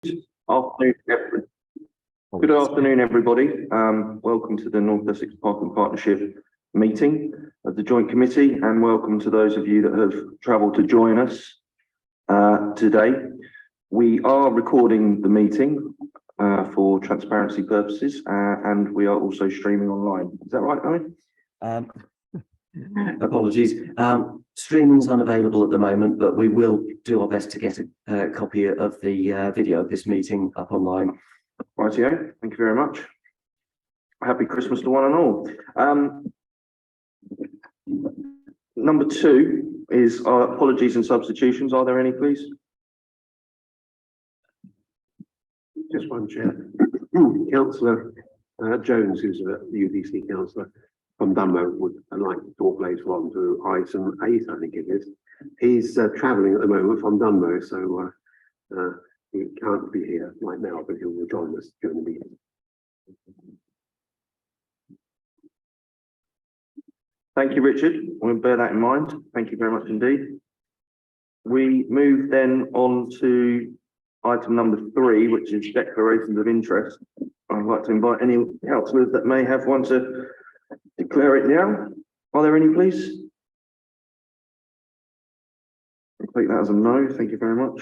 Afternoon, good afternoon, everybody. Welcome to the North Essex Parking Partnership meeting of the Joint Committee, and welcome to those of you that have travelled to join us today. We are recording the meeting for transparency purposes, and we are also streaming online. Is that right, Owen? Apologies. Streaming's unavailable at the moment, but we will do our best to get a copy of the video of this meeting up online. Rightio, thank you very much. Happy Christmas to one and all. Number two is apologies and substitutions. Are there any, please? Just one, Chair. Councillor Jones, who's the UDC councillor from Dunmo, would like to talk later on to item 8, I think it is. He's travelling at the moment from Dunmo, so he can't be here right now, but he will join us during the meeting. Thank you, Richard. We'll bear that in mind. Thank you very much indeed. We move then on to item number 3, which is declarations of interest. I'd like to invite any councillors that may have one to declare it now. Are there any, please? I'll take that as a no. Thank you very much.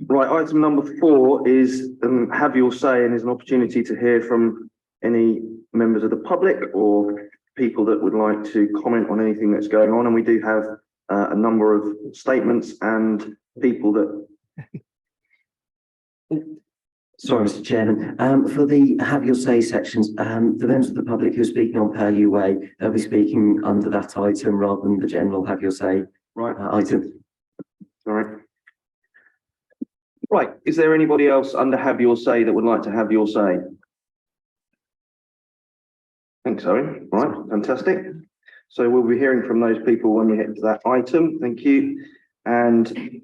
Right, item number 4 is have your say, and is an opportunity to hear from any members of the public or people that would like to comment on anything that's going on. And we do have a number of statements and people that... Sorry, Mr. Chairman. For the have your say sections, the members of the public who are speaking on Per Way, they'll be speaking under that item rather than the general have your say item. All right. Right. Is there anybody else under have your say that would like to have your say? Thanks, Owen. Right. Fantastic. So we'll be hearing from those people when we get to that item. Thank you. And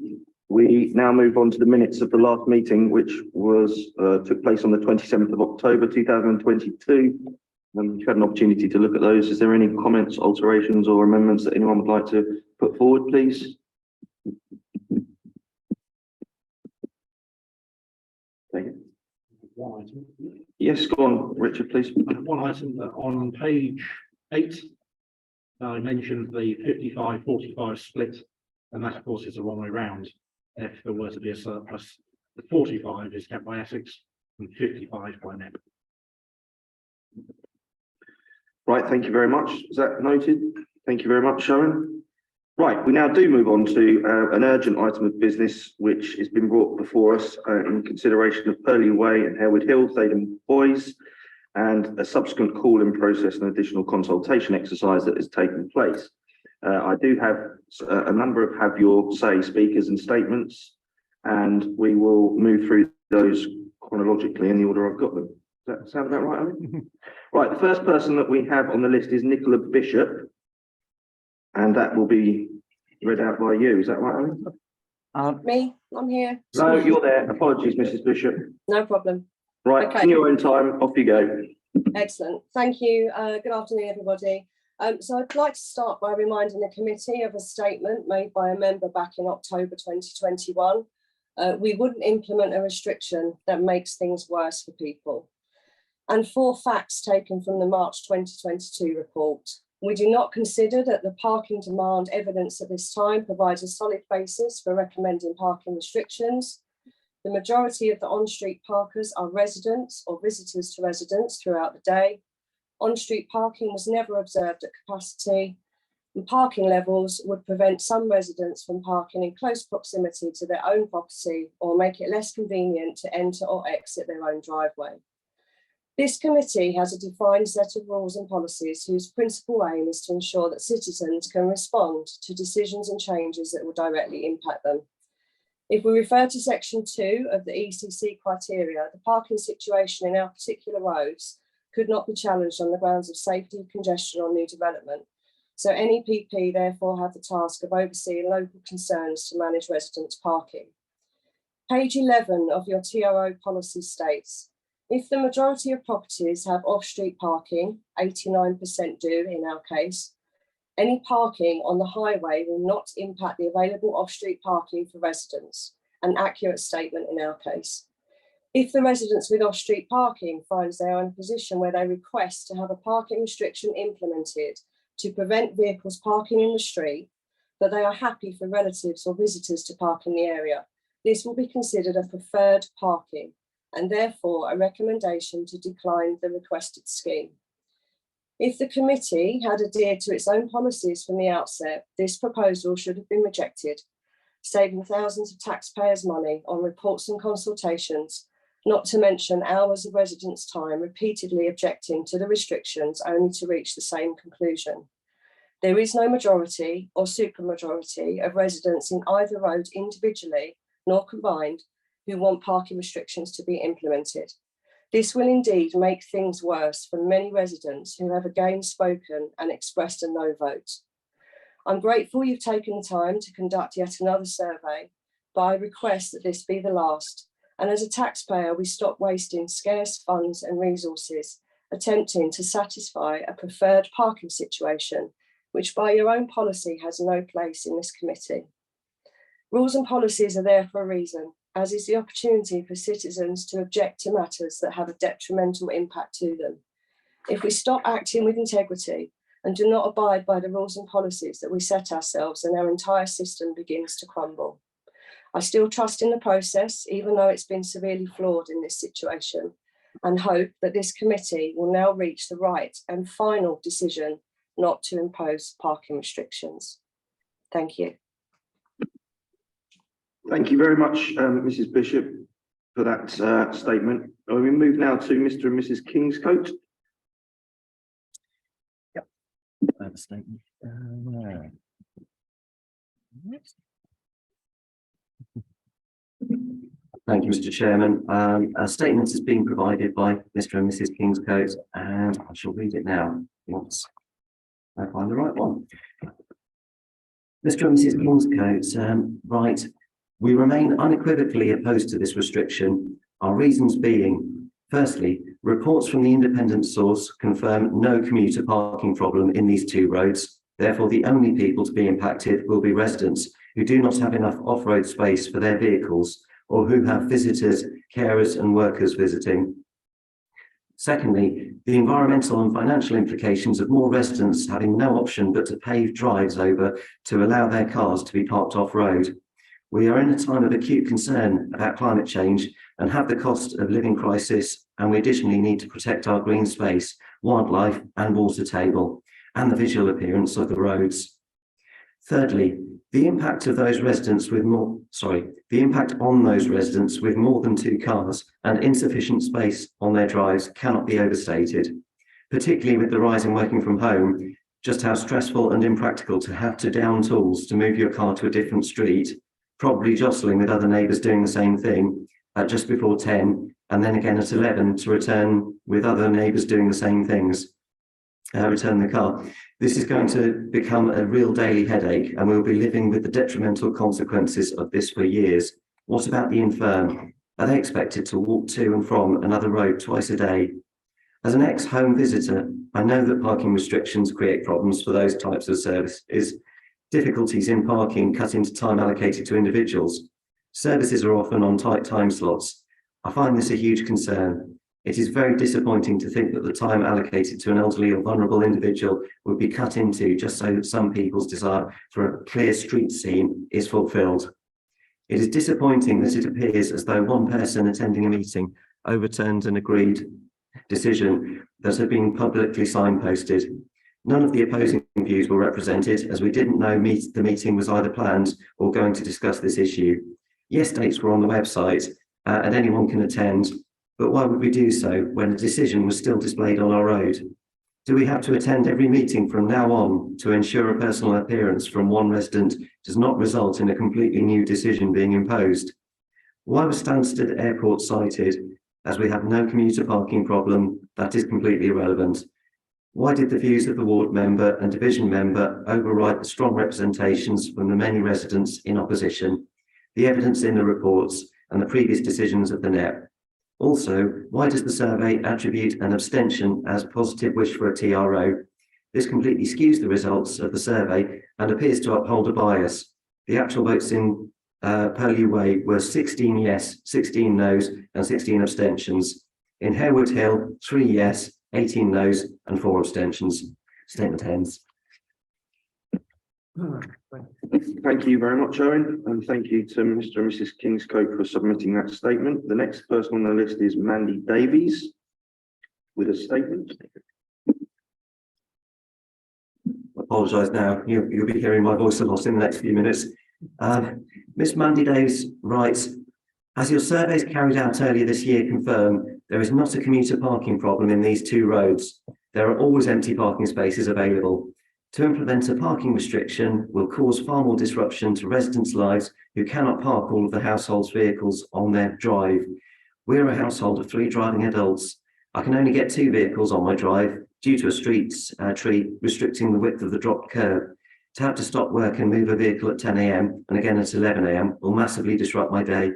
we now move on to the minutes of the last meeting, which was took place on the 27th of October 2022. You've had an opportunity to look at those. Is there any comments, alterations or amendments that anyone would like to put forward, please? Take it. One item. Yes, go on, Richard, please. One item on page 8, I mentioned the 55-45 split, and that, of course, is the wrong way round. If there were to be a surplus, the 45 is kept by Essex and 55 by NEP. Right, thank you very much. Is that noted? Thank you very much, Sharon. Right, we now do move on to an urgent item of business, which has been brought before us in consideration of Purley Way and Harewood Hill, Thaden Boys, and a subsequent call-in process and additional consultation exercise that has taken place. I do have a number of have your say speakers and statements, and we will move through those chronologically in the order I've got them. Does that sound about right, Owen? Right, the first person that we have on the list is Nicola Bishop, and that will be read out by you. Is that right, Owen? Me, I'm here. No, you're there. Apologies, Mrs. Bishop. No problem. Right, Okay. in your own time, off you go. Excellent. Thank you. Good afternoon, everybody. So I'd like to start by reminding the committee of a statement made by a member back in October 2021. We wouldn't implement a restriction that makes things worse for people. And 4 facts taken from the March 2022 report. We do not consider that the parking demand evidence at this time provides a solid basis for recommending parking restrictions. The majority of the on-street parkers are residents or visitors to residents throughout the day. On-street parking was never observed at capacity, and parking levels would prevent some residents from parking in close proximity to their own property or make it less convenient to enter or exit their own driveway. This committee has a defined set of rules and policies whose principal aim is to ensure that citizens can respond to decisions and changes that will directly impact them. If we refer to section 2 of the ECC criteria, the parking situation in our particular roads could not be challenged on the grounds of safety, congestion or new development. So NEPP therefore have the task of overseeing local concerns to manage residents' parking. Page 11 of your TRO policy states, if the majority of properties have off-street parking, 89% do in our case, any parking on the highway will not impact the available off-street parking for residents. an accurate statement in our case. If the residents with off-street parking finds they are in a position where they request to have a parking restriction implemented to prevent vehicles parking in the street, but they are happy for relatives or visitors to park in the area, this will be considered a preferred parking and therefore a recommendation to decline the requested scheme. If the committee had adhered to its own policies from the outset, this proposal should have been rejected, saving thousands of taxpayers' money on reports and consultations, not to mention hours of residents' time repeatedly objecting to the restrictions only to reach the same conclusion. There is no majority or supermajority of residents in either road individually nor combined who want parking restrictions to be implemented. This will indeed make things worse for many residents who have again spoken and expressed a no vote. I'm grateful you've taken the time to conduct yet another survey, but I request that this be the last. And as a taxpayer, we stop wasting scarce funds and resources attempting to satisfy a preferred parking situation, which by your own policy has no place in this committee. Rules and policies are there for a reason, as is the opportunity for citizens to object to matters that have a detrimental impact to them. If we stop acting with integrity and do not abide by the rules and policies that we set ourselves, then our entire system begins to crumble. I still trust in the process, even though it's been severely flawed in this situation, and hope that this committee will now reach the right and final decision not to impose parking restrictions. Thank you. Thank you very much, Mrs. Bishop, for that statement. We move now to Mr. and Mrs. Kingscote. I have a statement. Thank you, Mr. Chairman. A statement is being provided by Mr. and Mrs. Kingscote, and I shall read it now once I find the right one. Mr. and Mrs. Kingscote write, "We remain unequivocally opposed to this restriction, our reasons being, firstly, reports from the independent source confirm no commuter parking problem in these two roads. Therefore, the only people to be impacted will be residents who do not have enough off-road space for their vehicles or who have visitors, carers and workers visiting. Secondly, the environmental and financial implications of more residents having no option but to pave drives over to allow their cars to be parked off-road. We are in a time of acute concern about climate change and have the cost of living crisis, and we additionally need to protect our green space, wildlife and water table, and the visual appearance of the roads. Thirdly, the impact on those residents with more than two cars and insufficient space on their drives cannot be overstated, particularly with the rise in working from home, just how stressful and impractical to have to down tools to move your car to a different street, probably jostling with other neighbours doing the same thing at just before 10, and then again at 11 to return with other neighbours doing the same things, return the car. This is going to become a real daily headache, and we'll be living with the detrimental consequences of this for years. What about the infirm? Are they expected to walk to and from another road twice a day? As an ex-home visitor, I know that parking restrictions create problems for those types of services. Difficulties in parking cut into time allocated to individuals. Services are often on tight time slots. I find this a huge concern. It is very disappointing to think that the time allocated to an elderly or vulnerable individual would be cut into just so that some people's desire for a clear street scene is fulfilled. It is disappointing that it appears as though one person attending a meeting overturned an agreed decision that had been publicly signposted. None of the opposing views were represented, as we didn't know the meeting was either planned or going to discuss this issue. Yes, dates were on the website and anyone can attend, but why would we do so when a decision was still displayed on our road? Do we have to attend every meeting from now on to ensure a personal appearance from one resident does not result in a completely new decision being imposed? Why was Stansted Airport cited? As we have no commuter parking problem, that is completely irrelevant. Why did the views of the ward member and division member override the strong representations from the many residents in opposition, the evidence in the reports and the previous decisions of the NEP? Also, why does the survey attribute an abstention as positive wish for a TRO? This completely skews the results of the survey and appears to uphold a bias. The actual votes in Purley Way were 16 yes, 16 noes and 16 abstentions. In Harewood Hill, 3 yes, 18 noes and 4 abstentions. Statement ends. Thank you very much, Owen, and thank you to Mr. and Mrs. Kingscote for submitting that statement. The next person on the list is Mandy Davies with a statement. I apologise now, you'll be hearing my voice a lot in the next few minutes. Miss Mandy Davies writes, as your surveys carried out earlier this year confirm, there is not a commuter parking problem in these 2 roads. There are always empty parking spaces available. To implement a parking restriction will cause far more disruption to residents' lives who cannot park all of the household's vehicles on their drive. We're a household of 3 driving adults. I can only get 2 vehicles on my drive due to a street tree restricting the width of the dropped curb. To have to stop work and move a vehicle at 10 a.m. and again at 11 a.m. will massively disrupt my day.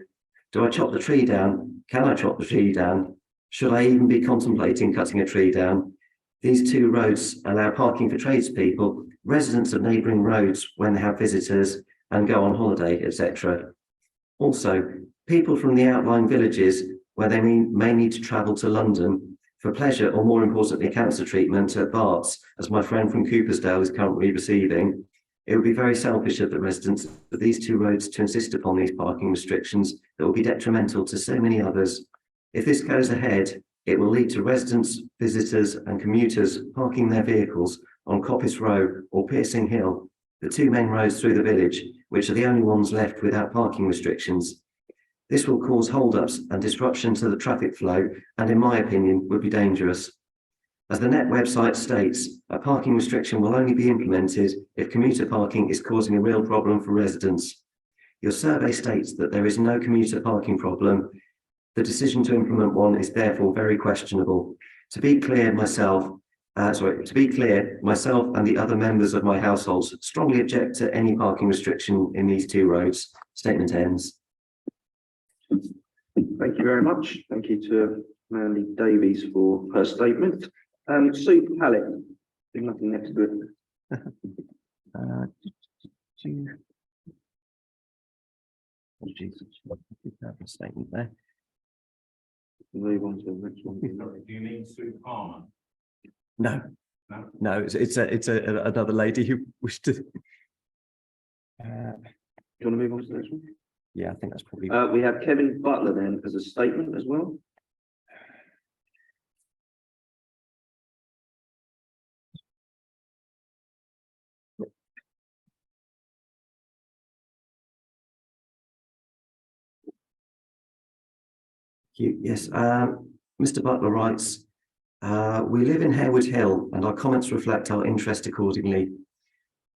Do I chop the tree down? Can I chop the tree down? Should I even be contemplating cutting a tree down? These 2 roads allow parking for tradespeople, residents of neighbouring roads when they have visitors and go on holiday, etc. Also, people from the outlying villages where they may need to travel to London for pleasure or, more importantly, cancer treatment at Barts, as my friend from Coopersdale is currently receiving. It would be very selfish of the residents of these 2 roads to insist upon these parking restrictions that will be detrimental to so many others. If this goes ahead, it will lead to residents, visitors and commuters parking their vehicles on Coppice Row or Piercing Hill, the 2 main roads through the village, which are the only ones left without parking restrictions. This will cause hold-ups and disruption to the traffic flow and, in my opinion, would be dangerous. As the NET website states, a parking restriction will only be implemented if commuter parking is causing a real problem for residents. Your survey states that there is no commuter parking problem. The decision to implement one is therefore very questionable. To be clear, myself and the other members of my household strongly object to any parking restriction in these 2 roads. Statement ends. Thank you very much. Thank you to Mandy Davies for her statement. Sue Hallett, do nothing next to it. Statement there. Move on to the next one. Do you mean Sue Palmer? No, No? no, it's another lady who wished to. Do you want to move on to the next one? Yeah, I think that's probably. We have Kevin Butler then as a statement as well. Yes, Mr. Butler writes, we live in Harewood Hill and our comments reflect our interest accordingly.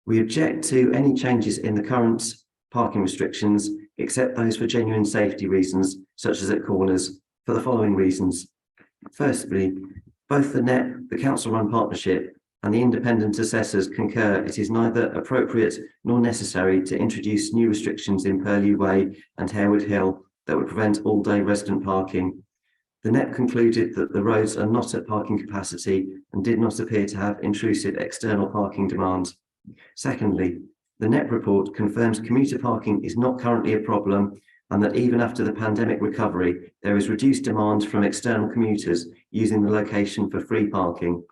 We object to any changes in the current parking restrictions, except those for genuine safety reasons, such as at corners, for the following reasons. Firstly, both the NET, the council-run partnership, and the independent assessors concur it is neither appropriate nor necessary to introduce new restrictions in Purley Way and Harewood Hill that would prevent all-day resident parking. The NEP concluded that the roads are not at parking capacity and did not appear to have intrusive external parking demand. Secondly, the NEP report confirms commuter parking is not currently a problem and that even after the pandemic recovery, there is reduced demand from external commuters using the location for free parking.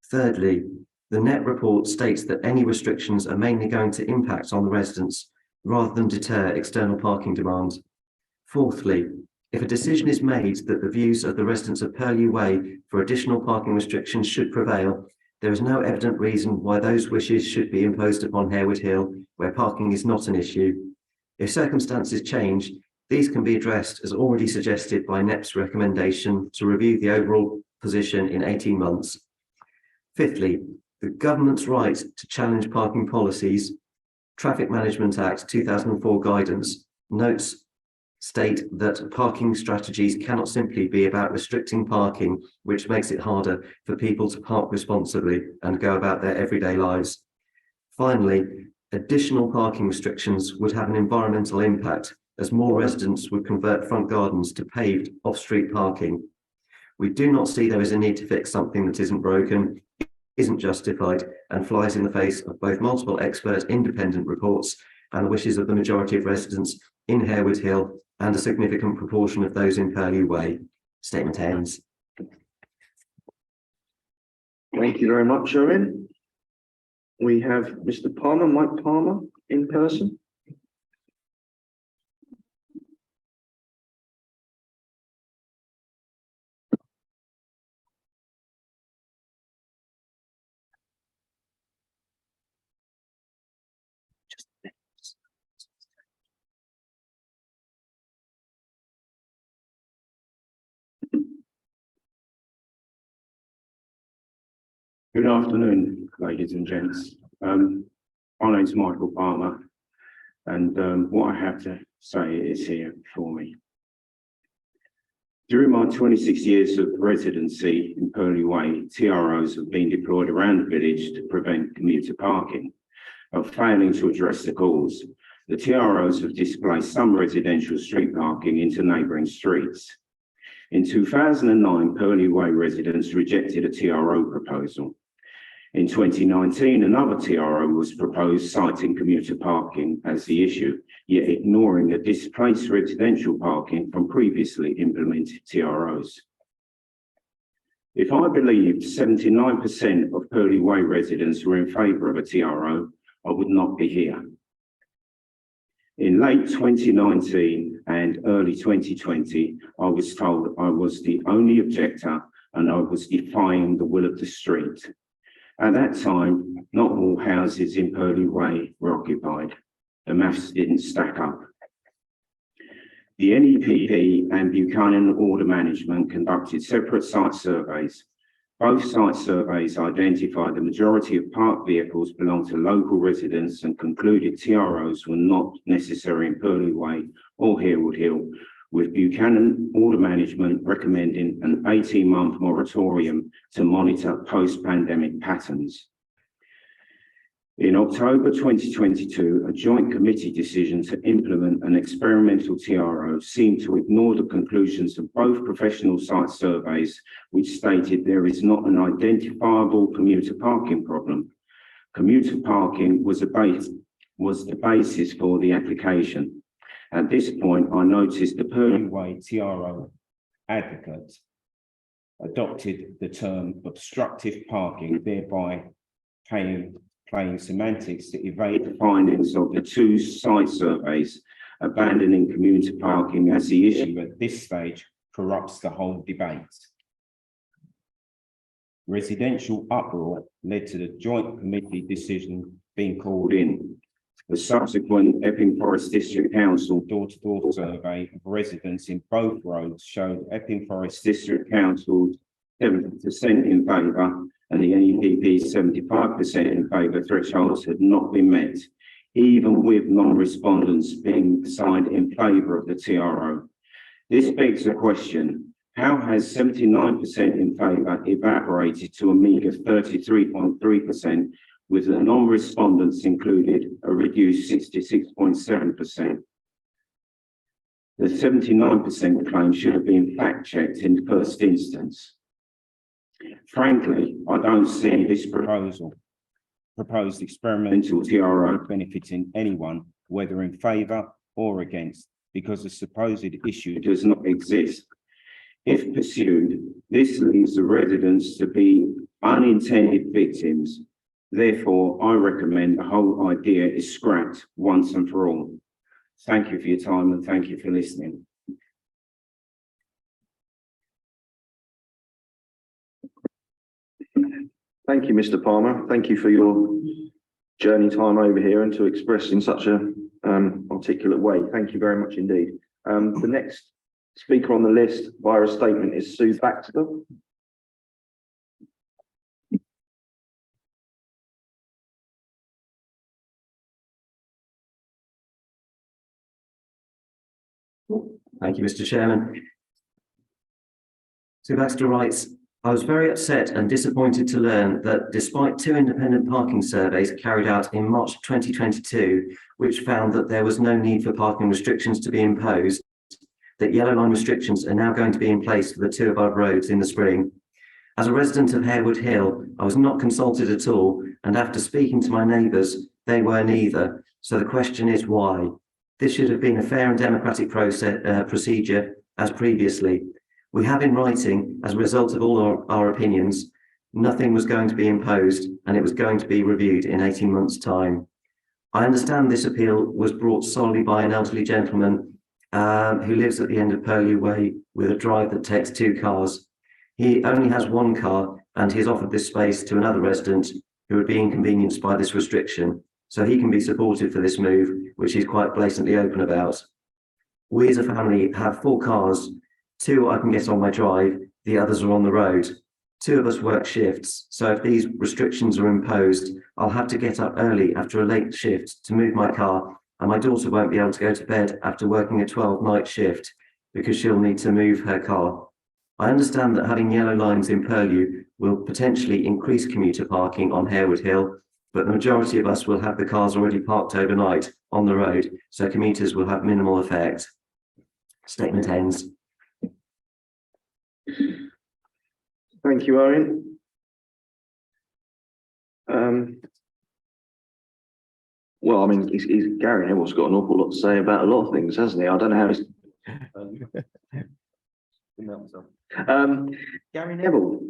Thirdly, the NEP report states that any restrictions are mainly going to impact on the residents rather than deter external parking demand. Fourthly, if a decision is made that the views of the residents of Purley Way for additional parking restrictions should prevail, there is no evident reason why those wishes should be imposed upon Harewood Hill, where parking is not an issue. If circumstances change, these can be addressed as already suggested by NEP's recommendation to review the overall position in 18 months. Fifthly, the government's right to challenge parking policies, Traffic Management Act 2004 guidance, notes state that parking strategies cannot simply be about restricting parking, which makes it harder for people to park responsibly and go about their everyday lives. Finally, additional parking restrictions would have an environmental impact as more residents would convert front gardens to paved off-street parking. We do not see there is a need to fix something that isn't broken, isn't justified, and flies in the face of both multiple expert independent reports and the wishes of the majority of residents in Harewood Hill and a significant proportion of those in Purley Way. Statement ends. Thank you very much, Owen. We have Mr. Palmer, Mike Palmer, in person. Good afternoon, ladies and gents. My name's Michael Palmer, and what I have to say is here for me. During my 26 years of residency in Purley Way, TROs have been deployed around the village to prevent commuter parking. But failing to address the cause, the TROs have displaced some residential street parking into neighbouring streets. In 2009, Purley Way residents rejected a TRO proposal. In 2019, another TRO was proposed citing commuter parking as the issue, yet ignoring the displaced residential parking from previously implemented TROs. If I believed 79% of Purley Way residents were in favour of a TRO, I would not be here. In late 2019 and early 2020, I was told I was the only objector and I was defying the will of the street. At that time, not all houses in Purley Way were occupied. The maths didn't stack up. The NEPP and Buchanan Order Management conducted separate site surveys. Both site surveys identified the majority of parked vehicles belonged to local residents and concluded TROs were not necessary in Purley Way or Harewood Hill, with Buchanan Order Management recommending an 18-month moratorium to monitor post-pandemic patterns. In October 2022, a joint committee decision to implement an experimental TRO seemed to ignore the conclusions of both professional site surveys, which stated there is not an identifiable commuter parking problem. Commuter parking was the basis for the application. At this point, I noticed the Purley Way TRO advocate adopted the term obstructive parking, thereby playing semantics to evade the findings of the two site surveys, abandoning commuter parking as the issue at this stage corrupts the whole debate. Residential uproar led to the joint committee decision being called in. The subsequent Epping Forest District Council door-to-door survey of residents in both roads showed Epping Forest District Council 70% in favour and the NEPP 75% in favour thresholds had not been met, even with non-respondents being signed in favour of the TRO. This begs the question, how has 79% in favour evaporated to a meagre 33.3%, with the non-respondents included a reduced 66.7%. The 79% claim should have been fact-checked in the first instance. Frankly, I don't see this proposed experimental TRO benefiting anyone, whether in favour or against, because the supposed issue does not exist. If pursued, this leaves the residents to be unintended victims. Therefore, I recommend the whole idea is scrapped once and for all. Thank you for your time and thank you for listening. Thank you, Mr. Palmer. Thank you for your journey time over here and to express in such a articulate way. Thank you very much indeed. The next speaker on the list via a statement is Sue Baxter. Thank you, Mr. Chairman. Sue Baxter writes, I was very upset and disappointed to learn that despite two independent parking surveys carried out in March 2022, which found that there was no need for parking restrictions to be imposed, that yellow line restrictions are now going to be in place for the two above roads in the spring. As a resident of Harewood Hill, I was not consulted at all, and after speaking to my neighbours, they were neither, So the question is why? This should have been a fair and democratic procedure as previously. We have in writing, as a result of all our opinions, nothing was going to be imposed and it was going to be reviewed in 18 months' time. I understand this appeal was brought solely by an elderly gentleman who lives at the end of Purley Way with a drive that takes 2 cars. He only has 1 car and he's offered this space to another resident who would be inconvenienced by this restriction. So he can be supported for this move, which he's quite blatantly open about. We as a family have 4 cars. 2 I can get on my drive, the others are on the road. 2 of us work shifts, so if these restrictions are imposed, I'll have to get up early after a late shift to move my car, and my daughter won't be able to go to bed after working a 12-night shift because she'll need to move her car. I understand that having yellow lines in Purley will potentially increase commuter parking on Harewood Hill, but the majority of us will have the cars already parked overnight on the road, so commuters will have minimal effect. Statement ends. Thank you, Owen. Well, I mean, Gary Neville's got an awful lot to say about a lot of things, hasn't he? I don't know how he's. Gary Neville.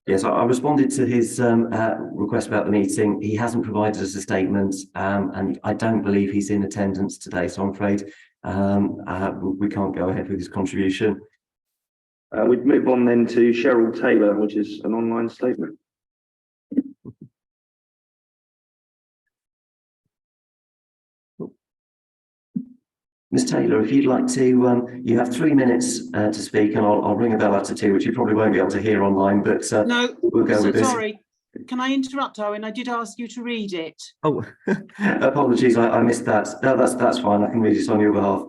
Yes, I responded to his request about the meeting. He hasn't provided us a statement, and I don't believe he's in attendance today, so I'm afraid we can't go ahead with his contribution. We'd move on then to Cheryl Taylor, which is an online statement. Ms. Taylor, if you'd like to, you have 3 minutes to speak, and I'll ring a bell after 2, which you probably won't be able to hear online, but no, we'll go with this. Sorry, can I interrupt, Owen? I did ask you to read it. Oh, apologies, I missed that. No, that's fine. I can read it on your behalf.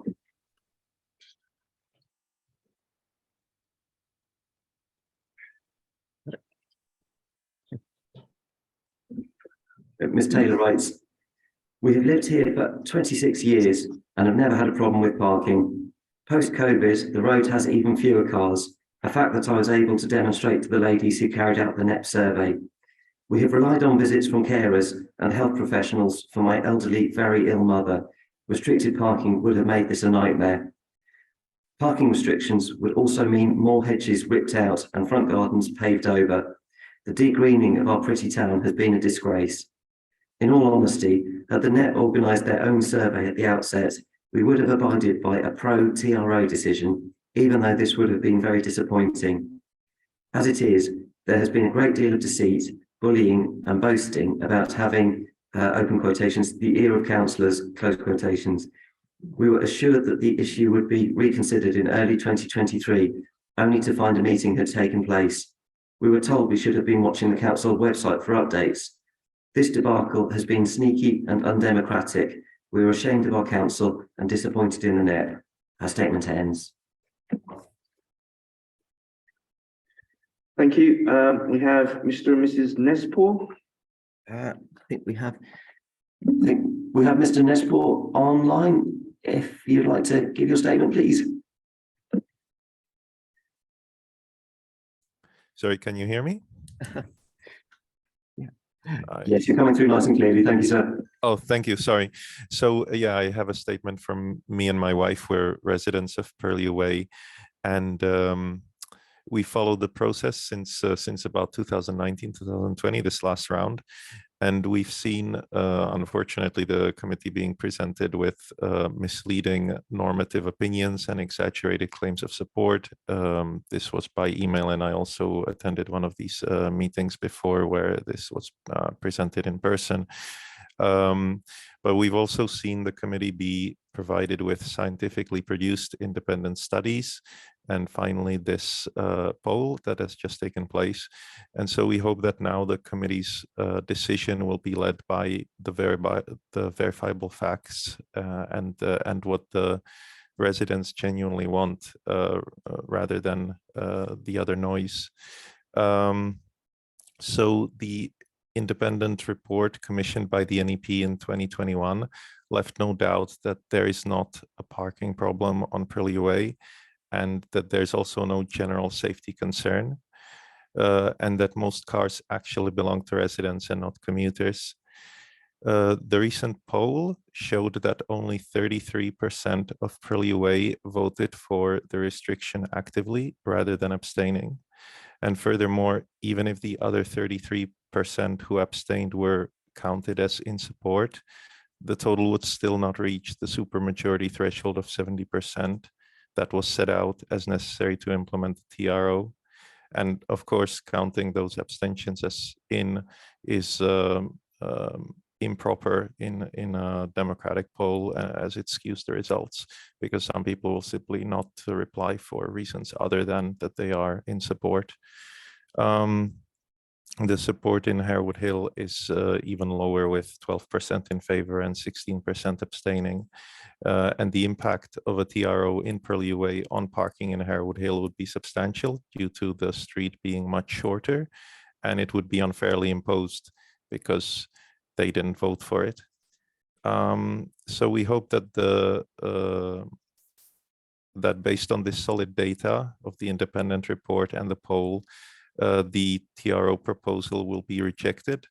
Ms. Taylor writes, "We have lived here for 26 years and have never had a problem with parking. Post-COVID, the road has even fewer cars, a fact that I was able to demonstrate to the ladies who carried out the NEP survey. We have relied on visits from carers and health professionals for my elderly, very ill mother. Restricted parking would have made this a nightmare. Parking restrictions would also mean more hedges ripped out and front gardens paved over. The degreening of our pretty town has been a disgrace. In all honesty, had the NEP organised their own survey at the outset, we would have abided by a pro-TRO decision, even though this would have been very disappointing. As it is, there has been a great deal of deceit, bullying and boasting about having, open quotations, the ear of councillors, close quotations. We were assured that the issue would be reconsidered in early 2023, only to find a meeting had taken place. We were told we should have been watching the council website for updates. This debacle has been sneaky and undemocratic. We are ashamed of our council and disappointed in the NEP." Our statement ends. Thank you. We have Mr. and Mrs. Nespor. I think we have Mr. Nespor online. If you'd like to give your statement, please. Sorry, can you hear me? Yes, you're coming through nice and clearly. Thank you, sir. Oh, thank you. Sorry. So yeah, I have a statement from me and my wife. We're residents of Purley Way, and we followed the process since about 2019, 2020, this last round. And we've seen, unfortunately, the committee being presented with misleading normative opinions and exaggerated claims of support. This was by email, and I also attended one of these meetings before where this was presented in person. But we've also seen the committee be provided with scientifically produced independent studies, and finally this poll that has just taken place. And so we hope that now the committee's decision will be led by the verifiable facts and what the residents genuinely want, rather than the other noise. So the independent report commissioned by the NEP in 2021 left no doubt that there is not a parking problem on Purley Way, and that there's also no general safety concern, and that most cars actually belong to residents and not commuters. The recent poll showed that only 33% of Purley Way voted for the restriction actively rather than abstaining. And furthermore, even if the other 33% who abstained were counted as in support, the total would still not reach the supermajority threshold of 70% that was set out as necessary to implement the TRO. And of course, counting those abstentions as in is improper in a democratic poll, as it skews the results, because some people will simply not reply for reasons other than that they are in support. The support in Harewood Hill is even lower, with 12% in favor and 16% abstaining. And the impact of a TRO in Purley Way on parking in Harewood Hill would be substantial due to the street being much shorter, and it would be unfairly imposed because they didn't vote for it. So we hope that that based on this solid data of the independent report and the poll, the TRO proposal will be rejected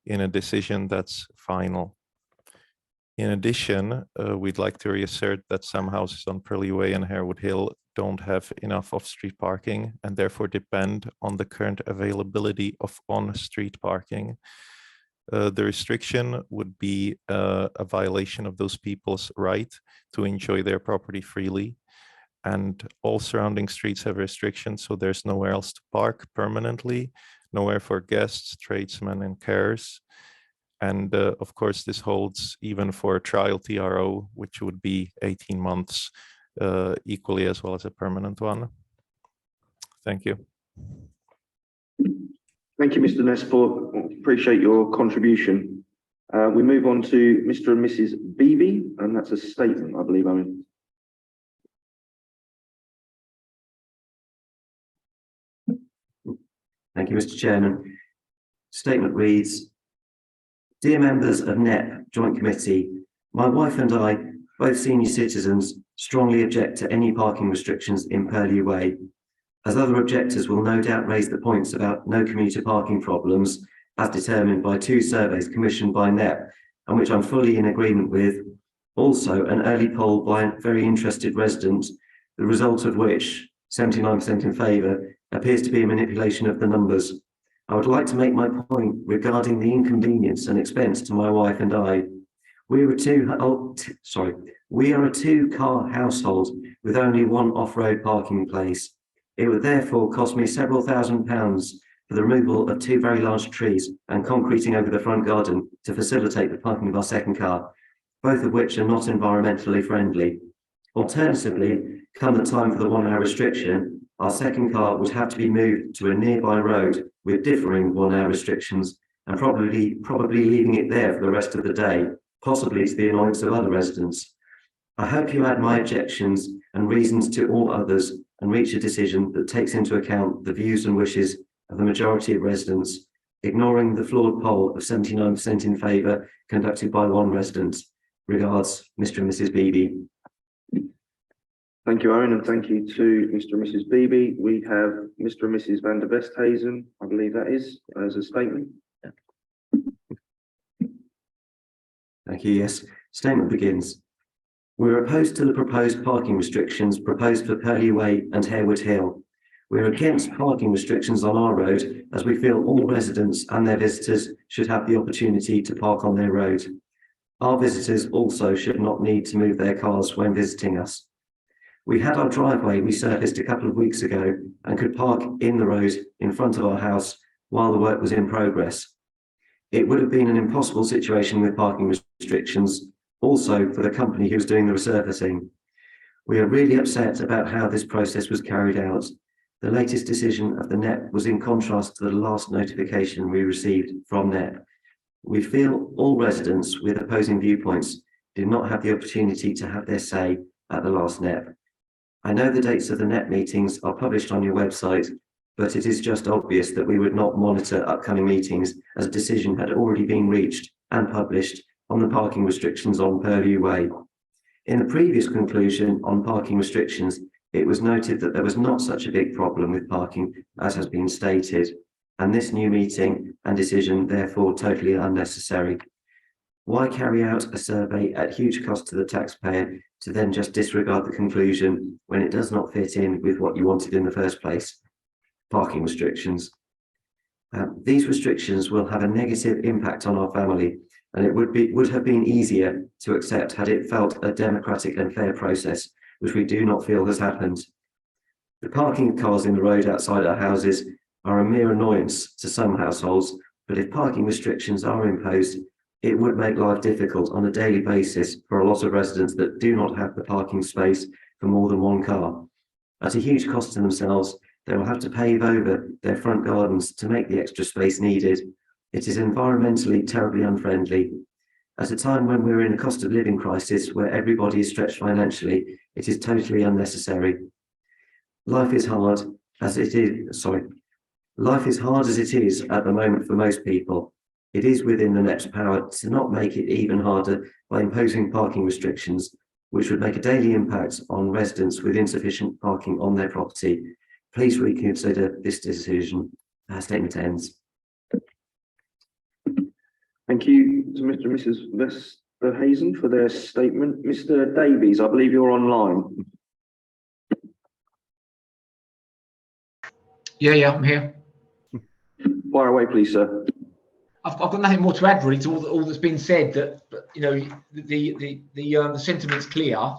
in a decision that's final. In addition, we'd like to reassert that some houses on Purley Way and Harewood Hill don't have enough off-street parking and therefore depend on the current availability of on-street parking. The restriction would be a violation of those people's right to enjoy their property freely. And all surrounding streets have restrictions, so there's nowhere else to park permanently, nowhere for guests, tradesmen, and carers. And of course, this holds even for a trial TRO, which would be 18 months, equally as well as a permanent one. Thank you. Thank you, Mr. Nesport. Appreciate your contribution. We move on to Mr. and Mrs. Beebe, and that's a statement, I believe, Owen. Thank you, Mr. Chairman. Statement reads, Dear members of NEP Joint Committee, my wife and I, both senior citizens, strongly object to any parking restrictions in Purley Way, as other objectors will no doubt raise the points about no commuter parking problems as determined by 2 surveys commissioned by NEP and which I'm fully in agreement with. Also, an early poll by a very interested resident, the result of which, 79% in favour, appears to be a manipulation of the numbers. I would like to make my point regarding the inconvenience and expense to my wife and I. We are a 2-car household with only 1 off-road parking place. It would therefore cost me several £1,000s for the removal of 2 very large trees and concreting over the front garden to facilitate the parking of our second car, both of which are not environmentally friendly. Alternatively, come the time for the 1-hour restriction, our second car would have to be moved to a nearby road with differing 1-hour restrictions and probably leaving it there for the rest of the day, possibly to the annoyance of other residents. I hope you add my objections and reasons to all others and reach a decision that takes into account the views and wishes of the majority of residents, ignoring the flawed poll of 79% in favour conducted by 1 resident. Regards, Mr. and Mrs. Beebe. Thank you, Owen, and thank you to Mr. and Mrs. Beebe. We have Mr. and Mrs. van der Westhuizen, I believe that is, as a statement. Thank you, yes. Statement begins. We're opposed to the proposed parking restrictions proposed for Purley Way and Harewood Hill. We're against parking restrictions on our road as we feel all residents and their visitors should have the opportunity to park on their road. Our visitors also should not need to move their cars when visiting us. We had our driveway resurfaced a couple of weeks ago and could park in the road in front of our house while the work was in progress. It would have been an impossible situation with parking restrictions, also for the company who was doing the resurfacing. We are really upset about how this process was carried out. The latest decision of the NEP was in contrast to the last notification we received from NEP. We feel all residents with opposing viewpoints did not have the opportunity to have their say at the last NEP. I know the dates of the NEP meetings are published on your website, but it is just obvious that we would not monitor upcoming meetings as a decision had already been reached and published on the parking restrictions on Purley Way. In the previous conclusion on parking restrictions, it was noted that there was not such a big problem with parking as has been stated, and this new meeting and decision therefore totally unnecessary. Why carry out a survey at huge cost to the taxpayer to then just disregard the conclusion when it does not fit in with what you wanted in the first place? Parking restrictions. These restrictions will have a negative impact on our family, and it would have been easier to accept had it felt a democratic and fair process, which we do not feel has happened. The parking of cars in the road outside our houses are a mere annoyance to some households, but if parking restrictions are imposed, it would make life difficult on a daily basis for a lot of residents that do not have the parking space for more than one car. At a huge cost to themselves, they will have to pave over their front gardens to make the extra space needed. It is environmentally terribly unfriendly. At a time when we're in a cost of living crisis where everybody is stretched financially, it is totally unnecessary. Life is hard as it is at the moment for most people. It is within the Nep's power to not make it even harder by imposing parking restrictions, which would make a daily impact on residents with insufficient parking on their property. Please reconsider this decision. Statement ends. Thank you to Mr. and Mrs. Westerhazen for their statement. Mr. Davies, I believe you're online. Yeah, I'm here. Fire away, please, sir. I've got nothing more to add really to all that's been said. That you know, the sentiment's clear.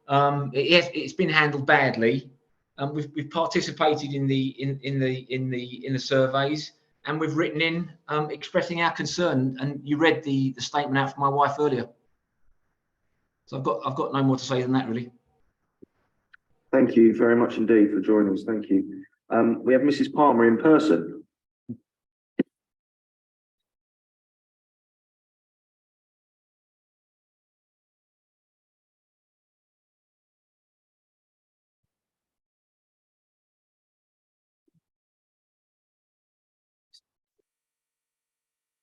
It's been handled badly. We've participated in the surveys, and we've written in expressing our concern. And you read the statement out from my wife earlier. So I've got no more to say than that really. Thank you very much indeed for joining us. Thank you. We have Mrs. Palmer in person.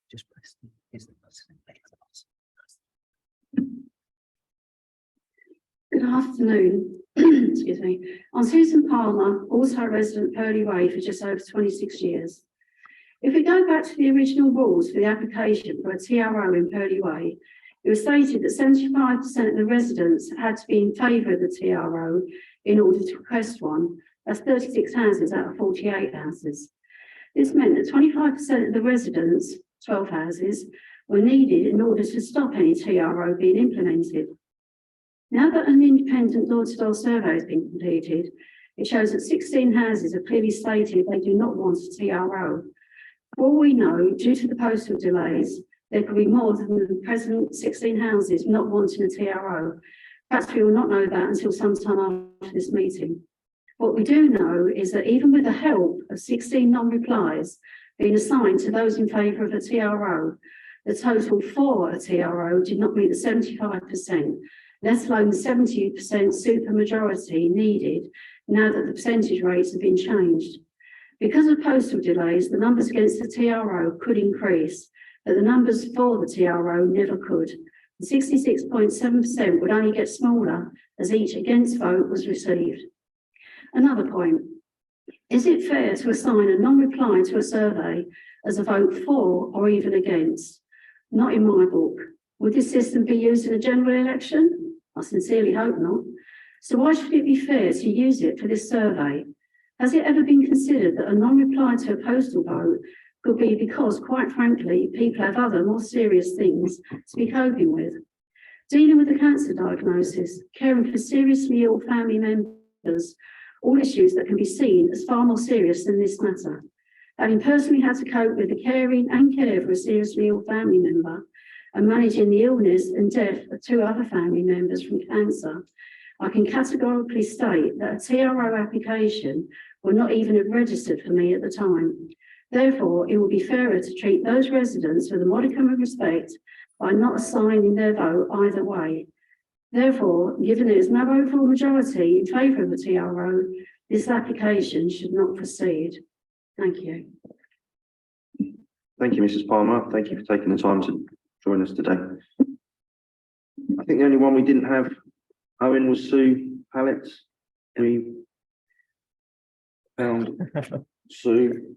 Just press the Good afternoon. Excuse me. I'm Susan Palmer, also a resident of Purley Way for just over 26 years. If we go back to the original rules for the application for a TRO in Purley Way, it was stated that 75% of the residents had to be in favour of the TRO in order to request one. That's 36 houses out of 48 houses. This meant that 25% of the residents, 12 houses, were needed in order to stop any TRO being implemented. Now that an independent door-to-door survey has been completed, it shows that 16 houses have clearly stated they do not want a TRO. For all we know, due to the postal delays, there could be more than the present 16 houses not wanting a TRO. Perhaps we will not know that until sometime after this meeting. What we do know is that even with the help of 16 non-replies being assigned to those in favour of a TRO, the total for a TRO did not meet the 75%, let alone the 70% supermajority needed now that the percentage rates have been changed. Because of postal delays, the numbers against the TRO could increase, but the numbers for the TRO never could. The 66.7% would only get smaller as each against vote was received. Another point, is it fair to assign a non-reply to a survey as a vote for or even against? Not in my book. Would this system be used in a general election? I sincerely hope not. So why should it be fair to use it for this survey? Has it ever been considered that a non-reply to a postal vote could be because, quite frankly, people have other more serious things to be coping with? Dealing with a cancer diagnosis, caring for seriously ill family members, all issues that can be seen as far more serious than this matter. Having personally had to cope with the caring and care for a seriously ill family member and managing the illness and death of 2 other family members from cancer, I can categorically state that a TRO application would not even have registered for me at the time. Therefore, it would be fairer to treat those residents with a modicum of respect by not assigning their vote either way. Therefore, given there is no overall majority in favour of the TRO, this application should not proceed. Thank you. Thank you, Mrs. Palmer. Thank you for taking the time to join us today. I think the only one we didn't have, Owen, was Sue Pallets. We found Sue.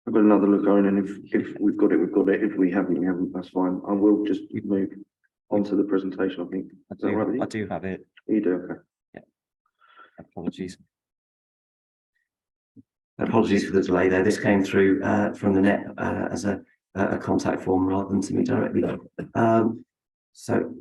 I've got another look, Owen, and if we've got it, we've got it. If we haven't, we haven't. That's fine. I will just move on to the presentation, I think. Is that right with you? I do have it. You do, okay. Apologies. Apologies for the delay there. This came through from the net as a contact form rather than to me directly. So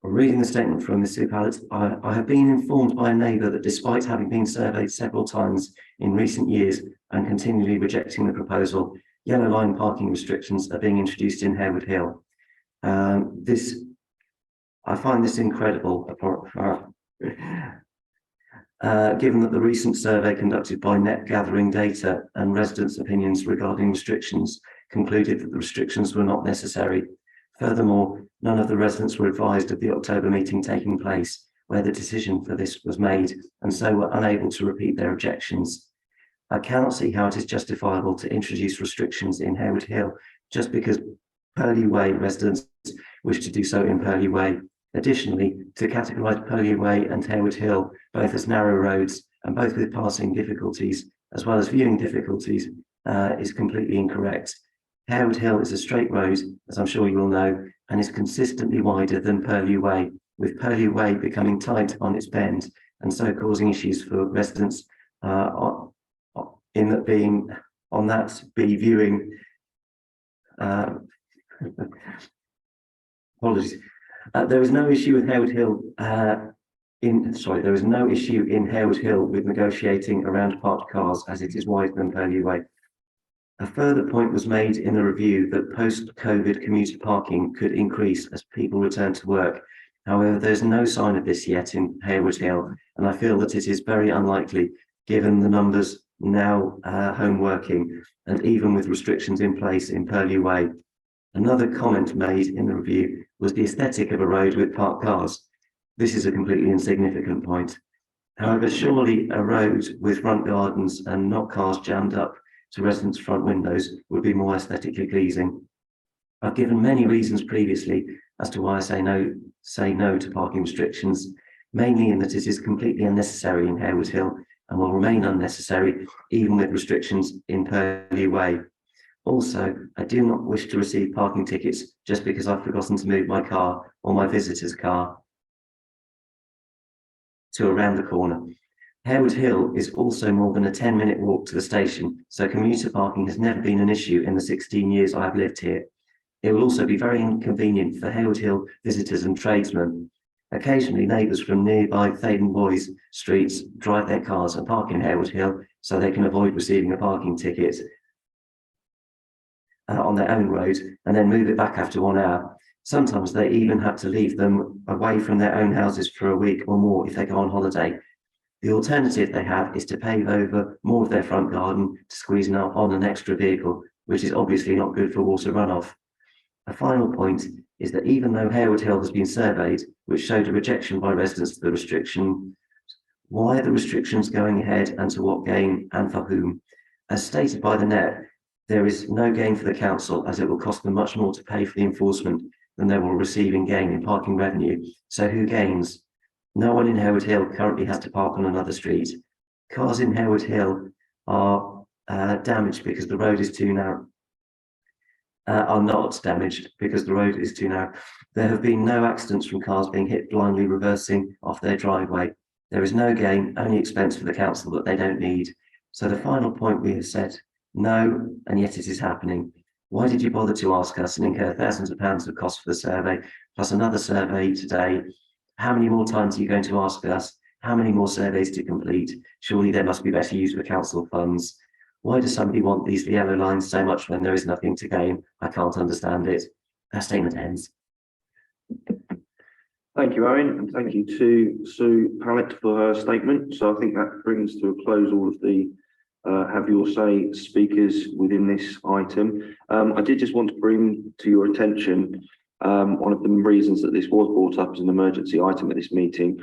reading the statement from Ms. Pallet, I have been informed by a neighbour that despite having been surveyed several times in recent years and continually rejecting the proposal, yellow line parking restrictions are being introduced in Harewood Hill. I find this incredible, given that the recent survey conducted by Net Gathering Data and residents' opinions regarding restrictions concluded that the restrictions were not necessary. Furthermore, none of the residents were advised of the October meeting taking place, where the decision for this was made, and so were unable to repeat their objections. I cannot see how it is justifiable to introduce restrictions in Harewood Hill just because Purley Way residents wish to do so in Purley Way. Additionally, to categorise Purley Way and Harewood Hill both as narrow roads and both with passing difficulties as well as viewing difficulties is completely incorrect. Harewood Hill is a straight road, as I'm sure you will know, and is consistently wider than Purley Way, with Purley Way becoming tight on its bend and so causing issues for residents in that being on that be viewing. Apologies. There is no issue with Harewood Hill there is no issue in Harewood Hill with negotiating around parked cars as it is wider than Purley Way. A further point was made in the review that post-COVID commuter parking could increase as people return to work. However, there's no sign of this yet in Harewood Hill, and I feel that it is very unlikely given the numbers now home working and even with restrictions in place in Purley Way. Another comment made in the review was the aesthetic of a road with parked cars. This is a completely insignificant point. However, surely a road with front gardens and not cars jammed up to residents' front windows would be more aesthetically pleasing. I've given many reasons previously as to why I say no to parking restrictions, mainly in that it is completely unnecessary in Harewood Hill and will remain unnecessary even with restrictions in Purley Way. Also, I do not wish to receive parking tickets just because I've forgotten to move my car or my visitor's car to around the corner. Harewood Hill is also more than a 10-minute walk to the station, so commuter parking has never been an issue in the 16 years I have lived here. It will also be very inconvenient for Harewood Hill visitors and tradesmen. Occasionally, neighbours from nearby Thaden Boys streets drive their cars and park in Harewood Hill so they can avoid receiving a parking ticket on their own road and then move it back after 1 hour. Sometimes they even have to leave them away from their own houses for a week or more if they go on holiday. The alternative they have is to pave over more of their front garden to squeeze on an extra vehicle, which is obviously not good for water runoff. A final point is that even though Harewood Hill has been surveyed, which showed a rejection by residents to the restriction, why are the restrictions going ahead and to what gain and for whom? As stated by the Net, there is no gain for the council as it will cost them much more to pay for the enforcement than they will receive in gain in parking revenue. So who gains? No one in Harewood Hill currently has to park on another street. Cars in Harewood Hill are damaged because the road is too narrow. Are not damaged because the road is too narrow. There have been no accidents from cars being hit blindly reversing off their driveway. There is no gain, only expense for the council that they don't need. So the final point we have said, no, and yet it is happening. Why did you bother to ask us and incur thousands of pounds of cost for the survey, plus another survey today? How many more times are you going to ask us? How many more surveys to complete? Surely there must be better use of council funds. Why does somebody want these yellow lines so much when there is nothing to gain? I can't understand it. Our statement ends. Thank you, Owen, and thank you to Sue Pallett for her statement. So I think that brings to a close all of the have your say speakers within this item. I did just want to bring to your attention one of the reasons that this was brought up as an emergency item at this meeting.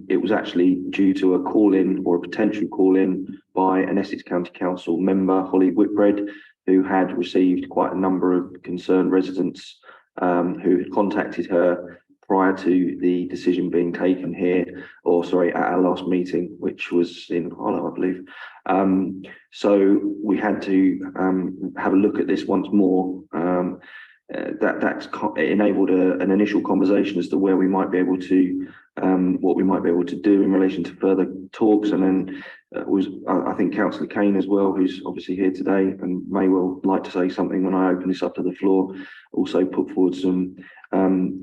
It was actually due to a call-in or a potential call-in by an Essex County Council member, Holly Whitbread, who had received quite a number of concerned residents who had contacted her prior to the decision being taken here, or sorry, at our last meeting, which was in Harlow, I believe. So we had to have a look at this once more. That's enabled an initial conversation as to where we might be able to, what we might be able to do in relation to further talks. And then I think Councillor Kane as well, who's obviously here today and may well like to say something when I open this up to the floor, also put forward some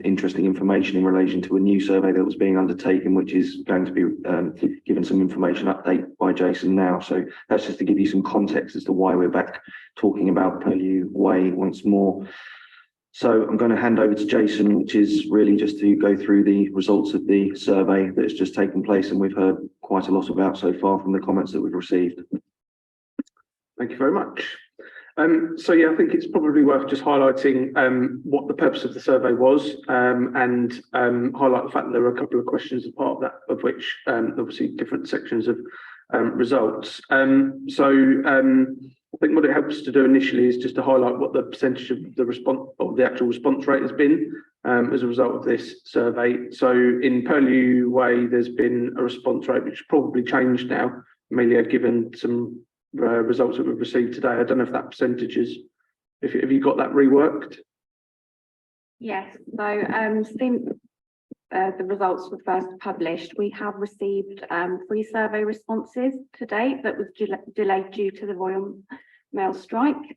interesting information in relation to a new survey that was being undertaken, which is going to be given some information update by Jason now. So that's just to give you some context as to why we're back talking about Purlieu Way once more. So I'm going to hand over to Jason, which is really just to go through the results of the survey that's just taken place and we've heard quite a lot about so far from the comments that we've received. Thank you very much. So yeah, I think it's probably worth just highlighting what the purpose of the survey was, and highlight the fact that there were a couple of questions as part of that, of which obviously different sections of results. I think what it helps to do initially is just to highlight what the percentage of the response of the actual response rate has been as a result of this survey. So in Purlieu Way, there's been a response rate which probably changed now, Amelia, given some results that we've received today. I don't know if that percentage is, have you got that reworked? Yes, so since the results were first published, we have received 3 survey responses to date that was delayed due to the Royal Mail strike.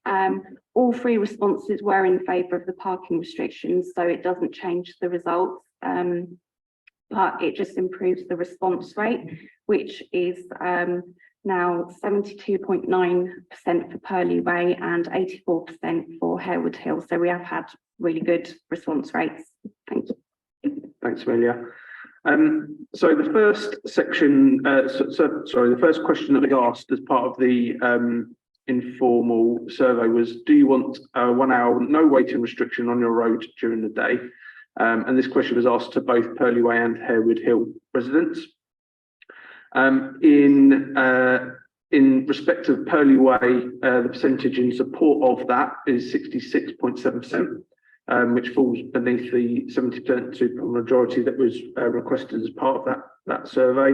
All 3 responses were in favour of the parking restrictions, so it doesn't change the results, but it just improves the response rate, which is now 72.9% for Purlieu Way and 84% for Harewood Hill. So we have had really good response rates. Thank you. Thanks, Amelia. So the first section, the first question that we asked as part of the informal survey was, do you want a 1 hour no waiting restriction on your road during the day? And this question was asked to both Purlieu Way and Harewood Hill residents. In respect of Purlieu Way, the percentage in support of that is 66.7%, which falls beneath the 70% supermajority that was requested as part of that survey.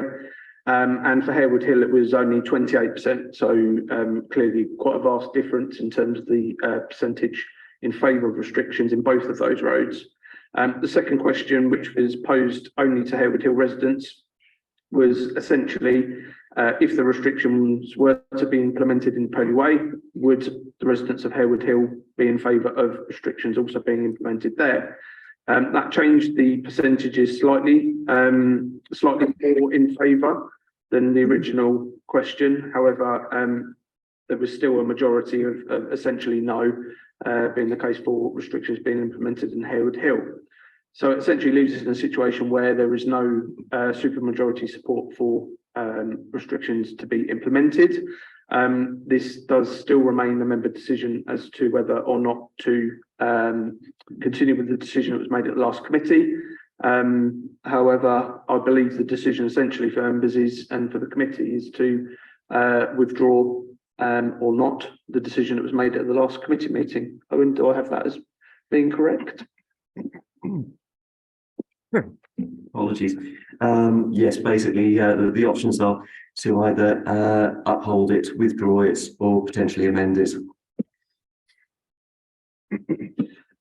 And for Harewood Hill, it was only 28%. So clearly quite a vast difference in terms of the percentage in favour of restrictions in both of those roads. The second question, which was posed only to Harewood Hill residents, was essentially if the restrictions were to be implemented in Purlieu Way, would the residents of Harewood Hill be in favour of restrictions also being implemented there? That changed the percentages slightly more in favour than the original question. However, there was still a majority of essentially no, being the case for restrictions being implemented in Harewood Hill. So it essentially leaves us in a situation where there is no supermajority support for restrictions to be implemented. This does still remain a member decision as to whether or not to continue with the decision that was made at the last committee. However, I believe the decision essentially for members is, and for the committee, is to withdraw or not the decision that was made at the last committee meeting. Owen, do I have that as being correct? Apologies. Yes, basically, the options are to either uphold it, withdraw it, or potentially amend it.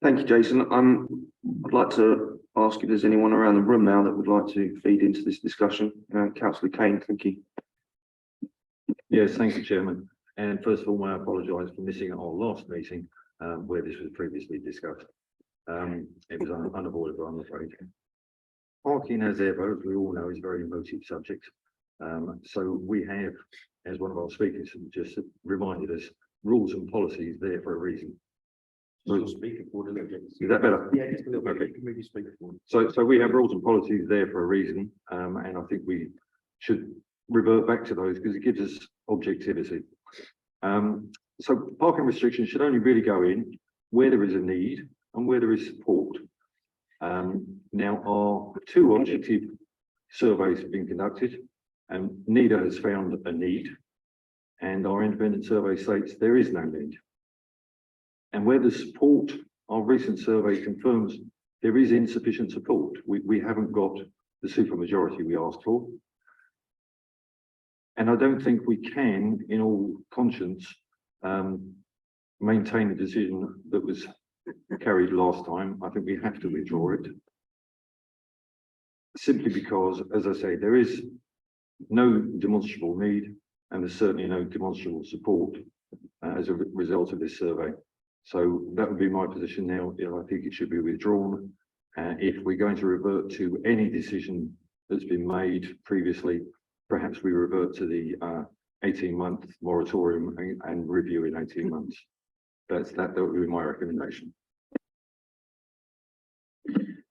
Thank you, Jason. I'd like to ask if there's anyone around the room now that would like to feed into this discussion. Councillor Kane, thank you. Yes, thank you, Chairman. And first of all, I apologise for missing our last meeting where this was previously discussed. It was unavoidable, I'm afraid. Parking, as ever, as we all know, is a very emotive subject. So we have, as one of our speakers just reminded us, rules and policies there for a reason. Is that better? Yeah, just a little bit. Okay. Maybe speak forward. So we have rules and policies there for a reason, and I think we should revert back to those because it gives us objectivity. So parking restrictions should only really go in where there is a need and where there is support. Now, our 2 objective surveys have been conducted, and neither has found a need, and our independent survey states there is no need. And where there's support, our recent survey confirms there is insufficient support. We haven't got the supermajority we asked for. And I don't think we can, in all conscience, maintain the decision that was carried last time. I think we have to withdraw it. Simply because, as I say, there is no demonstrable need and there's certainly no demonstrable support as a result of this survey. So that would be my position now. You know, I think it should be withdrawn. If we're going to revert to any decision that's been made previously, perhaps we revert to the 18-month moratorium and review in 18 months. That would be my recommendation.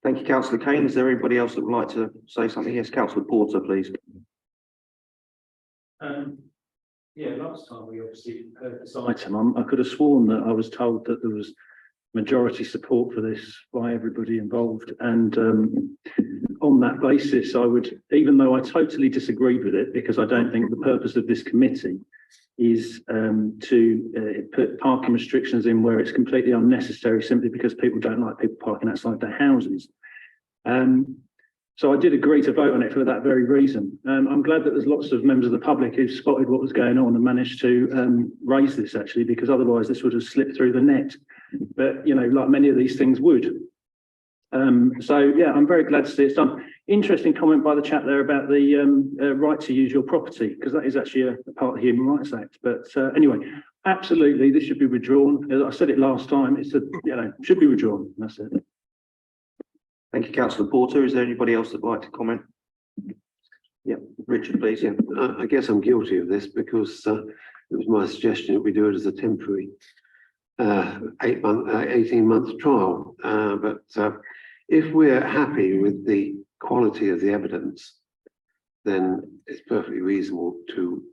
Thank you, Councillor Kane. Is there anybody else that would like to say something? Yes, Councillor Porter, please. Yeah, last time we obviously heard this item, I could have sworn that I was told that there was majority support for this by everybody involved. And on that basis, I would, even though I totally disagreed with it, because I don't think the purpose of this committee is to put parking restrictions in where it's completely unnecessary, simply because people don't like people parking outside their houses. So I did agree to vote on it for that very reason. I'm glad that there's lots of members of the public who spotted what was going on and managed to raise this, actually, because otherwise this would have slipped through the net. But, you know, like many of these things would. So, yeah, I'm very glad to see it's done. Interesting comment by the chap there about the right to use your property, because that is actually a part of the Human Rights Act. But anyway, absolutely, this should be withdrawn. As I said it last time, it's should be withdrawn. That's it. Thank you, Councillor Porter. Is there anybody else that'd like to comment? Yeah, Richard, please. Yeah. I guess I'm guilty of this because it was my suggestion that we do it as a temporary 18-month trial. But if we're happy with the quality of the evidence, then it's perfectly reasonable to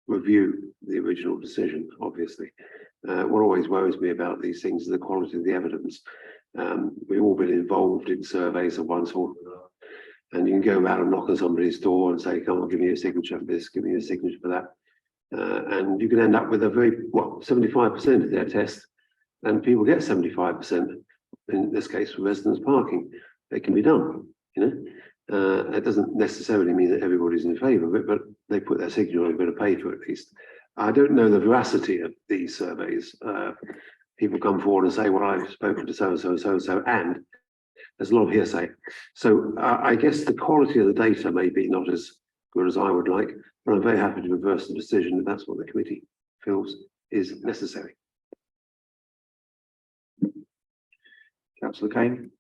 review the original decision, obviously. What always worries me about these things is the quality of the evidence. We've all been involved in surveys of one sort or another, and you can go around and knock on somebody's door and say, come on, give me a signature for this, give me a signature for that. And you can end up with a very, 75% of their test, and people get 75%, in this case for residence parking. It can be done, you know. It doesn't necessarily mean that everybody's in favour of it, but they put their signature on, you've got to pay for it at least. I don't know the veracity of these surveys. People come forward and say, well, I've spoken to so-and-so and so-and-so, and there's a lot of hearsay. So I guess the quality of the data may be not as good as I would like, but I'm very happy to reverse the decision if that's what the committee feels is necessary. Councillor Kane.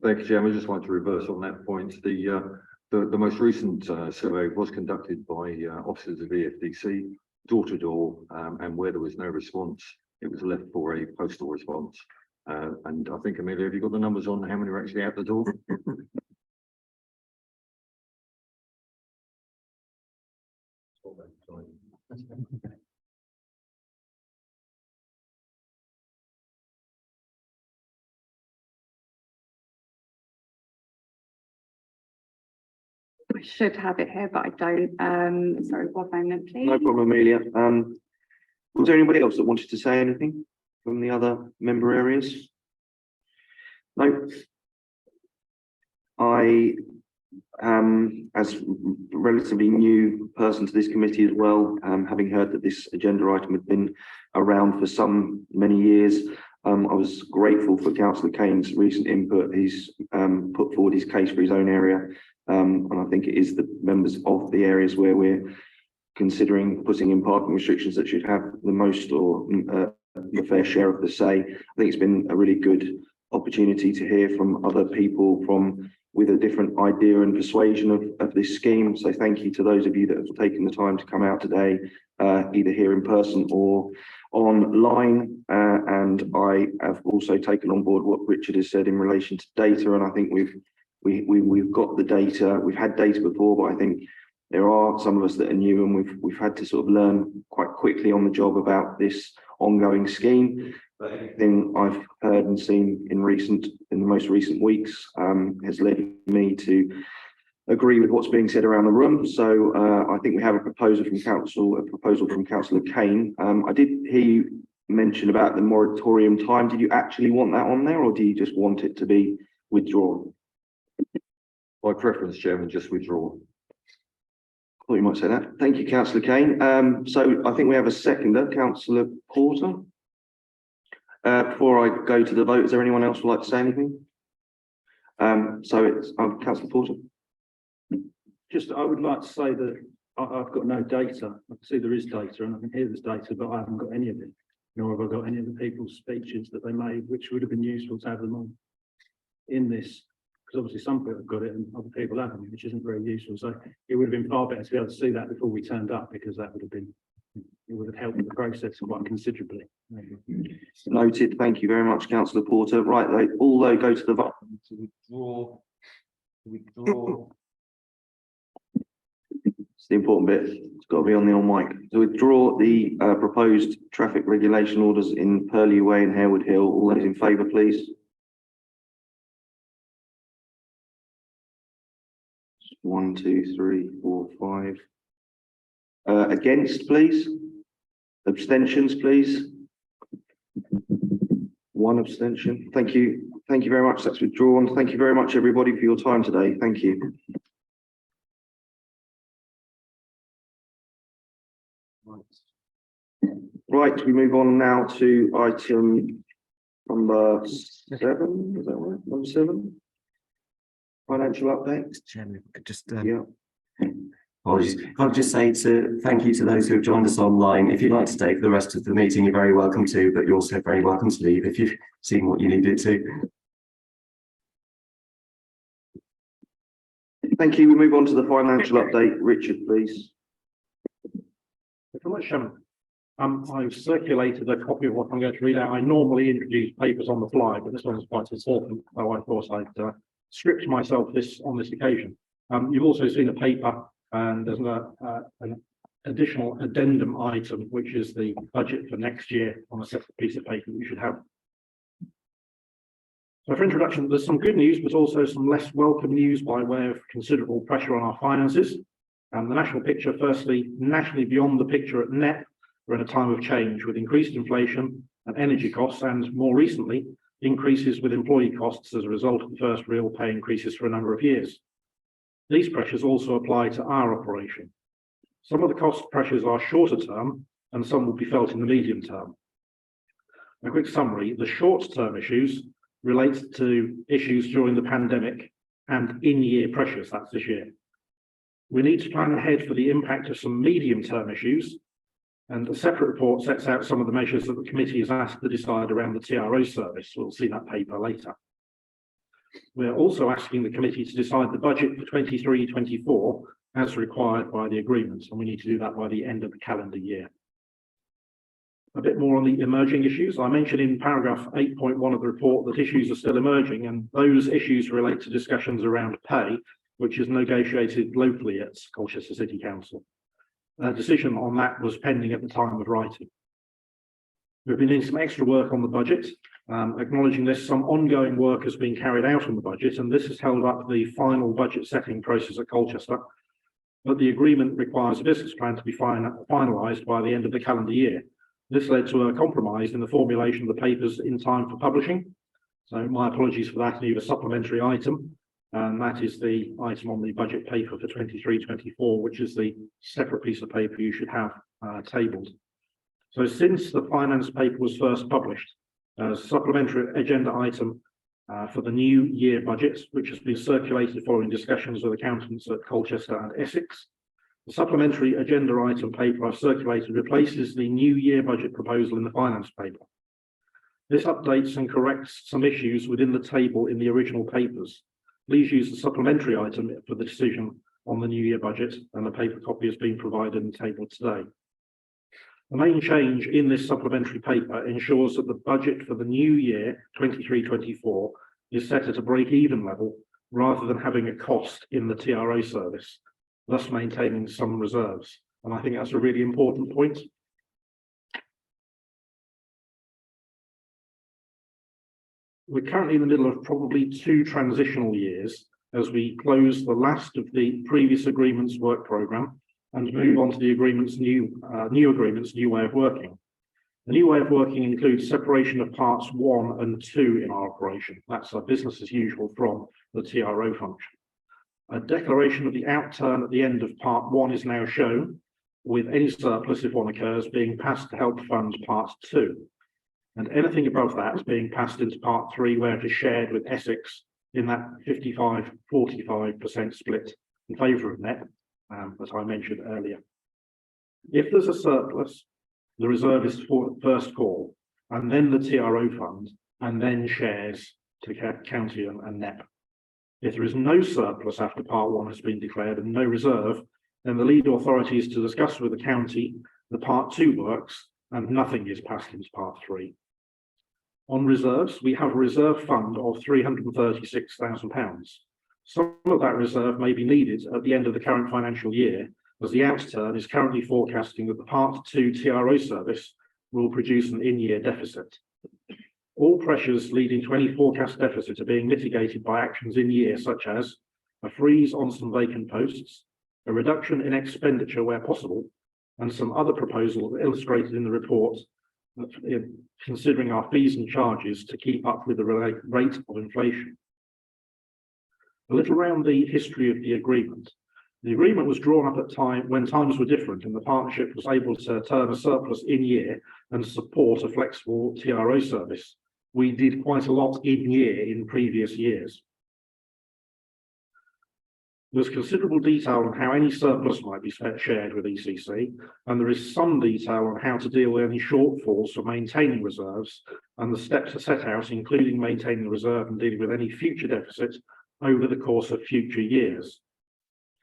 Thank you, Chairman. I just want to reverse on that point. The most recent survey was conducted by officers of EFDC, door to door, and where there was no response, it was left for a postal response. And I think, Amelia, have you got the numbers on how many are actually out the door? I should have it here, but I don't. Sorry, one moment, please. No problem, Amelia. Was there anybody else that wanted to say anything from the other member areas? No. I as a relatively new person to this committee as well, having heard that this agenda item had been around for many years, I was grateful for Councillor Kane's recent input. He's put forward his case for his own area, and I think it is the members of the areas where we're considering putting in parking restrictions that should have the most or the fair share of the say. I think it's been a really good opportunity to hear from other people with a different idea and persuasion of this scheme. So thank you to those of you that have taken the time to come out today, either here in person or online. And I have also taken on board what Richard has said in relation to data. And I think we've got the data. We've had data before, but I think there are some of us that are new, and we've had to sort of learn quite quickly on the job about this ongoing scheme. But everything I've heard and seen in the most recent weeks has led me to agree with what's being said around the room. So I think we have a proposal from Councillor Kane. I did hear you mention about the moratorium time. Did you actually want that on there, or do you just want it to be withdrawn? By preference, Chairman, just withdraw. Thought you might say that. Thank you, Councillor Kane. So I think we have a seconder, Councillor Porter. Before I go to the vote, is there anyone else who'd like to say anything? So it's Councillor Porter. Just, I would like to say that I've got no data. I can see there is data and I can hear there's data, but I haven't got any of it. Nor have I got any of the people's speeches that they made, which would have been useful to have them on in this. Because obviously some people have got it and other people haven't, which isn't very useful. So it would have been far better to be able to see that before we turned up, because that would have been, it would have helped the process quite considerably. Noted. Thank you very much, Councillor Porter. Right, they all go to the vote. To withdraw. It's the important bit. It's got to be on the mic. To withdraw the proposed traffic regulation orders in Purley Way and Harewood Hill. All those in favour, please. 1, 2, 3, 4, 5. Against, please. Abstentions, please. 1 abstention. Thank you. Thank you very much. That's withdrawn. Thank you very much, everybody, for your time today. Thank you. Right, we move on now to item number 7. Is that right? Number 7. Financial update. Chairman, if I could just Yeah. apologies. Can I just say thank you to those who have joined us online. If you'd like to stay for the rest of the meeting, you're very welcome to, but you're also very welcome to leave if you've seen what you needed to. Thank you. We move on to the financial update. Richard, please. Thank you very much, Chairman. I've circulated a copy of what I'm going to read out. I normally introduce papers on the fly, but this one's quite important, so I thought I'd script myself on this occasion. You've also seen a paper, and there's an additional addendum item, which is the budget for next year on a separate piece of paper that you should have. So for introduction, there's some good news, but also some less welcome news by way of considerable pressure on our finances. The national picture, firstly, nationally beyond the picture at net, we're in a time of change with increased inflation and energy costs, and more recently, increases with employee costs as a result of the first real pay increases for a number of years. These pressures also apply to our operation. Some of the cost pressures are shorter term, and some will be felt in the medium term. A quick summary: the short-term issues relate to issues during the pandemic and in-year pressures, that's this year. We need to plan ahead for the impact of some medium-term issues, and a separate report sets out some of the measures that the committee is asked to decide around the TRO service. We'll see that paper later. We're also asking the committee to decide the budget for 23-24 as required by the agreements, and we need to do that by the end of the calendar year. A bit more on the emerging issues. I mentioned in paragraph 8.1 of the report that issues are still emerging, and those issues relate to discussions around pay, which is negotiated locally at Colchester City Council. A decision on that was pending at the time of writing. We've been doing some extra work on the budget. Acknowledging this, some ongoing work has been carried out on the budget, and this has held up the final budget setting process at Colchester. But the agreement requires a business plan to be finalised by the end of the calendar year. This led to a compromise in the formulation of the papers in time for publishing. So my apologies for that. I need a supplementary item, and that is the item on the budget paper for 23-24, which is the separate piece of paper you should have tabled. So since the finance paper was first published, a supplementary agenda item for the new year budget, which has been circulated following discussions with accountants at Colchester and Essex. The supplementary agenda item paper I've circulated replaces the new year budget proposal in the finance paper. This updates and corrects some issues within the table in the original papers. Please use the supplementary item for the decision on the new year budget, and the paper copy has been provided and tabled today. The main change in this supplementary paper ensures that the budget for the new year 23-24 is set at a break-even level rather than having a cost in the TRO service, thus maintaining some reserves. And I think that's a really important point. We're currently in the middle of probably 2 transitional years as we close the last of the previous agreements work programme and move on to the agreements new agreements, new way of working. The new way of working includes separation of parts 1 and 2 in our operation. That's our business as usual from the TRO function. A declaration of the outturn at the end of part 1 is now shown, with any surplus, if one occurs, being passed to help fund part 2. And anything above that is being passed into part 3, where it is shared with Essex in that 55-45% split in favour of net, as I mentioned earlier. If there's a surplus, the reserve is for first call, and then the TRO fund, and then shares to county and NEP. If there is no surplus after part 1 has been declared and no reserve, then the lead authority is to discuss with the county the part 2 works, and nothing is passed into part 3. On reserves, we have a reserve fund of £336,000. Some of that reserve may be needed at the end of the current financial year, as the outturn is currently forecasting that the part 2 TRO service will produce an in-year deficit. All pressures leading to any forecast deficit are being mitigated by actions in year, such as a freeze on some vacant posts, a reduction in expenditure where possible, and some other proposals illustrated in the report, considering our fees and charges to keep up with the rate of inflation. A little around the history of the agreement. The agreement was drawn up at time when times were different and the partnership was able to turn a surplus in year and support a flexible TRO service. We did quite a lot in year in previous years. There's considerable detail on how any surplus might be shared with ECC, and there is some detail on how to deal with any shortfalls for maintaining reserves, and the steps are set out, including maintaining the reserve and dealing with any future deficit over the course of future years.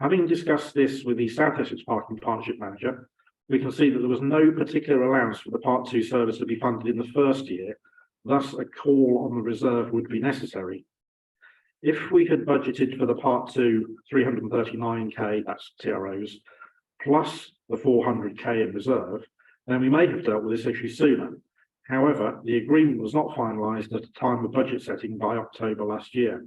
Having discussed this with the South Essex Parking Partnership Manager, we can see that there was no particular allowance for the Part 2 service to be funded in the first year, thus a call on the reserve would be necessary. If we had budgeted for the Part 2 339k, that's TROs, plus the 400k in reserve, then we may have dealt with this issue sooner. However, the agreement was not finalised at the time of budget setting by October last year.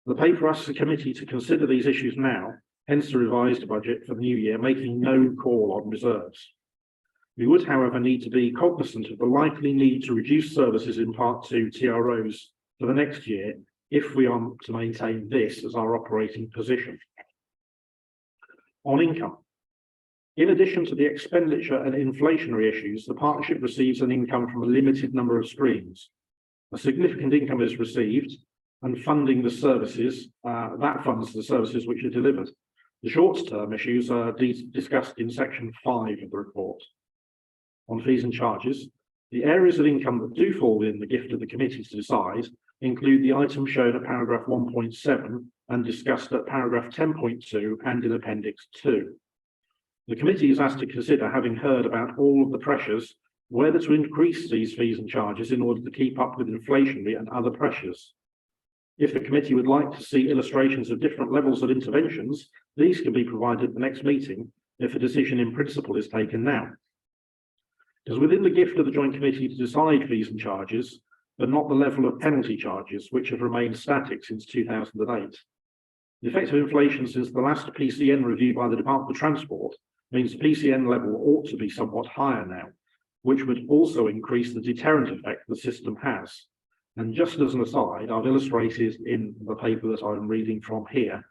The paper asks the committee to consider these issues now, hence the revised budget for the new year, making no call on reserves. We would, however, need to be cognizant of the likely need to reduce services in Part 2 TROs for the next year if we are to maintain this as our operating position. On income. In addition to the expenditure and inflationary issues, the partnership receives an income from a limited number of streams. A significant income is received, and funding the services, that funds the services which are delivered. The short-term issues are discussed in section 5 of the report. On fees and charges, the areas of income that do fall within the gift of the committee to decide include the items shown at paragraph 1.7 and discussed at paragraph 10.2 and in appendix 2. The committee is asked to consider, having heard about all of the pressures, whether to increase these fees and charges in order to keep up with inflationary and other pressures. If the committee would like to see illustrations of different levels of interventions, these can be provided at the next meeting if a decision in principle is taken now. It is within the gift of the Joint Committee to decide fees and charges, but not the level of penalty charges, which have remained static since 2008. The effect of inflation since the last PCN review by the Department of Transport means the PCN level ought to be somewhat higher now, which would also increase the deterrent effect the system has. And just as an aside, I've illustrated in the paper that I'm reading from here,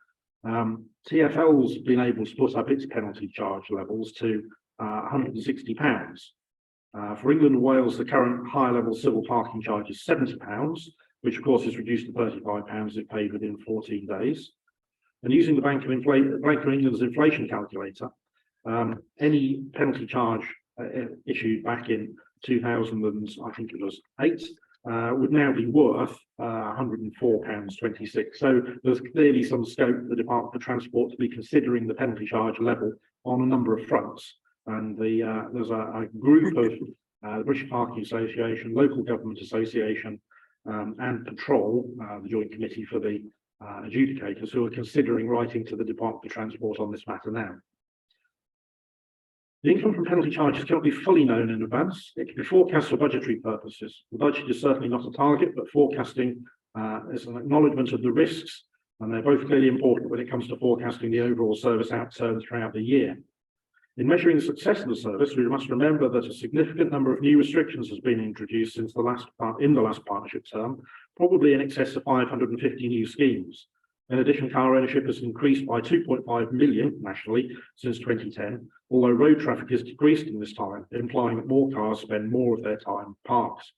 TfL's been able to put up its penalty charge levels to £160. For England and Wales, the current higher level civil parking charge is £70, which of course is reduced to £35 if paid within 14 days. And using the Bank of England's inflation calculator, any penalty charge issued back in 2000 and I think it was 8 would now be worth £104.26. So there's clearly some scope for the Department of Transport to be considering the penalty charge level on a number of fronts. And there's a group of the British Parking Association, Local Government Association, and Patrol, the Joint Committee for the adjudicators, who are considering writing to the Department of Transport on this matter now. The income from penalty charges cannot be fully known in advance. It can be forecast for budgetary purposes. The budget is certainly not a target, but forecasting is an acknowledgement of the risks, and they're both clearly important when it comes to forecasting the overall service outturn throughout the year. In measuring the success of the service, we must remember that a significant number of new restrictions has been introduced since the last partnership term, probably in excess of 550 new schemes. In addition, car ownership has increased by 2.5 million nationally since 2010, although road traffic has decreased in this time, implying that more cars spend more of their time in parks.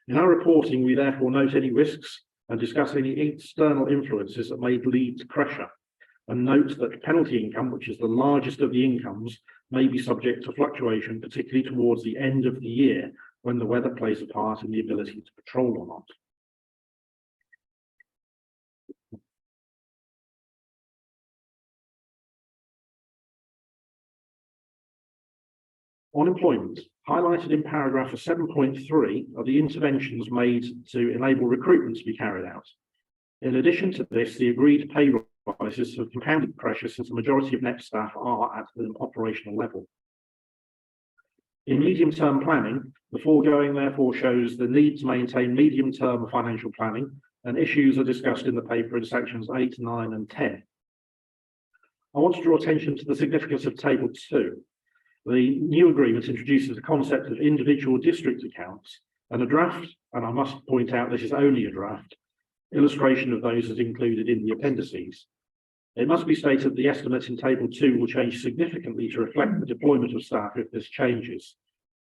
In our reporting, we therefore note any risks and discuss any external influences that may lead to pressure, and note that penalty income, which is the largest of the incomes, may be subject to fluctuation, particularly towards the end of the year when the weather plays a part in the ability to patrol or not. On employment, highlighted in paragraph 7.3 are the interventions made to enable recruitment to be carried out. In addition to this, the agreed pay rises have compounded pressure since the majority of NEP staff are at an operational level. In medium-term planning, the foregoing therefore shows the need to maintain medium-term financial planning, and issues are discussed in the paper in sections 8, 9 and 10. I want to draw attention to the significance of Table 2. The new agreement introduces the concept of individual district accounts, and a draft, and I must point out this is only a draft, illustration of those is included in the appendices. It must be stated that the estimates in Table 2 will change significantly to reflect the deployment of staff if this changes.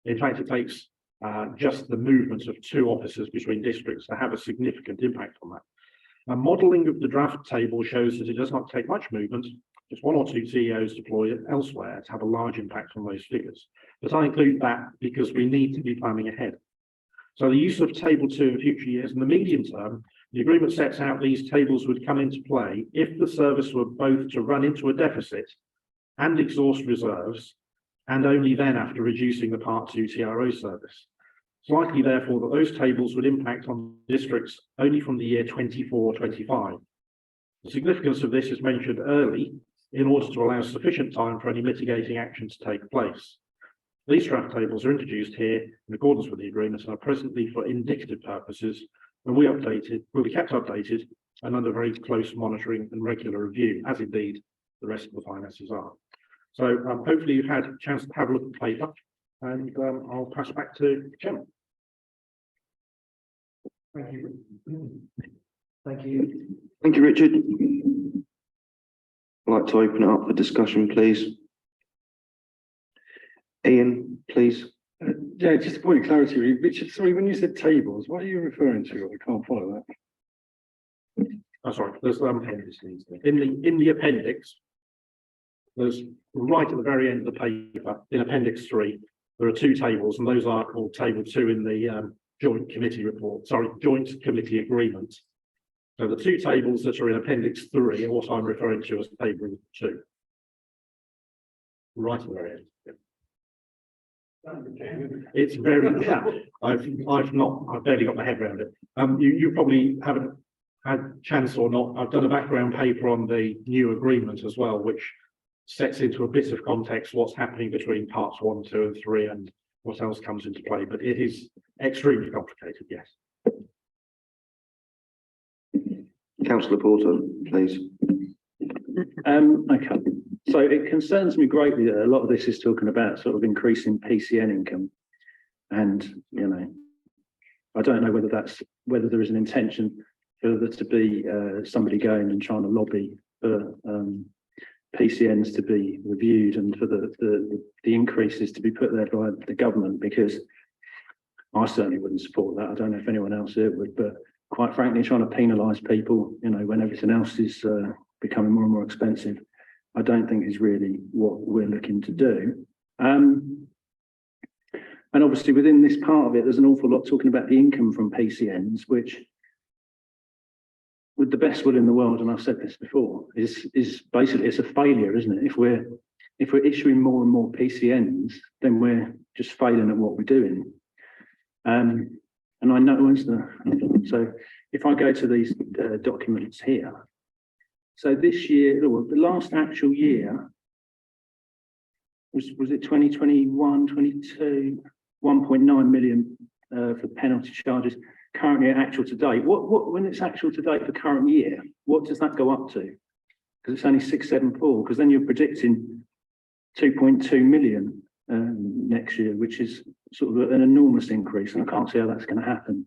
In fact, it takes just the movement of 2 officers between districts to have a significant impact on that. A modelling of the draft table shows that it does not take much movement, just 1 or 2 CEOs deployed elsewhere to have a large impact on those figures. But I include that because we need to be planning ahead. So the use of Table 2 in future years in the medium term, the agreement sets out these tables would come into play if the service were both to run into a deficit and exhaust reserves, and only then after reducing the Part 2 TRO service. It's likely, therefore, that those tables would impact on districts only from the year 24-25. The significance of this is mentioned early in order to allow sufficient time for any mitigating action to take place. These draft tables are introduced here in accordance with the agreement and are presently for indicative purposes, and will be kept updated and under very close monitoring and regular review, as indeed the rest of the finances are. So hopefully you've had a chance to have a look at the paper, and I'll pass back to Chairman. Thank you. Thank you. Thank you, Richard. I'd like to open it up for discussion, please. Ian, please. Yeah, just a point of clarity, Richard. Sorry, when you said tables, what are you referring to? I can't follow that. Oh, sorry. There's in the appendix. There's right at the very end of the paper in Appendix 3. There are 2 tables, and those are called Table 2 in the joint committee report. Sorry, joint committee agreement. So the 2 tables that are in Appendix 3 are what I'm referring to as Table 2. Right at the very end. It's very, yeah, I've barely got my head around it. You probably haven't had chance or not. I've done a background paper on the new agreement as well, which sets into a bit of context what's happening between parts 1, 2 and 3 and what else comes into play, but it is extremely complicated, yes. Councillor Porter, please. Okay. So it concerns me greatly that a lot of this is talking about sort of increasing PCN income. And, you know, I don't know whether there is an intention for there to be somebody going and trying to lobby for PCNs to be reviewed and for the increases to be put there by the government, because I certainly wouldn't support that. I don't know if anyone else here would, but quite frankly, trying to penalise people, you know, when everything else is becoming more and more expensive, I don't think is really what we're looking to do. And obviously within this part of it, there's an awful lot talking about the income from PCNs, which with the best will in the world, and I've said this before, is basically it's a failure, isn't it? If we're issuing more and more PCNs, then we're just failing at what we're doing. And I know so if I go to these documents here, so this year, the last actual year was it 2021, 22, 1.9 million for penalty charges. Currently actual to date. What when it's actual to date for current year, what does that go up to? Because it's only 674. Because then you're predicting 2.2 million next year, which is sort of an enormous increase, and I can't see how that's going to happen.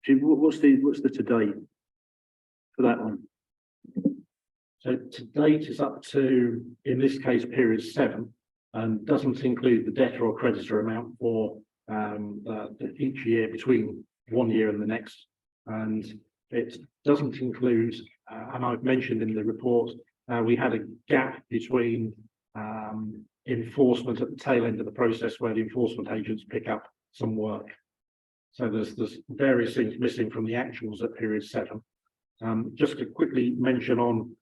What's the to date for that one? So to date, it's up to, in this case, period 7, and doesn't include the debtor or creditor amount for each year between one year and the next. And it doesn't include, and I've mentioned in the report, we had a gap between enforcement at the tail end of the process where the enforcement agents pick up some work. So there's various things missing from the actuals at period 7. Just to quickly mention on,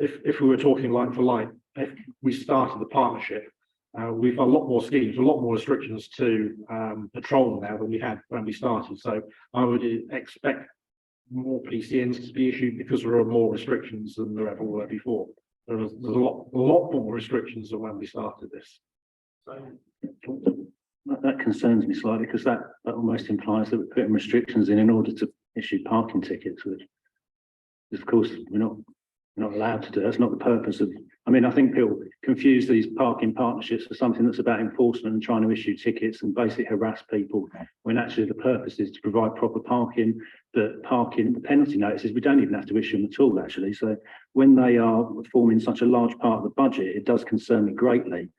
if we were talking like for like, if we started the partnership, we've got a lot more schemes, a lot more restrictions to patrol now than we had when we started. So I would expect more PCNs to be issued because there are more restrictions than there ever were before. There's a lot more restrictions than when we started this. So that concerns me slightly, because that almost implies that we're putting restrictions in order to issue parking tickets, which of course we're not allowed to do. That's not the purpose of. I mean, I think people confuse these parking partnerships for something that's about enforcement and trying to issue tickets and basically harass people, when actually the purpose is to provide proper parking. The penalty notices, we don't even have to issue them at all, actually. So when they are forming such a large part of the budget, it does concern me greatly.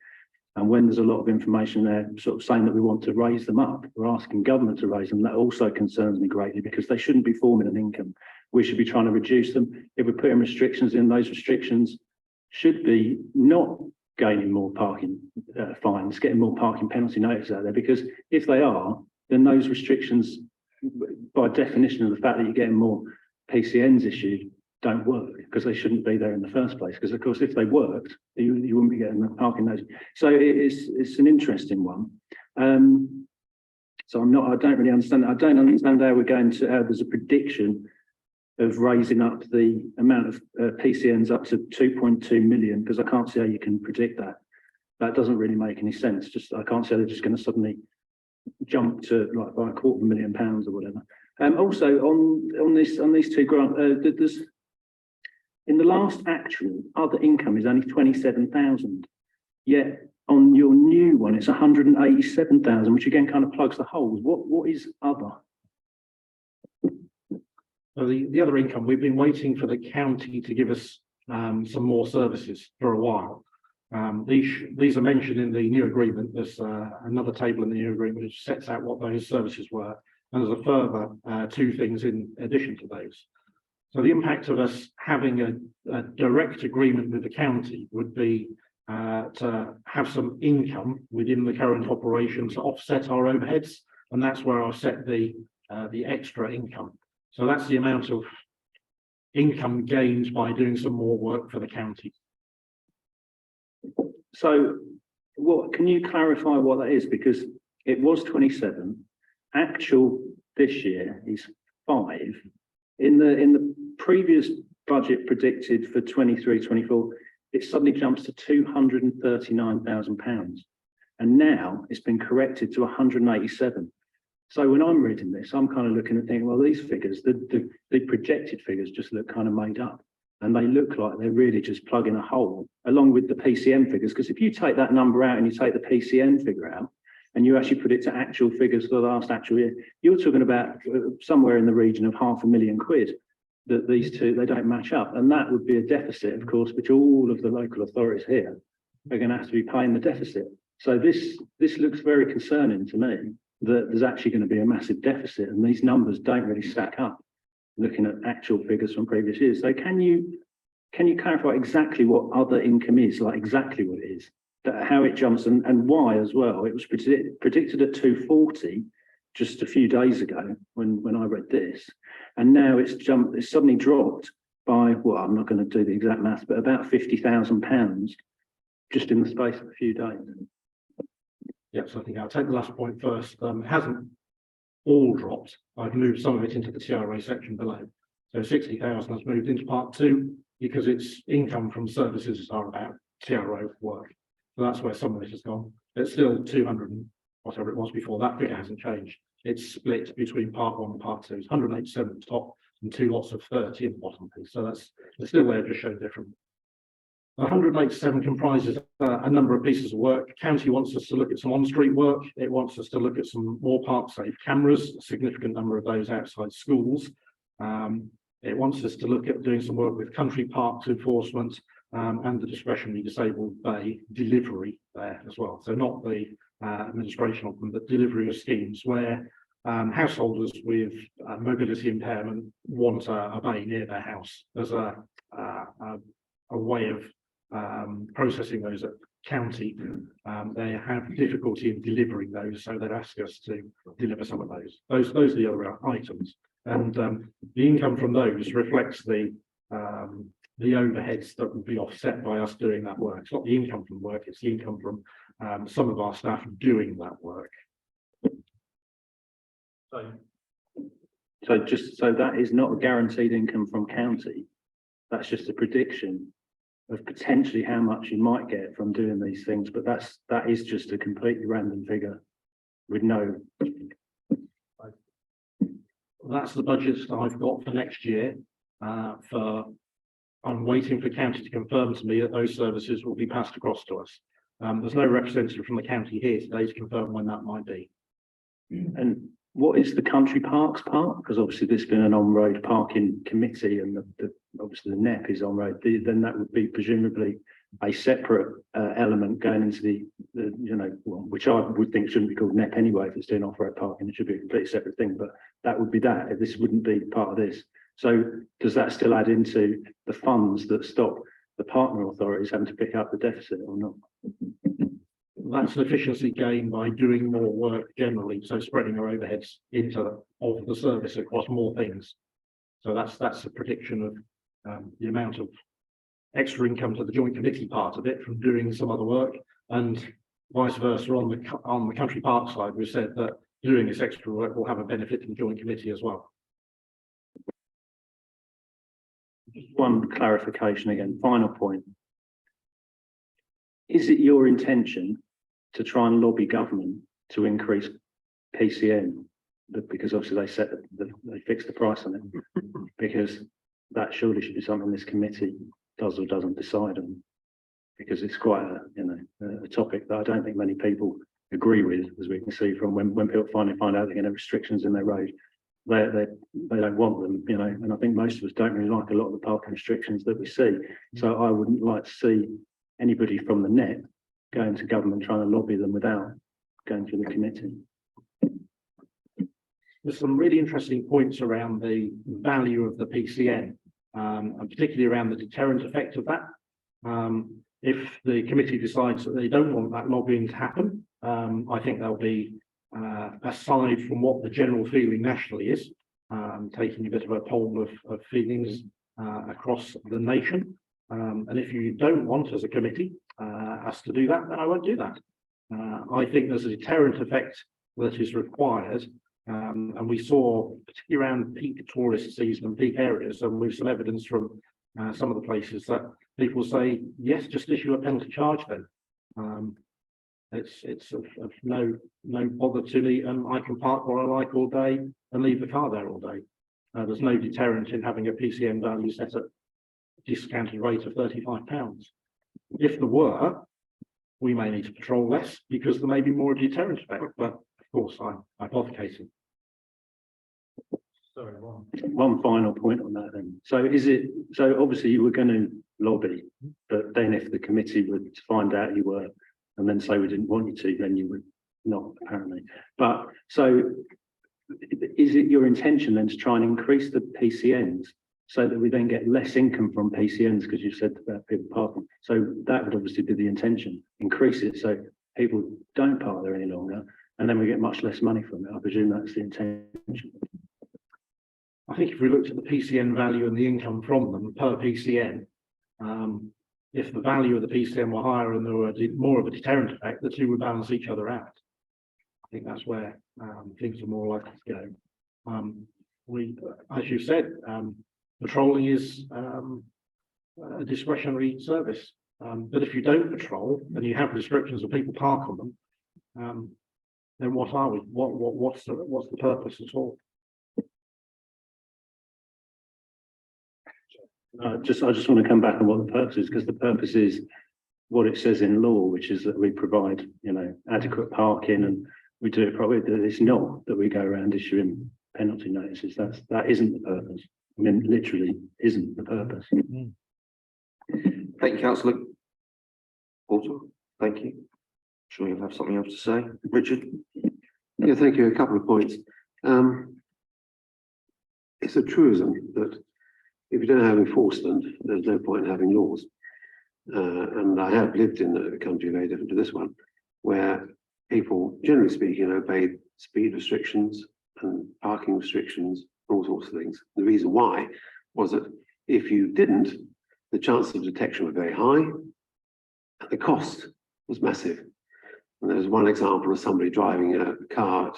And when there's a lot of information there sort of saying that we want to raise them up, we're asking government to raise them, that also concerns me greatly, because they shouldn't be forming an income. We should be trying to reduce them. If we're putting restrictions in, those restrictions should be not gaining more parking fines, getting more parking penalty notices out there, because if they are, then those restrictions, by definition of the fact that you're getting more PCNs issued, don't work, because they shouldn't be there in the first place. Because of course, if they worked, you wouldn't be getting the parking notice. So it's an interesting one. So I don't really understand. I don't understand how we're going to. How there's a prediction of raising up the amount of PCNs up to 2.2 million, because I can't see how you can predict that. That doesn't really make any sense. I can't see how they're just going to suddenly jump to like by £250,000 or whatever. Also on these two grants, there's in the last actual other income is only 27,000. Yet on your new one it's 187,000, which again kind of plugs the holes. What is other? So the other income, we've been waiting for the county to give us some more services for a while. These are mentioned in the new agreement. There's another table in the new agreement which sets out what those services were, and there's a further 2 things in addition to those. So the impact of us having a direct agreement with the county would be to have some income within the current operation to offset our overheads, and that's where I'll set the extra income. So that's the amount of income gained by doing some more work for the county. So what can you clarify what that is? Because it was 27, actual this year is 5. In the previous budget predicted for 23-24, it suddenly jumps to £239,000, and now it's been corrected to 187. So when I'm reading this, I'm kind of looking and thinking, well, these figures, the projected figures just look kind of made up, and they look like they're really just plugging a hole along with the PCN figures. Because if you take that number out and you take the PCN figure out, and you actually put it to actual figures for the last actual year, you're talking about somewhere in the region of £500,000 that these two, they don't match up. And that would be a deficit, of course, which all of the local authorities here are going to have to be paying the deficit. So this looks very concerning to me, that there's actually going to be a massive deficit, and these numbers don't really stack up looking at actual figures from previous years. So can you clarify exactly what other income is, like exactly what it is? How it jumps and why as well? It was predicted at 240 just a few days ago when I read this, and now it's suddenly dropped by, well, I'm not going to do the exact math, but about £50,000 just in the space of a few days. Yes, I think I'll take the last point first. It hasn't all dropped. I've moved some of it into the TRA section below. So 60,000 has moved into part 2 because it's income from services that are about TRO work. So that's where some of it has gone. It's still 200 and whatever it was before. That figure hasn't changed. It's split between part 1 and part 2. It's 187 at the top and 2 lots of 30 in the bottom piece. So it's still there, just shown different. 187 comprises a number of pieces of work. County wants us to look at some on-street work. It wants us to look at some more park-safe cameras, a significant number of those outside schools. It wants us to look at doing some work with country parks enforcement and the discretionary disabled bay delivery there as well. So not the administration of them, but delivery of schemes where householders with mobility impairment want a bay near their house. There's a way of processing those at county. They have difficulty in delivering those, so they'd ask us to deliver some of those. Those are the other items, and the income from those reflects the overheads that would be offset by us doing that work. It's not the income from work; it's the income from some of our staff doing that work. So that is not a guaranteed income from county. That's just a prediction of potentially how much you might get from doing these things, but that is just a completely random figure with no. That's the budget that I've got for next year. I'm waiting for county to confirm to me that those services will be passed across to us. There's no representative from the county here today to confirm when that might be. And what is the country parks part? Because obviously there's been an on-road parking committee, and obviously the NEP is on-road. Then that would be presumably a separate element going into the which I would think shouldn't be called NEP anyway. If it's doing off-road parking, it should be a completely separate thing. But that would be that. This wouldn't be part of this. So does that still add into the funds that stop the partner authorities having to pick up the deficit or not? That's an efficiency gain by doing more work generally, so spreading our overheads into of the service across more things. So that's a prediction of the amount of extra income to the joint committee part of it from doing some other work, and vice versa on the country park side. We've said that doing this extra work will have a benefit to the joint committee as well. Just one clarification again, final point. Is it your intention to try and lobby government to increase PCN? Because obviously they fixed the price on it, because that surely should be something this committee does or doesn't decide on, because it's quite a topic that I don't think many people agree with, as we can see from when people finally find out they're going to have restrictions in their road. They don't want them, and I think most of us don't really like a lot of the parking restrictions that we see. So I wouldn't like to see anybody from the net going to government trying to lobby them without going through the committee. There's some really interesting points around the value of the PCN, and particularly around the deterrent effect of that. If the committee decides that they don't want that lobbying to happen, I think there'll be, aside from what the general feeling nationally is, taking a bit of a poll of feelings across the nation. And if you don't want, as a committee, us to do that, then I won't do that. I think there's a deterrent effect that is required. And we saw, particularly around peak tourist season and peak areas, and we've some evidence from some of the places that people say, yes, just issue a penalty charge then. It's of no bother to me, and I can park where I like all day and leave the car there all day. There's no deterrent in having a PCN value set at a discounted rate of £35. If there were, we may need to patrol less because there may be more deterrent effect, but of course I'm advocating. Sorry, one final point on that then. So obviously you were going to lobby, but then if the committee would find out you were, and then say we didn't want you to, then you would not, apparently. But so is it your intention then to try and increase the PCNs so that we then get less income from PCNs, because you said about people parking? So that would obviously be the intention, increase it so people don't park there any longer, and then we get much less money from it. I presume that's the intention. I think if we looked at the PCN value and the income from them per PCN, if the value of the PCN were higher and there were more of a deterrent effect, the two would balance each other out. I think that's where things are more likely to go. As you said, patrolling is a discretionary service. But if you don't patrol and you have restrictions of people park on them, then what are we? What's the purpose at all? I just want to come back on what the purpose is, because the purpose is what it says in law, which is that we provide, adequate parking and we do it properly. It's not that we go around issuing penalty notices. That isn't the purpose. I mean, literally isn't the purpose. Thank you, councillor Porter. Thank you. Sure you'll have something else to say. Richard? Yeah, thank you. A couple of points. It's a truism that if you don't have enforcement, there's no point in having laws. And I have lived in a country very different to this one, where people, generally speaking, obey speed restrictions and parking restrictions, all sorts of things. The reason why was that if you didn't, the chances of detection were very high, and the cost was massive. And there's one example of somebody driving a car at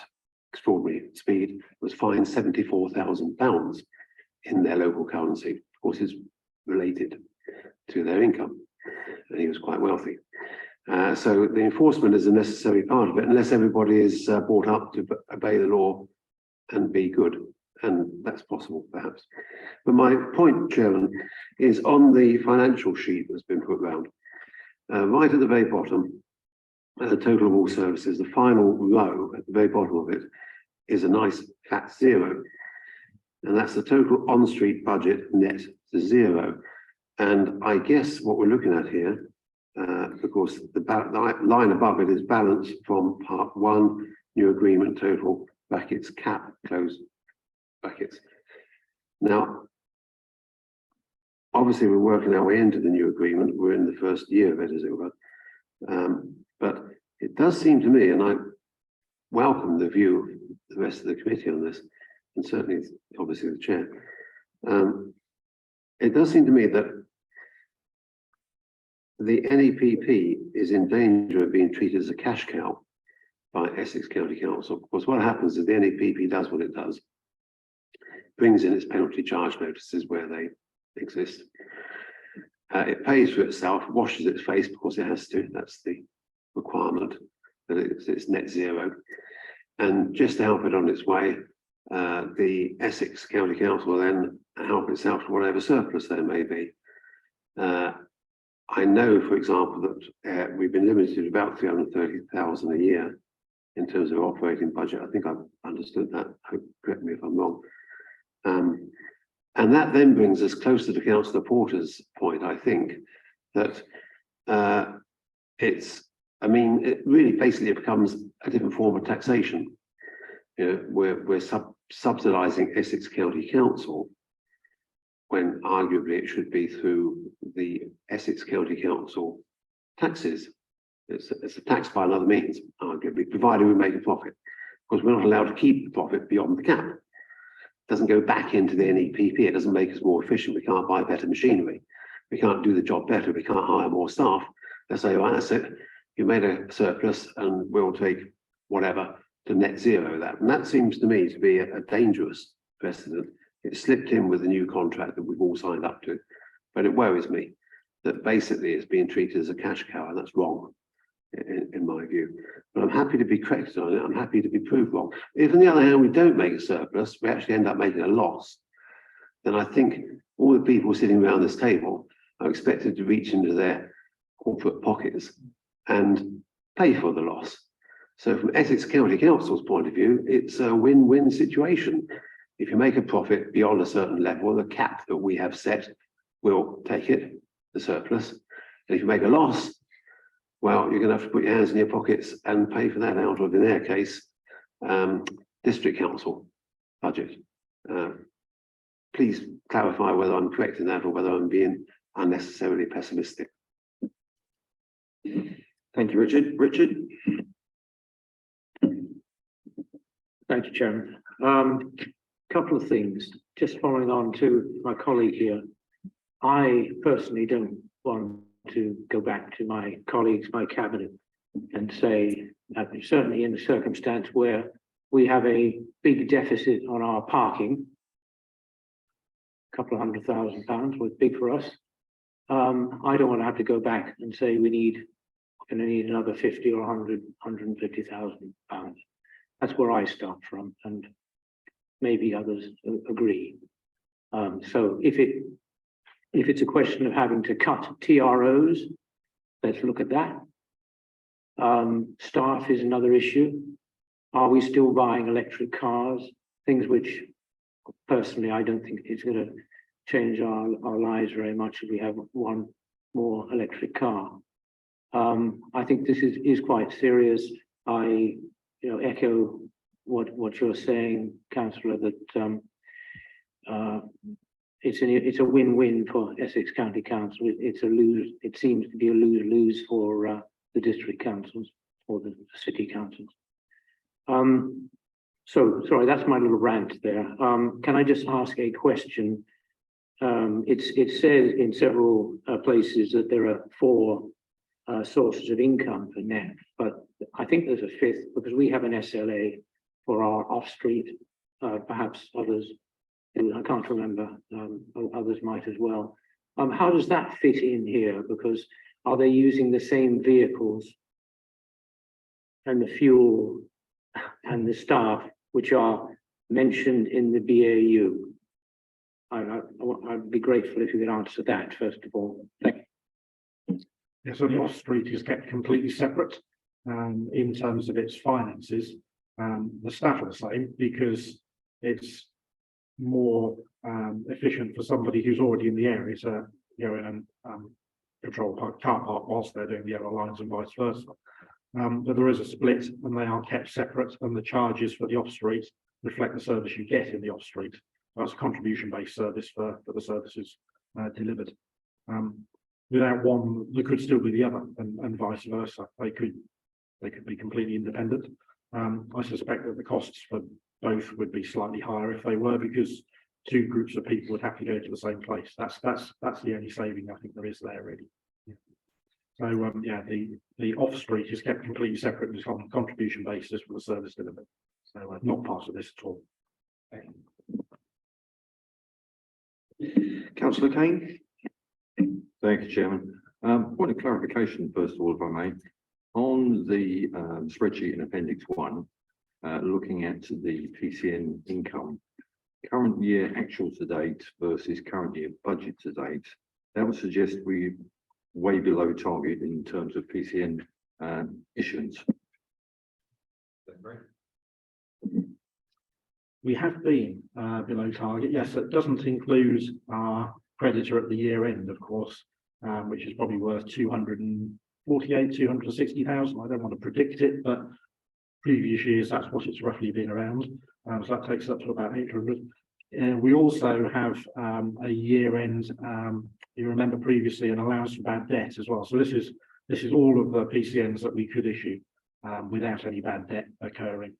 extraordinary speed was fined £74,000 in their local currency. Of course, it's related to their income, and he was quite wealthy. So the enforcement is a necessary part of it, unless everybody is brought up to obey the law and be good, and that's possible, perhaps. But my point, Chairman, is on the financial sheet that's been put round, right at the very bottom, the total of all services, the final row at the very bottom of it is a nice fat zero. And that's the total on-street budget net to zero. And I guess what we're looking at here, of course, the line above it is balanced from part one, new agreement total, brackets, cap, close brackets. Now, obviously we're working our way into the new agreement. We're in the first year of it, as it were. But it does seem to me, and I welcome the view of the rest of the committee on this, and certainly, obviously, the chair. It does seem to me that the NEPP is in danger of being treated as a cash cow by Essex County Council. Of course, what happens is the NEPP does what it does, brings in its penalty charge notices where they exist. It pays for itself, washes its face because it has to. That's the requirement, that it's net zero. And just to help it on its way, the Essex County Council will then help itself to whatever surplus there may be. I know, for example, that we've been limited to about 330,000 a year in terms of operating budget. I think I've understood that. Correct me if I'm wrong. And that then brings us closer to Councillor Porter's point, I think, that it really basically becomes a different form of taxation. We're subsidising Essex County Council when arguably it should be through the Essex County Council taxes. It's a tax by another means, arguably, provided we make a profit. Because we're not allowed to keep the profit beyond the cap. It doesn't go back into the NEPP. It doesn't make us more efficient. We can't buy better machinery. We can't do the job better. We can't hire more staff. They say, well, that's it. You made a surplus and we'll take whatever to net zero that. And that seems to me to be a dangerous precedent. It slipped in with the new contract that we've all signed up to. But it worries me that basically it's being treated as a cash cow, and that's wrong in my view. But I'm happy to be corrected on it. I'm happy to be proved wrong. If on the other hand we don't make a surplus, we actually end up making a loss, then I think all the people sitting around this table are expected to reach into their corporate pockets and pay for the loss. So from Essex County Council's point of view, it's a win-win situation. If you make a profit beyond a certain level, the cap that we have set will take it, the surplus. And if you make a loss, well, you're going to have to put your hands in your pockets and pay for that out of, in their case, district council budget. Please clarify whether I'm correct in that or whether I'm being unnecessarily pessimistic. Thank you, Richard. Richard? Thank you, Chairman. Couple of things, just following on to my colleague here. I personally don't want to go back to my colleagues, my cabinet, and say that certainly in the circumstance where we have a big deficit on our parking, a couple of £100,000 was big for us. I don't want to have to go back and say we're going to need another 50 or 100, £150,000. That's where I start from, and maybe others agree. So if it if it's a question of having to cut TROs, let's look at that. Staff is another issue. Are we still buying electric cars? Things which personally, I don't think it's going to change our lives very much if we have one more electric car. I think this is quite serious. I echo what you're saying, Councillor, that it's a win-win for Essex County Council. It's a lose. It seems to be a lose-lose for the district councils or the city councils. So sorry, that's my little rant there. Can I just ask a question? It says in several places that there are 4 sources of income for NEF, but I think there's a 5th because we have an SLA for our off-street. Perhaps others, I can't remember. Others might as well. How does that fit in here? Because are they using the same vehicles and the fuel and the staff which are mentioned in the BAU? I'd be grateful if you could answer that first of all. Thank you. Yeah, so the off-street is kept completely separate in terms of its finances. The staff are the same because it's more efficient for somebody who's already in the area to go in and patrol car park whilst they're doing the other lines and vice versa. But there is a split and they are kept separate, and the charges for the off-street reflect the service you get in the off-street. That's a contribution-based service for the services delivered. Without one, there could still be the other, and vice versa. They could be completely independent. I suspect that the costs for both would be slightly higher if they were, because 2 groups of people would have to go to the same place. That's the only saving I think there is there, really. Yeah. So yeah, the off-street is kept completely separate and on a contribution basis for the service delivered. So not part of this at all. Councillor Kane. Thank you, Chairman. Point of clarification, first of all, if I may. On the spreadsheet in Appendix 1, looking at the PCN income, current year actual to date versus current year budget to date, that would suggest we're way below target in terms of PCN issuance. We have been below target. Yes, it doesn't include our creditor at the year end, of course, which is probably worth 248, 260,000. I don't want to predict it, but previous years, that's what it's roughly been around. So that takes us up to about 800. We also have a year end, you remember previously, an allowance for bad debt as well. So this is all of the PCNs that we could issue without any bad debt occurring.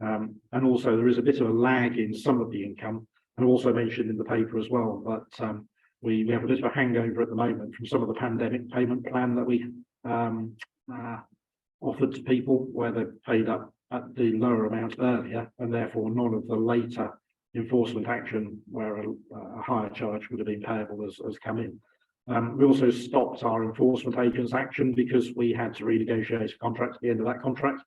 And also there is a bit of a lag in some of the income, and also mentioned in the paper as well, but we have a bit of a hangover at the moment from some of the pandemic payment plan that we offered to people, where they paid up at the lower amount earlier, and therefore none of the later enforcement action where a higher charge would have been payable has come in. We also stopped our enforcement agents action because we had to renegotiate a contract at the end of that contract.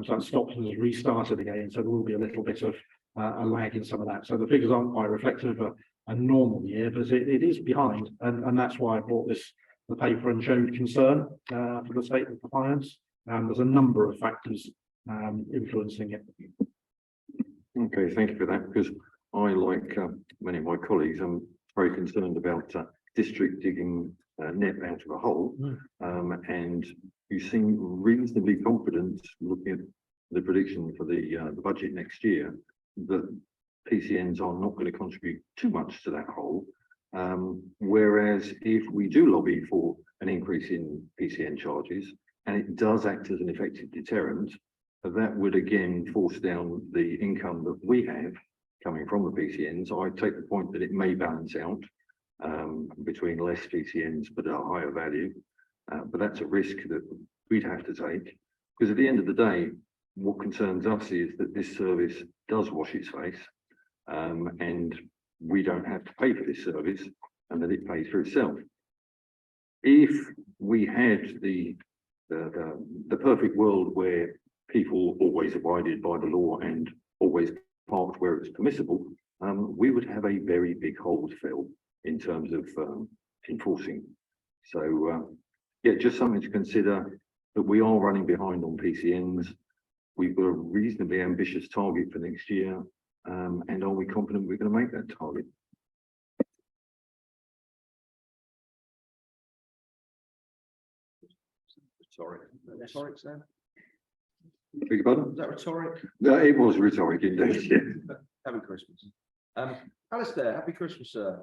So that stopped and has restarted again. So there will be a little bit of a lag in some of that. So the figures aren't quite reflective of a normal year, but it is behind. And that's why I brought the paper and showed concern for the state of finance. There's a number of factors influencing it. Okay, thank you for that, because I, like many of my colleagues, I'm very concerned about district digging net out of a hole. And you seem reasonably confident, looking at the prediction for the budget next year, that PCNs are not going to contribute too much to that hole. Whereas if we do lobby for an increase in PCN charges, and it does act as an effective deterrent, that would again force down the income that we have coming from the PCNs. I take the point that it may balance out between less PCNs but a higher value, but that's a risk that we'd have to take, because at the end of the day, what concerns us is that this service does wash its face, and we don't have to pay for this service, and that it pays for itself. If we had the perfect world where people always abided by the law and always parked where it's permissible, we would have a very big hole to fill in terms of enforcing. So, yeah, just something to consider, that we are running behind on PCNs. We've got a reasonably ambitious target for next year. And are we confident we're going to make that target? Rhetoric. Rhetoric, sir. Beg your pardon? Is that rhetoric? No, it was rhetoric indeed. Yeah. Happy Christmas. Alistair, happy Christmas, sir.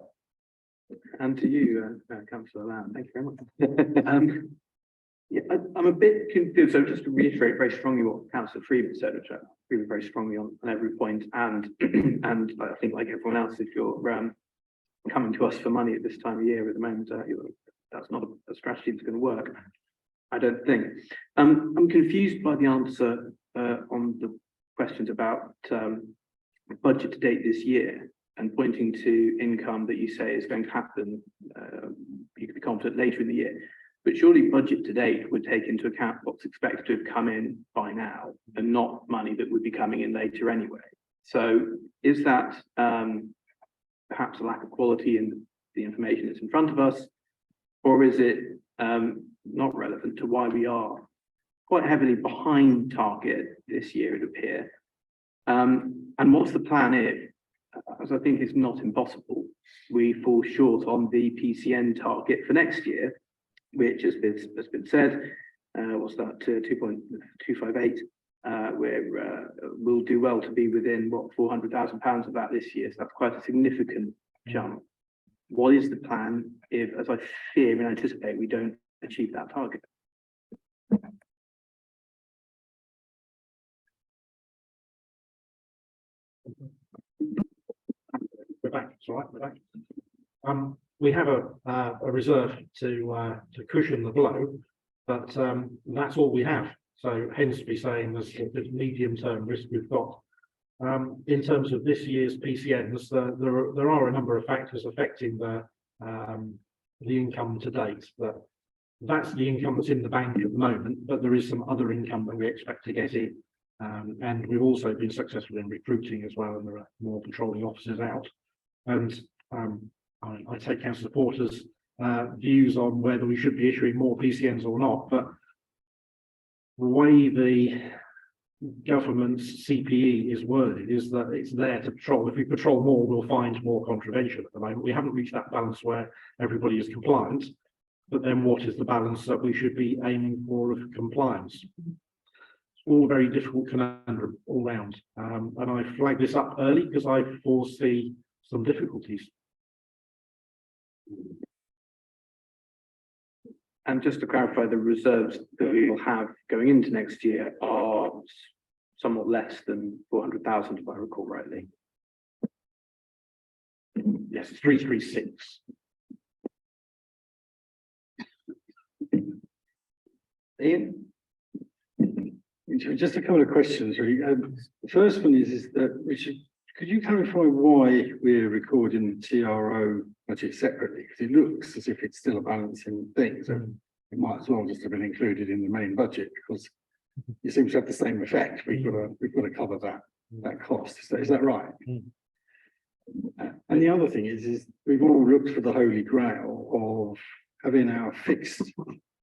And to you, Councillor Lamb, thank you very much. Yeah, I'm a bit confused. So just to reiterate very strongly what Councillor Freeman said, which I agree with very strongly on every point, and and I think like everyone else, if you're coming to us for money at this time of year at the moment, that's not a strategy that's going to work. I don't think. I'm confused by the answer on the questions about budget to date this year and pointing to income that you say is going to happen. You could be confident later in the year. But surely budget to date would take into account what's expected to have come in by now and not money that would be coming in later anyway. So is that perhaps a lack of quality in the information that's in front of us, or is it not relevant to why we are quite heavily behind target this year, it appears? And what's the plan if, as I think is not impossible, we fall short on the PCN target for next year, which has been said, what's that, 2.258, where we'll do well to be within, what, £400,000 of that this year. So that's quite a significant jump. What is the plan if, as I fear and anticipate, we don't achieve that target? We're back, it's all right, we're back. We have a reserve to cushion the blow, but that's all we have. So hence we saying there's this medium-term risk we've got. In terms of this year's PCNs, there are a number of factors affecting the income to date. That's the income that's in the bank at the moment, but there is some other income that we expect to get in. And we've also been successful in recruiting as well, and there are more patrolling officers out. And I take Councillor Porter's views on whether we should be issuing more PCNs or not, but the way the government's CPE is worded is that it's there to patrol. If we patrol more, we'll find more contravention. At the moment, we haven't reached that balance where everybody is compliant, but then what is the balance that we should be aiming for of compliance? It's all a very difficult conundrum all round, and I flag this up early because I foresee some difficulties. And just to clarify, the reserves that we will have going into next year are somewhat less than 400,000, if I recall rightly. Yes, 336. Ian? Just a couple of questions, really. The first one is that, Richard, could you clarify why we're recording the TRO budget separately? Because it looks as if it's still a balancing thing. So it might as well just have been included in the main budget, because it seems to have the same effect. We've got to cover that cost. Is that right? And the other thing is we've all looked for the holy grail of having our fixed,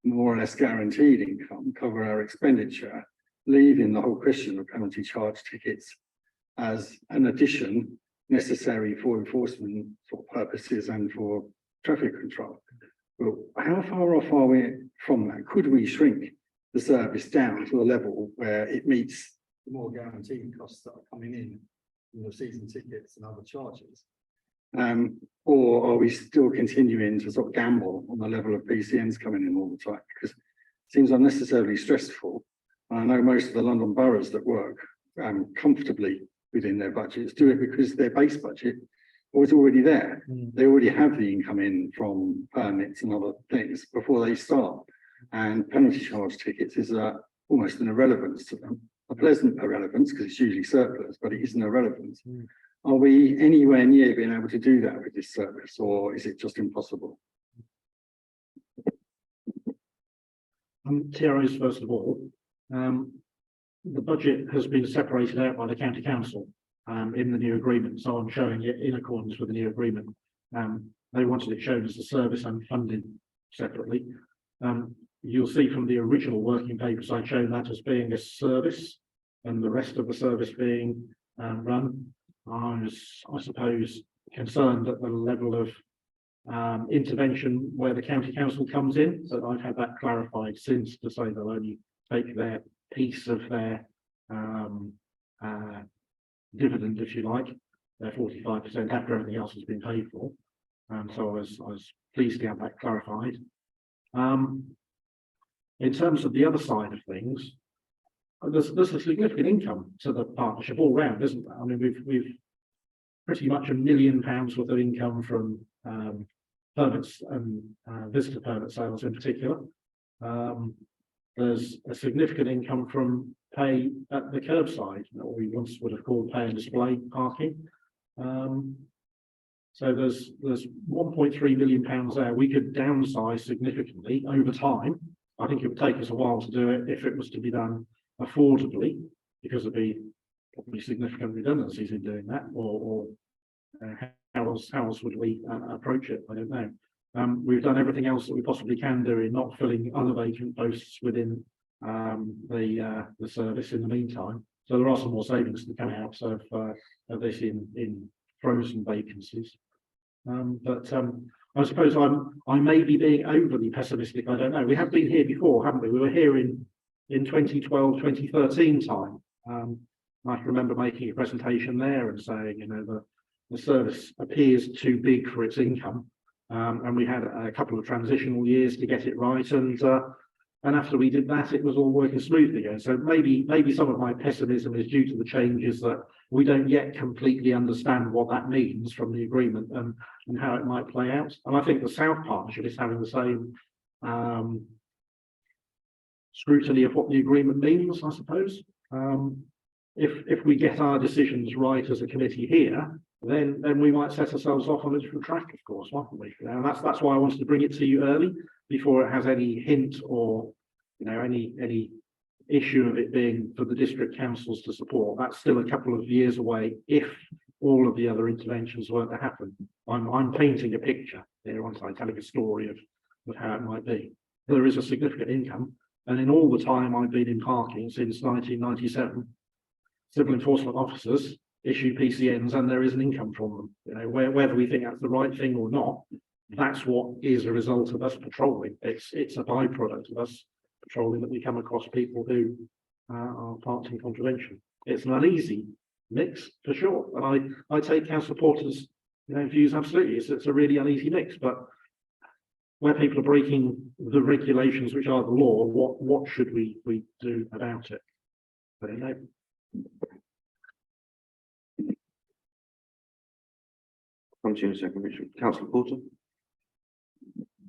more or less guaranteed income cover our expenditure, leaving the whole question of penalty charge tickets as an addition necessary for enforcement sort of purposes and for traffic control. Well, how far off are we from that? Could we shrink the service down to a level where it meets the more guaranteed costs that are coming in the season tickets and other charges? Or are we still continuing to sort of gamble on the level of PCNs coming in all the time? Because it seems unnecessarily stressful. I know most of the London boroughs that work comfortably within their budgets do it because their base budget was already there. They already have the income in from permits and other things before they start. And penalty charge tickets is almost an irrelevance to them. A pleasant irrelevance because it's usually surplus, but it is an irrelevance. Are we anywhere near being able to do that with this service, or is it just impossible? TROs, first of all, the budget has been separated out by the county council in the new agreement, so I'm showing it in accordance with the new agreement. they wanted it shown as a service and funded separately. You'll see from the original working papers, I'd shown that as being a service and the rest of the service being run. I was, I suppose, concerned at the level of intervention where the county council comes in, but I've had that clarified since to say they'll only take their piece of their dividend, if you like, their 45% after everything else has been paid for. So I was pleased to have that clarified. In terms of the other side of things, there's a significant income to the partnership all round, isn't there? I mean, we've pretty much £1 million worth of income from permits and visitor permit sales in particular. There's a significant income from pay at the curbside, what we once would have called pay and display parking. So there's £1.3 million there. We could downsize significantly over time. I think it would take us a while to do it if it was to be done affordably, because there'd be probably significant redundancies in doing that, or how else would we approach it? I don't know. We've done everything else that we possibly can do in not filling other vacant posts within the service in the meantime. So there are some more savings to come out of this in frozen vacancies. I suppose I may be being overly pessimistic. I don't know. We have been here before, haven't we? We were here in 2012, 2013 time. I can remember making a presentation there and saying, you know, the service appears too big for its income. And we had a couple of transitional years to get it right. And after we did that, it was all working smoothly again. So maybe some of my pessimism is due to the changes that we don't yet completely understand what that means from the agreement and how it might play out. And I think the South Partnership is having the same scrutiny of what the agreement means, I suppose. If we get our decisions right as a committee here, then we might set ourselves off on a different track, of course, mightn't we? And that's why I wanted to bring it to you early, before it has any hint or, you know, any issue of it being for the district councils to support. That's still a couple of years away if all of the other interventions weren't to happen. I'm painting a picture here, aren't I? Telling a story of how it might be. There is a significant income, and in all the time I've been in parking since 1997, civil enforcement officers issue PCNs and there is an income from them. You know, whether we think that's the right thing or not, that's what is a result of us patrolling. It's a byproduct of us patrolling that we come across people who are parked in contravention. It's an uneasy mix for sure, and I take council porters, you know, views absolutely. It's a really uneasy mix, but where people are breaking the regulations which are the law, what should we do about it? I don't know. Come to you in a second, Richard. Councillor Porter.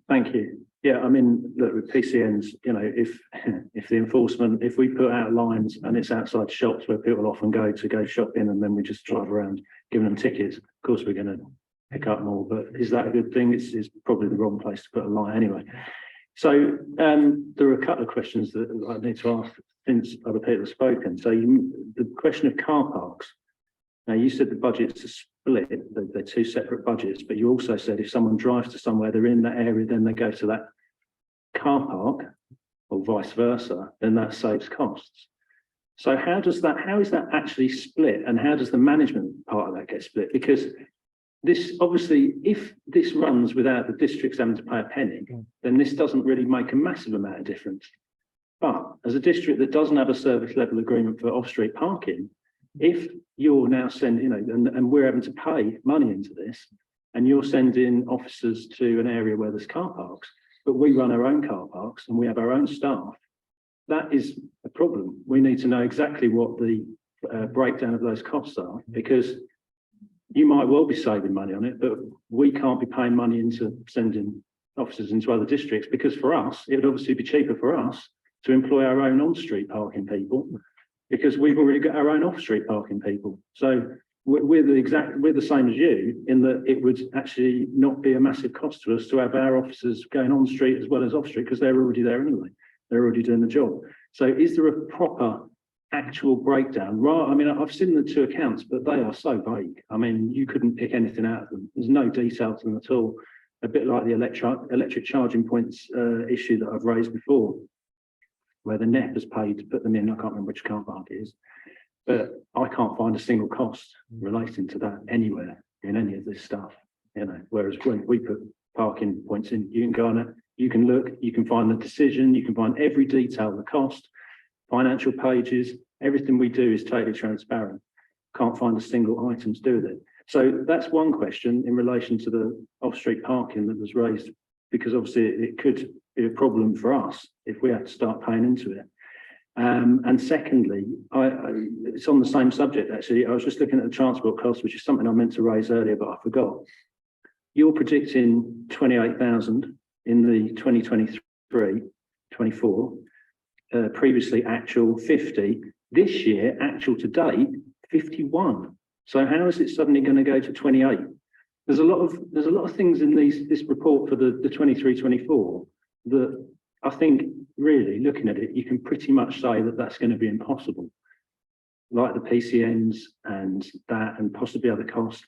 Thank you. Yeah, I mean, look, with PCNs, you know, if the enforcement, if we put out lines and it's outside shops where people often go shopping and then we just drive around giving them tickets, of course we're going to pick up more, but is that a good thing? It's probably the wrong place to put a line anyway. So there are a couple of questions that I need to ask since other people have spoken. So the question of car parks. Now, you said the budgets are split, they're two separate budgets, but you also said if someone drives to somewhere, they're in that area, then they go to that car park or vice versa, then that saves costs. So how is that actually split, and how does the management part of that get split? Because this, obviously, if this runs without the districts having to pay a penny, then this doesn't really make a massive amount of difference. But as a district that doesn't have a service level agreement for off-street parking, if you're now sending, you know, and we're having to pay money into this, and you're sending officers to an area where there's car parks, but we run our own car parks and we have our own staff, that is a problem. We need to know exactly what the breakdown of those costs are, because you might well be saving money on it, but we can't be paying money into sending officers into other districts, because for us, it would obviously be cheaper for us to employ our own on-street parking people, because we've already got our own off-street parking people. So we're the same as you, in that it would actually not be a massive cost to us to have our officers going on street as well as off street, because they're already there anyway. They're already doing the job. So is there a proper actual breakdown? Right, I mean, I've seen the two accounts, but they are so vague. I mean, you couldn't pick anything out of them. There's no detail to them at all. a bit like the electric charging points issue that I've raised before, where the NEP has paid to put them in. I can't remember which car park it is, but I can't find a single cost relating to that anywhere in any of this stuff. You know, whereas when we put parking points in, you can go on it, you can look, you can find the decision, you can find every detail, the cost, financial pages, everything we do is totally transparent. Can't find a single item to do with it. So that's one question in relation to the off-street parking that was raised, because obviously it could be a problem for us if we had to start paying into it. And secondly, it's on the same subject actually. I was just looking at the transport costs, which is something I meant to raise earlier, but I forgot. You're predicting 28,000 in the 2023-24, previously actual 50. This year, actual to date, 51. So how is it suddenly going to go to 28? There's a lot of things in this report for the 23-24 that I think really looking at it, you can pretty much say that that's going to be impossible, like the PCNs and that, and possibly other costs.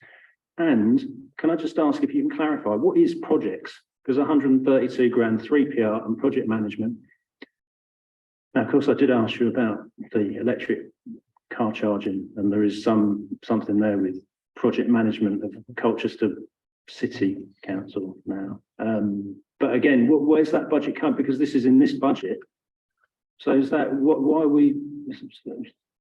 And can I just ask if you can clarify what is projects? Because 132 grand, 3PR and project management. Now, of course, I did ask you about the electric car charging, and there is something there with project management of Colchester City Council now. But again, where's that budget come? Because this is in this budget. So is that why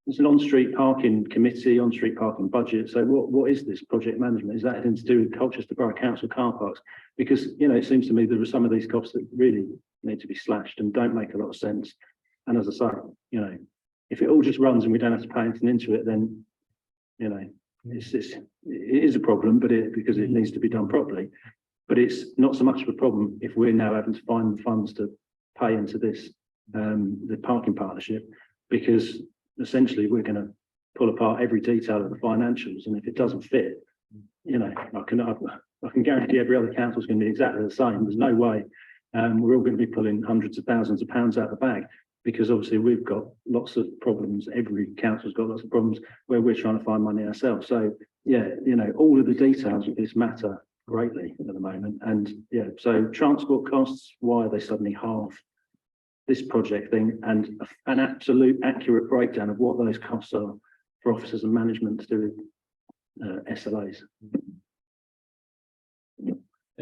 there's an on-street parking committee, on-street parking budget. So what is this project management? Is that anything to do with Colchester Borough Council car parks? Because, you know, it seems to me there are some of these costs that really need to be slashed and don't make a lot of sense. And as I say, you know, if it all just runs and we don't have to pay anything into it, then, you know, it is a problem, but because it needs to be done properly. But it's not so much of a problem if we're now having to find the funds to pay into this, the parking partnership, because essentially we're going to pull apart every detail of the financials, and if it doesn't fit, you know, I can guarantee every other council is going to be exactly the same. There's no way we're all going to be pulling hundreds of thousands of pounds out of the bag, because obviously we've got lots of problems. Every council's got lots of problems where we're trying to find money ourselves. So yeah, you know, all of the details of this matter greatly at the moment. And yeah, so transport costs, why are they suddenly half this project thing, and an absolute accurate breakdown of what those costs are for officers and management to do with SLAs. Yeah,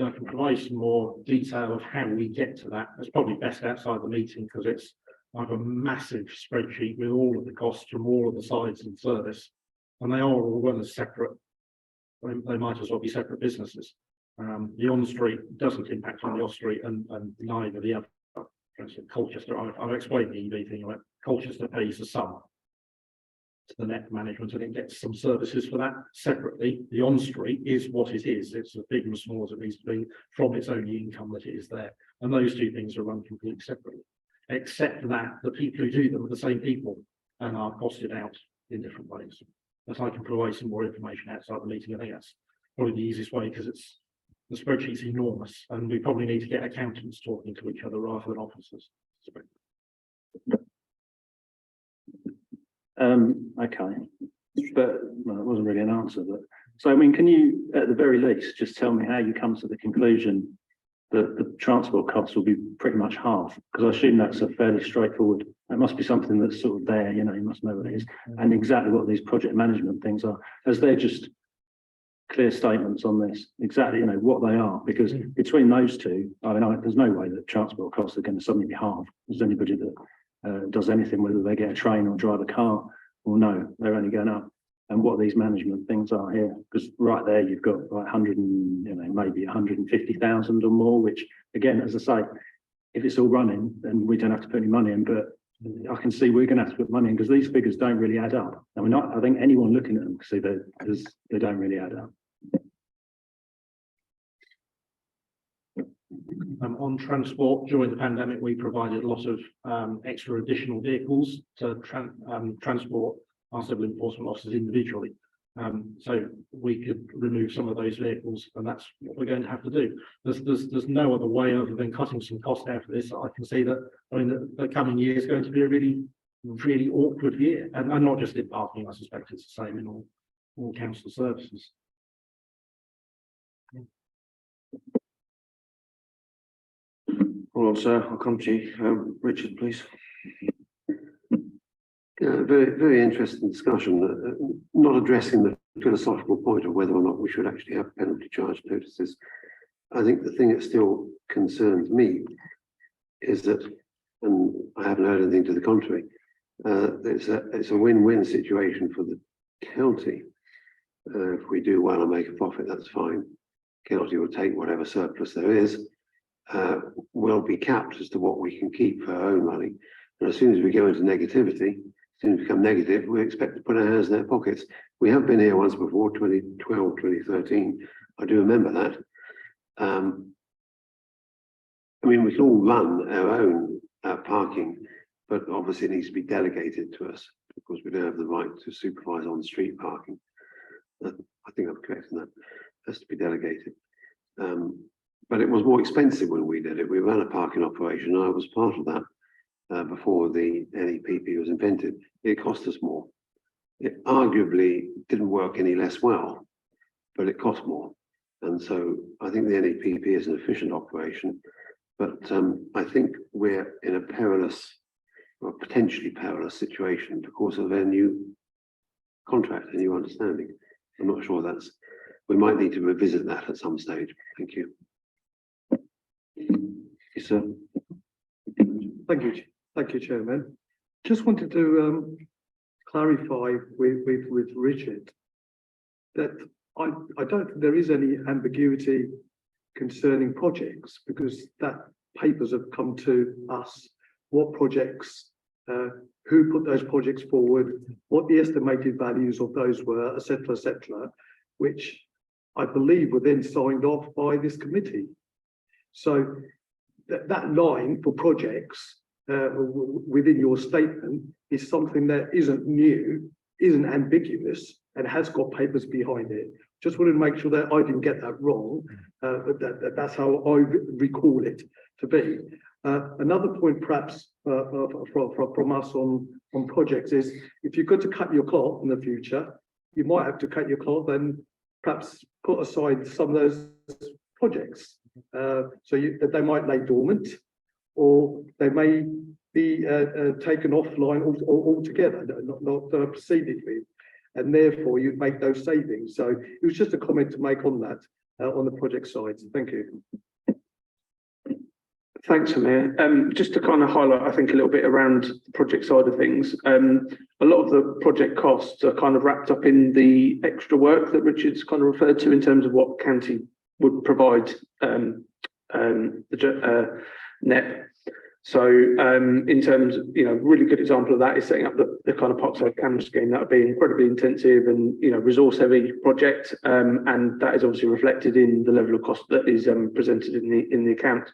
I can provide some more detail of how we get to that. It's probably best outside the meeting, because it's like a massive spreadsheet with all of the costs from all of the sides and service, and they are all run as separate. They might as well be separate businesses. The on-street doesn't impact on the off-street, and neither the other. For instance, Colchester, I've explained the EV thing about Colchester pays a sum to the net management, and it gets some services for that separately. The on-street is what it is. It's as big and small as it needs to be from its own income that it is there. And those two things are run completely separately, except that the people who do them are the same people and are costed out in different ways. But I can provide some more information outside the meeting. I think that's probably the easiest way, because the spreadsheet's enormous, and we probably need to get accountants talking to each other rather than officers. Okay, but well, that wasn't really an answer. But so, I mean, can you, at the very least, just tell me how you come to the conclusion that the transport costs will be pretty much half? Because I assume that's a fairly straightforward. That must be something that's sort of there. You know, you must know what it is, and exactly what these project management things are, as they're just clear statements on this, exactly, you know, what they are, because between those two, I mean, there's no way that transport costs are going to suddenly be half. There's anybody that does anything, whether they get a train or drive a car, or no, they're only going up. And what these management things are here, because right there you've got like 100 and, you know, maybe 150,000 or more, which again, as I say, if it's all running, then we don't have to put any money in, but I can see we're going to have to put money in, because these figures don't really add up. I mean, I think anyone looking at them can see that they don't really add up. On transport, during the pandemic, we provided a lot of extra additional vehicles to transport our civil enforcement officers individually. So we could remove some of those vehicles, and that's what we're going to have to do. There's no other way other than cutting some cost out of this. I can see that. I mean, the coming year is going to be a really awkward year, and not just in parking. I suspect it's the same in all council services. Hold on, sir, I'll come to you. Richard, please. Very interesting discussion, not addressing the philosophical point of whether or not we should actually have penalty charge notices. I think the thing that still concerns me is that, and I haven't heard anything to the contrary, it's a win-win situation for the county. If we do well and make a profit, that's fine. County will take whatever surplus there is, will be capped as to what we can keep for our own money. And as soon as we go into negativity, as soon as we become negative, we expect to put our hands in their pockets. We have been here once before, 2012, 2013. I do remember that. I mean, we can all run our own parking, but obviously it needs to be delegated to us because we don't have the right to supervise on-street parking. I think I'm correct in that. It has to be delegated. But it was more expensive when we did it. We ran a parking operation. I was part of that before the NEPP was invented. It cost us more. It arguably didn't work any less well, but it cost more. And so I think the NEPP is an efficient operation, but I think we're in a perilous or potentially perilous situation because of their new contract, a new understanding. I'm not sure we might need to revisit that at some stage. Thank you. Yes, sir. Thank you, Chairman. Just wanted to clarify with Richard that I don't think there is any ambiguity concerning projects because that papers have come to us, what projects, who put those projects forward, what the estimated values of those were, et cetera, which I believe were then signed off by this committee. So that line for projects within your statement is something that isn't new, isn't ambiguous, and has got papers behind it. Just wanted to make sure that I didn't get that wrong, but that's how I recall it to be. Another point perhaps from us on projects is if you're going to cut your cloth in the future, you might have to cut your cloth and perhaps put aside some of those projects. So that they might lay dormant or they may be taken offline altogether, not proceeded with. And therefore you'd make those savings. So it was just a comment to make on that, on the project side. Thank you. Thanks, Amir. Just to kind of highlight, I think a little bit around the project side of things. A lot of the project costs are kind of wrapped up in the extra work that Richard's kind of referred to in terms of what county would provide the NEP. So in terms of, really good example of that is setting up the kind of parkside camera scheme. That would be incredibly intensive and, resource heavy project. And that is obviously reflected in the level of cost that is presented in the account.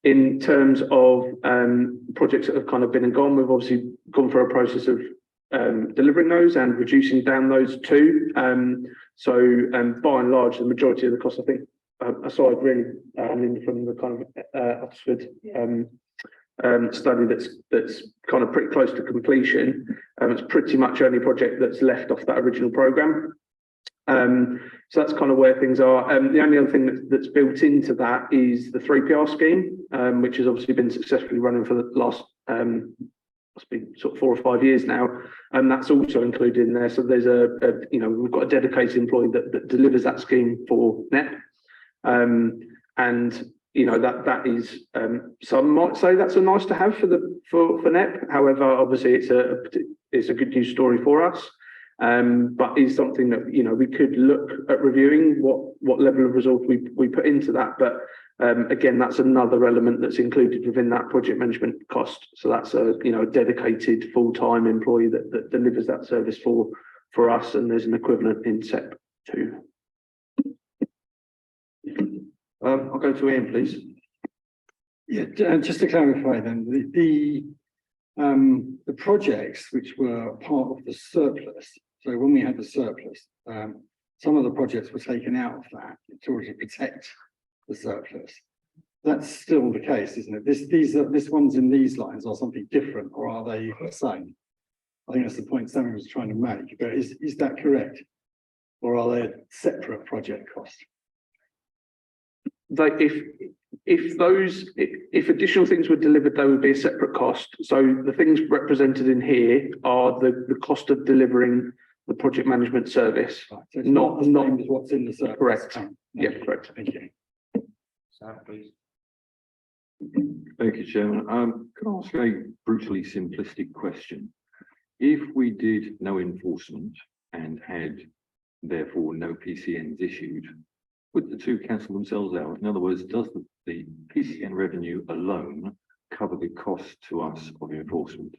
In terms of projects that have kind of been and gone, we've obviously gone through a process of delivering those and reducing down those too. So by and large, the majority of the cost, I think, aside really from the kind of Oxford study that's kind of pretty close to completion, it's pretty much only project that's left off that original programme. So that's kind of where things are. The only other thing that's built into that is the 3PR scheme, which has obviously been successfully running for the last must be sort of 4 or 5 years now, and that's also included in there. So there's we've got a dedicated employee that delivers that scheme for NEP, and that is some might say that's a nice to have for NEP. However, obviously it's a good news story for us. But is something that we could look at reviewing what level of resource we put into that. But again, that's another element that's included within that project management cost. So that's a dedicated full-time employee that delivers that service for us, and there's an equivalent in SEP too. I'll go to Ian, please. Yeah, just to clarify then, the projects which were part of the surplus. So when we had the surplus, some of the projects were taken out of that in order to protect the surplus. That's still the case, isn't it? This ones in these lines are something different, or are they the same? I think that's the point Sammy was trying to make. But is that correct, or are they a separate project cost? If if additional things were delivered, they would be a separate cost. So the things represented in here are the cost of delivering the project management service. Right, so it's Not- not the not- same as what's in the surplus. Correct. account. Yeah, correct. Thank you. Sam, please. Thank you, Chairman. Can I ask a brutally simplistic question? If we did no enforcement and had therefore no PCNs issued, would the two cancel themselves out? In other words, does the PCN revenue alone cover the cost to us of enforcement?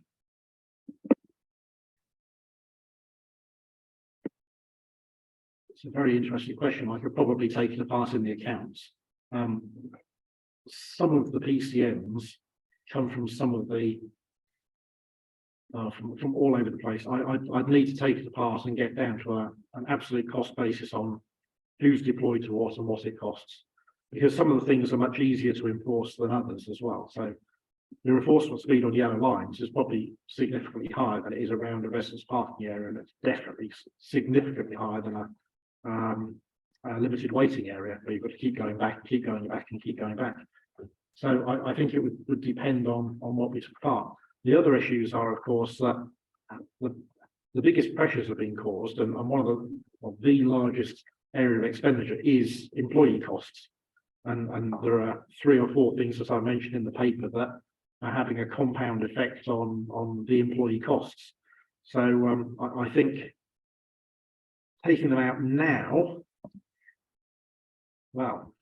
It's a very interesting question. I could probably take it apart in the accounts. Some of the PCNs come from some of the from all over the place. I'd need to take it apart and get down to an absolute cost basis on who's deployed to what and what it costs, because some of the things are much easier to enforce than others as well. So the enforcement speed on yellow lines is probably significantly higher than it is around a residence parking area, and it's definitely significantly higher than a limited waiting area where you've got to keep going back, keep going back, and keep going back. So I think it would depend on what we took apart. The other issues are, of course, that the biggest pressures are being caused, and one of the largest area of expenditure is employee costs. And there are 3 or 4 things, as I mentioned in the paper, that are having a compound effect on the employee costs. So I think taking them out now, well,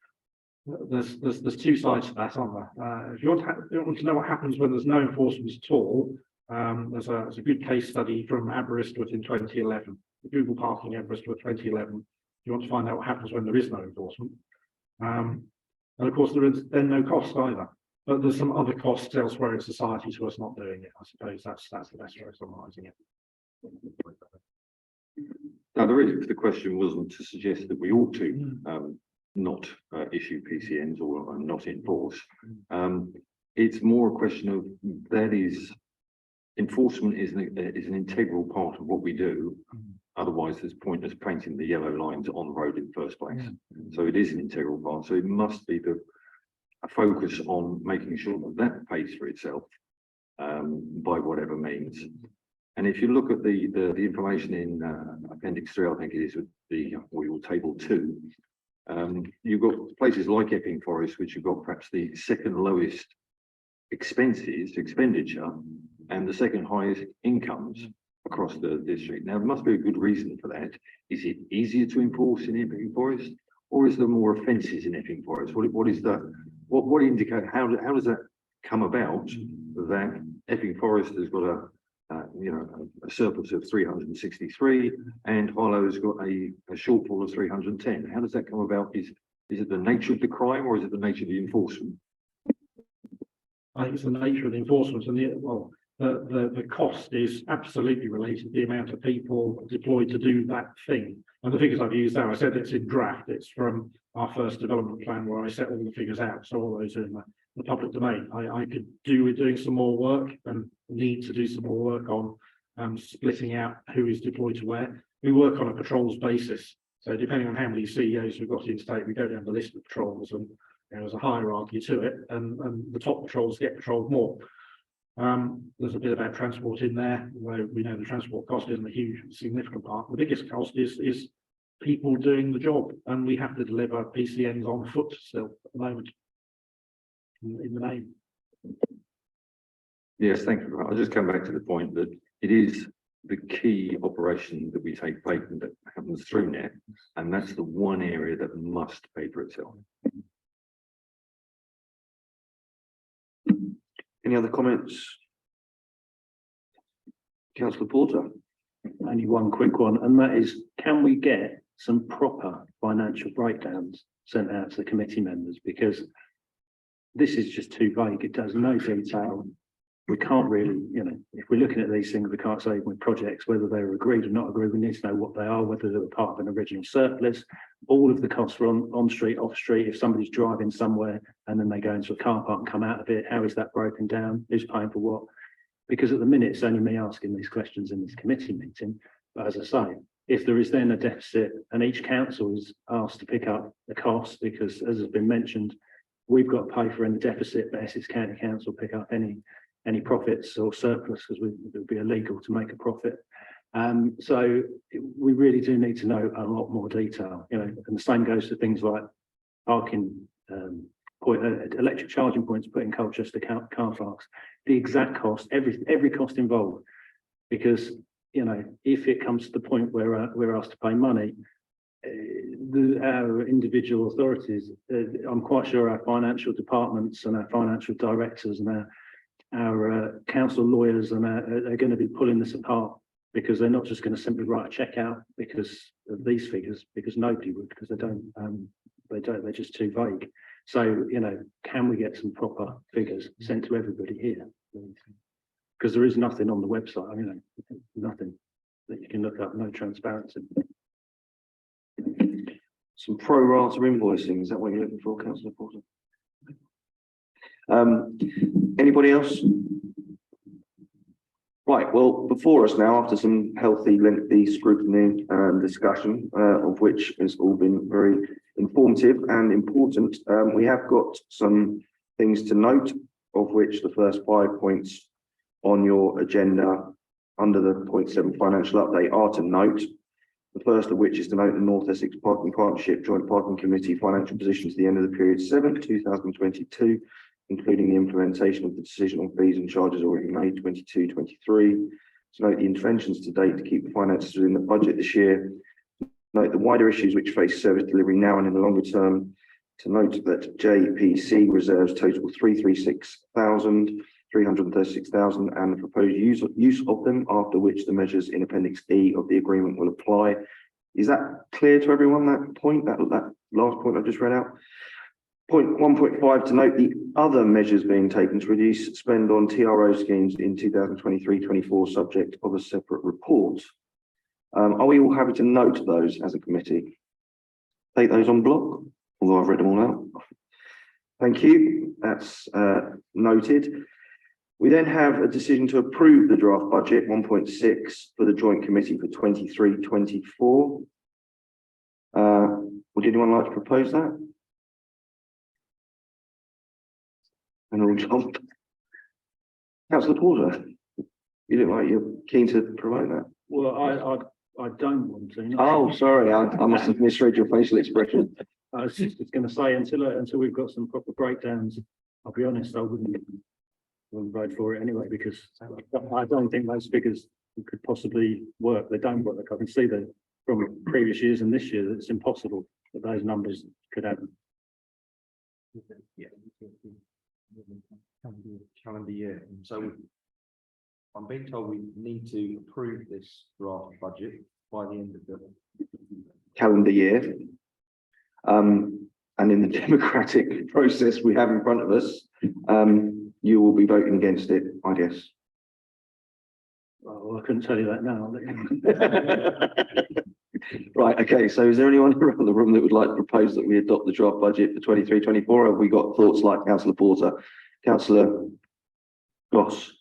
there's 2 sides to that, aren't there? If you want to know what happens when there's no enforcement at all, there's a good case study from Aberystwyth in 2011, the Google Parking Aberystwyth 2011. If you want to find out what happens when there is no enforcement. And of course, there is then no cost either. But there's some other costs elsewhere in society to us not doing it. I suppose that's the best way of summarising it. Now, the question wasn't to suggest that we ought to not issue PCNs or not enforce. It's more a question of that is enforcement is an integral part of what we do. Otherwise, there's pointless painting the yellow lines on the road in the first place. So it is an integral part. So it must be a focus on making sure that pays for itself by whatever means. And if you look at the information in Appendix 3, I think it is with or Table 2, you've got places like Epping Forest, which you've got perhaps the second lowest expenditure and the second highest incomes across the district. Now, there must be a good reason for that. Is it easier to enforce in Epping Forest, or is there more offences in Epping Forest? What indicate how does that come about that Epping Forest has got a surplus of 363 and Harlow's got a shortfall of 310? How does that come about? Is it the nature of the crime, or is it the nature of the enforcement? I think it's the nature of the enforcement, and the cost is absolutely related to the amount of people deployed to do that thing. And the figures I've used there, I said it's in draft. It's from our first development plan where I set all the figures out. So all those are in the public domain. I could do with doing some more work and need to do some more work on splitting out who is deployed to where. We work on a patrols basis. So depending on how many CEOs we've got in state, we go down the list of patrols, and there's a hierarchy to it, and the top patrols get patrolled more. There's a bit about transport in there, where we know the transport cost isn't a huge significant part. The biggest cost is people doing the job, and we have to deliver PCNs on foot still at the moment in the name. Yes, thank you. I'll just come back to the point that it is the key operation that we take place that happens through net, and that's the one area that must pay for itself. Any other comments? Councillor Porter. Only one quick one, and that is, can we get some proper financial breakdowns sent out to the committee members? Because this is just too vague. It does no detail. We can't really, if we're looking at these things, we can't say with projects whether they're agreed or not agreed. We need to know what they are, whether they were part of an original surplus. All of the costs are on street, off street. If somebody's driving somewhere and then they go into a car park and come out of it, how is that broken down? Who's paying for what? Because at the minute, it's only me asking these questions in this committee meeting. But as I say, if there is then a deficit and each council is asked to pick up the cost, because as has been mentioned, we've got to pay for any deficit that Essex County Council pick up any profits or surplus, because it would be illegal to make a profit. So we really do need to know a lot more detail, you know, and the same goes to things like parking, electric charging points put in Colchester car parks, the exact cost, every cost involved, because, you know, if it comes to the point where we're asked to pay money, our individual authorities, I'm quite sure our financial departments and our financial directors and our council lawyers and are going to be pulling this apart, because they're not just going to simply write a check out because of these figures, because nobody would, because they're just too vague. So, you know, can we get some proper figures sent to everybody here? Because there is nothing on the website, I mean, nothing that you can look up, no transparency. Some pro rata invoicing, is that what you're looking for, Councillor Porter? Anybody else? Right, well, before us now, after some healthy, lengthy scrutiny and discussion, of which has all been very informative and important, we have got some things to note, of which the first 5 points on your agenda under the point 7 financial update are to note. The first of which is to note the North Essex Parking Partnership Joint Parking Committee financial position to the end of the period 7, 2022, including the implementation of the decision on fees and charges already made 22-23. To note the interventions to date to keep the finances within the budget this year. Note the wider issues which face service delivery now and in the longer term. To note that JPC reserves total 336,000 and the proposed use of them, after which the measures in Appendix E of the agreement will apply. Is that clear to everyone, that point, that last point I just read out? Point 1.5, to note the other measures being taken to reduce spend on TRO schemes in 2023-24, subject of a separate report. Are we all happy to note those as a committee? Take those on block, although I've read them all out. Thank you, that's noted. We then have a decision to approve the draft budget 1.6 for the Joint Committee for 23-24. Would anyone like to propose that? And all jump. Councillor Porter, you look like you're keen to promote that. Well, I don't want to. No. Oh, sorry, I must have misread your facial expression. I was just going to say until we've got some proper breakdowns, I'll be honest, I wouldn't vote for it anyway, because I don't think those figures could possibly work. They don't work. I can see that from previous years and this year that it's impossible that those numbers could happen. Yeah. Calendar year. So I'm being told we need to approve this draft budget by the end of the calendar year. And in the democratic process we have in front of us, you will be voting against it, I guess. Well, I couldn't tell you that now. Right, okay, so is there anyone around the room that would like to propose that we adopt the draft budget for 23-24? Have we got thoughts like Councillor Porter? Councillor Goss?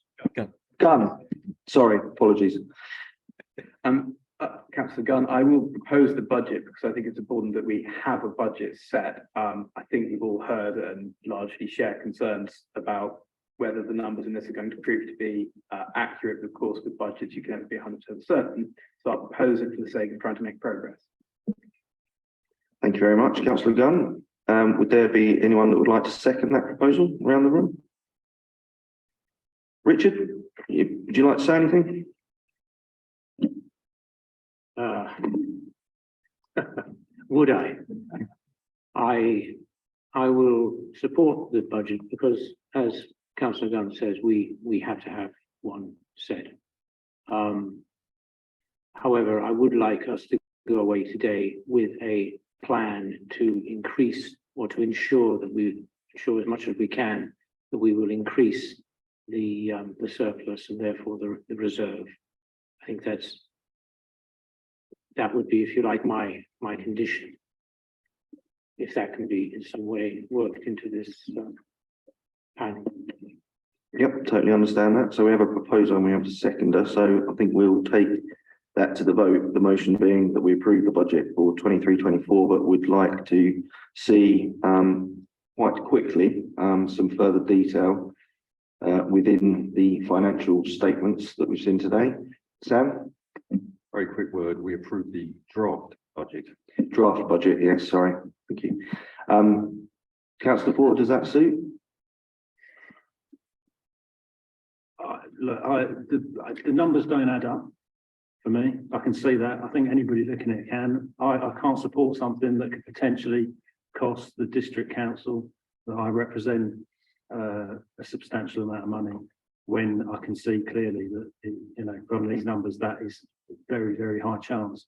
Gunn. Sorry, apologies. Councillor Gunn, I will propose the budget because I think it's important that we have a budget set. I think we've all heard and largely share concerns about whether the numbers in this are going to prove to be accurate. Of course, with budgets, you can never be 100% certain. So I'll propose it for the sake of trying to make progress. Thank you very much, Councillor Gunn. Would there be anyone that would like to second that proposal around the room? Richard, would you like to say anything? Would I? I will support the budget because, as Councillor Gunn says, we have to have one set. However, I would like us to go away today with a plan to increase or to ensure that we ensure as much as we can that we will increase the surplus and therefore the reserve. I think that would be, if you like, my condition. If that can be in some way worked into this panel. Yep, totally understand that. So we have a proposal and we have a seconder. So I think we'll take that to the vote. The motion being that we approve the budget for 23-24, but would like to see quite quickly some further detail within the financial statements that we've seen today. Sam? Very quick word, we approved the draft budget. Draft budget, yes, sorry, thank you. Councillor Porter, does that suit? Look, the numbers don't add up for me. I can see that. I think anybody looking at it can. I can't support something that could potentially cost the district council that I represent a substantial amount of money, when I can see clearly that, you know, from these numbers, that is a very, very high chance.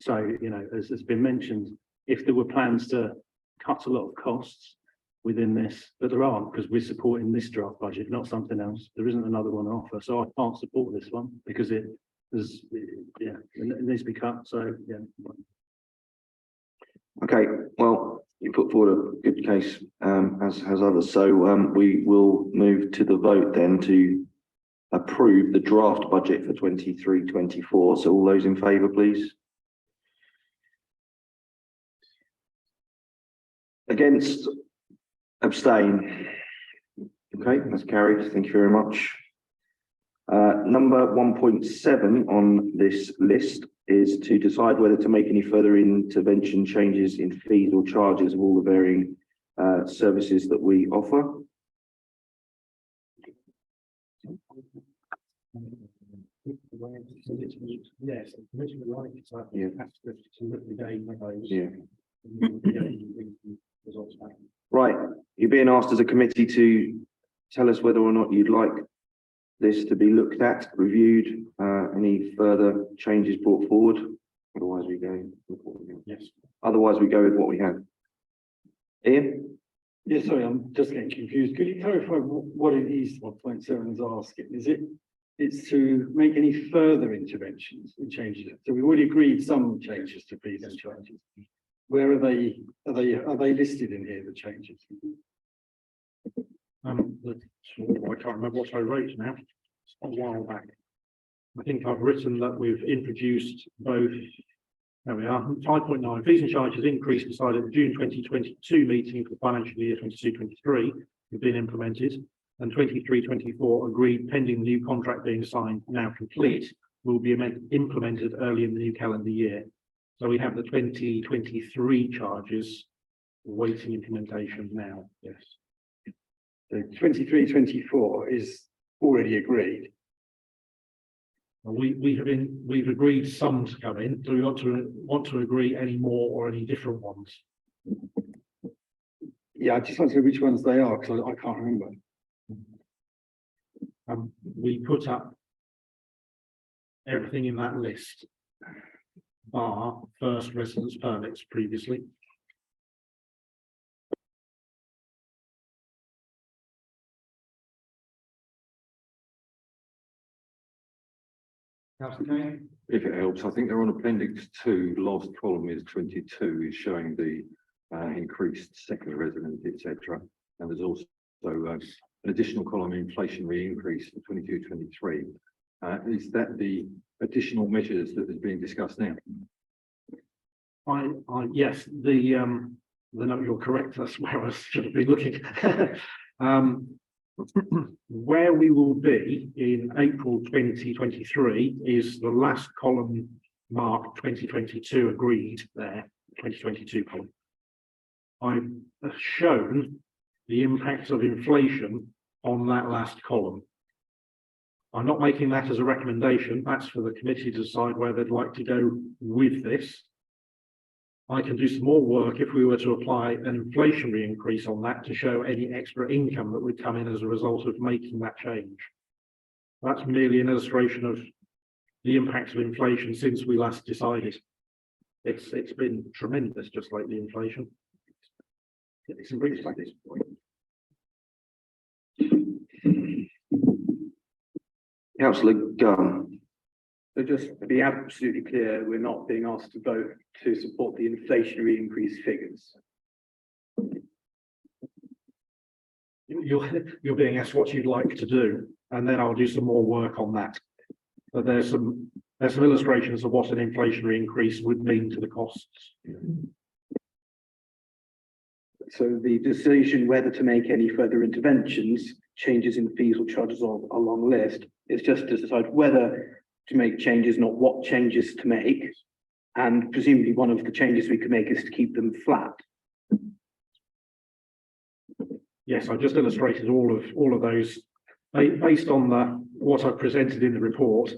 So, you know, as has been mentioned, if there were plans to cut a lot of costs within this, but there aren't, because we're supporting this draft budget, not something else. There isn't another one on offer, so I can't support this one because it needs to be cut. So yeah. Okay, well, you put forward a good case, as has others. So we will move to the vote then to approve the draft budget for 23-24. So all those in favour, please. Against? Abstain. Okay, that's carried. Thank you very much. Number 1.7 on this list is to decide whether to make any further intervention changes in fees or charges of all the varying services that we offer. Yes, Right, you're being asked as a committee to tell us whether or not you'd like this to be looked at, reviewed, any further changes brought forward. Otherwise we go with what we have. Yes. Otherwise we go with what we have. Ian? Yeah, sorry, I'm just getting confused. Could you clarify what it is 1.7 is asking? Is it's to make any further interventions and changes? So we've already agreed some changes to fees and charges. Where are they? Are they listed in here, the changes? I can't remember what I wrote now. It's a while back. I think I've written that we've introduced both. There we are. 5.9 fees and charges increased decided at the June 2022 meeting for the financial year 22-23 have been implemented, and 23-24 agreed pending the new contract being signed, now complete, will be implemented early in the new calendar year. So we have the 2023 charges awaiting implementation now. Yes. So 23-24 is already agreed. We've agreed some to come in. Do we want to agree any more or any different ones? Yeah, I just want to know which ones they are, because I can't remember. We put up everything in that list, bar first residence permits previously. If it helps, I think they're on appendix 2, last column is 22, is showing the increased second resident, etc. And there's also an additional column, inflationary increase for 22-23. Is that the additional measures that is being discussed now? Yes, the note, you're correct, that's where I should have been looking. Where we will be in April 2023 is the last column marked 2022 agreed there, 2022 column. I've shown the impact of inflation on that last column. I'm not making that as a recommendation. That's for the committee to decide where they'd like to go with this. I can do some more work if we were to apply an inflationary increase on that to show any extra income that would come in as a result of making that change. That's merely an illustration of the impact of inflation since we last decided. It's been tremendous, just like the inflation. It's increased by this point. Councillor Gunn. So just to be absolutely clear, we're not being asked to vote to support the inflationary increase figures. You're being asked what you'd like to do, and then I'll do some more work on that. But there's some illustrations of what an inflationary increase would mean to the costs. So the decision whether to make any further interventions, changes in fees or charges or a long list, is just to decide whether to make changes, not what changes to make. And presumably one of the changes we could make is to keep them flat. Yes, I just illustrated all of those. Based on what I've presented in the report,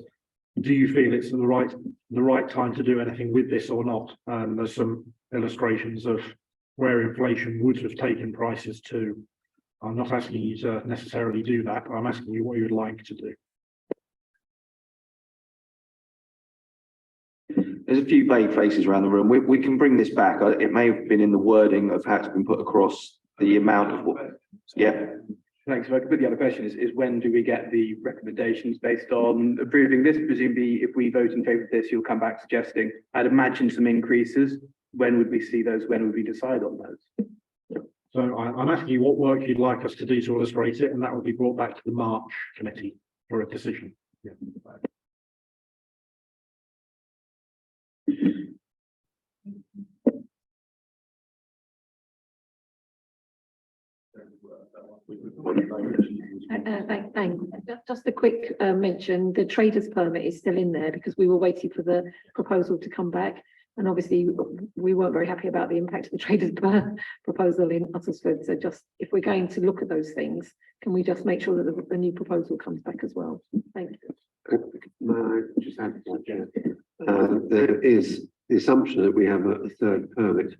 do you feel it's the right time to do anything with this or not? There's some illustrations of where inflation would have taken prices to. I'm not asking you to necessarily do that. I'm asking you what you would like to do. There's a few vague faces around the room. We can bring this back. It may have been in the wording of how it's been put across the amount of what, yeah. Thanks. But the other question is when do we get the recommendations based on approving this? Presumably, if we vote in favour of this, you'll come back suggesting, I'd imagine, some increases. When would we see those? When would we decide on those? So I'm asking you what work you'd like us to do to illustrate it, and that will be brought back to the March committee for a decision. Yeah. Thanks. Just a quick mention, the traders permit is still in there because we were waiting for the proposal to come back. And obviously we weren't very happy about the impact of the traders proposal in Uttlesford. So just if we're going to look at those things, can we just make sure that the new proposal comes back as well? Thank you. Just add to that, Chair. There is the assumption that we have a third permit,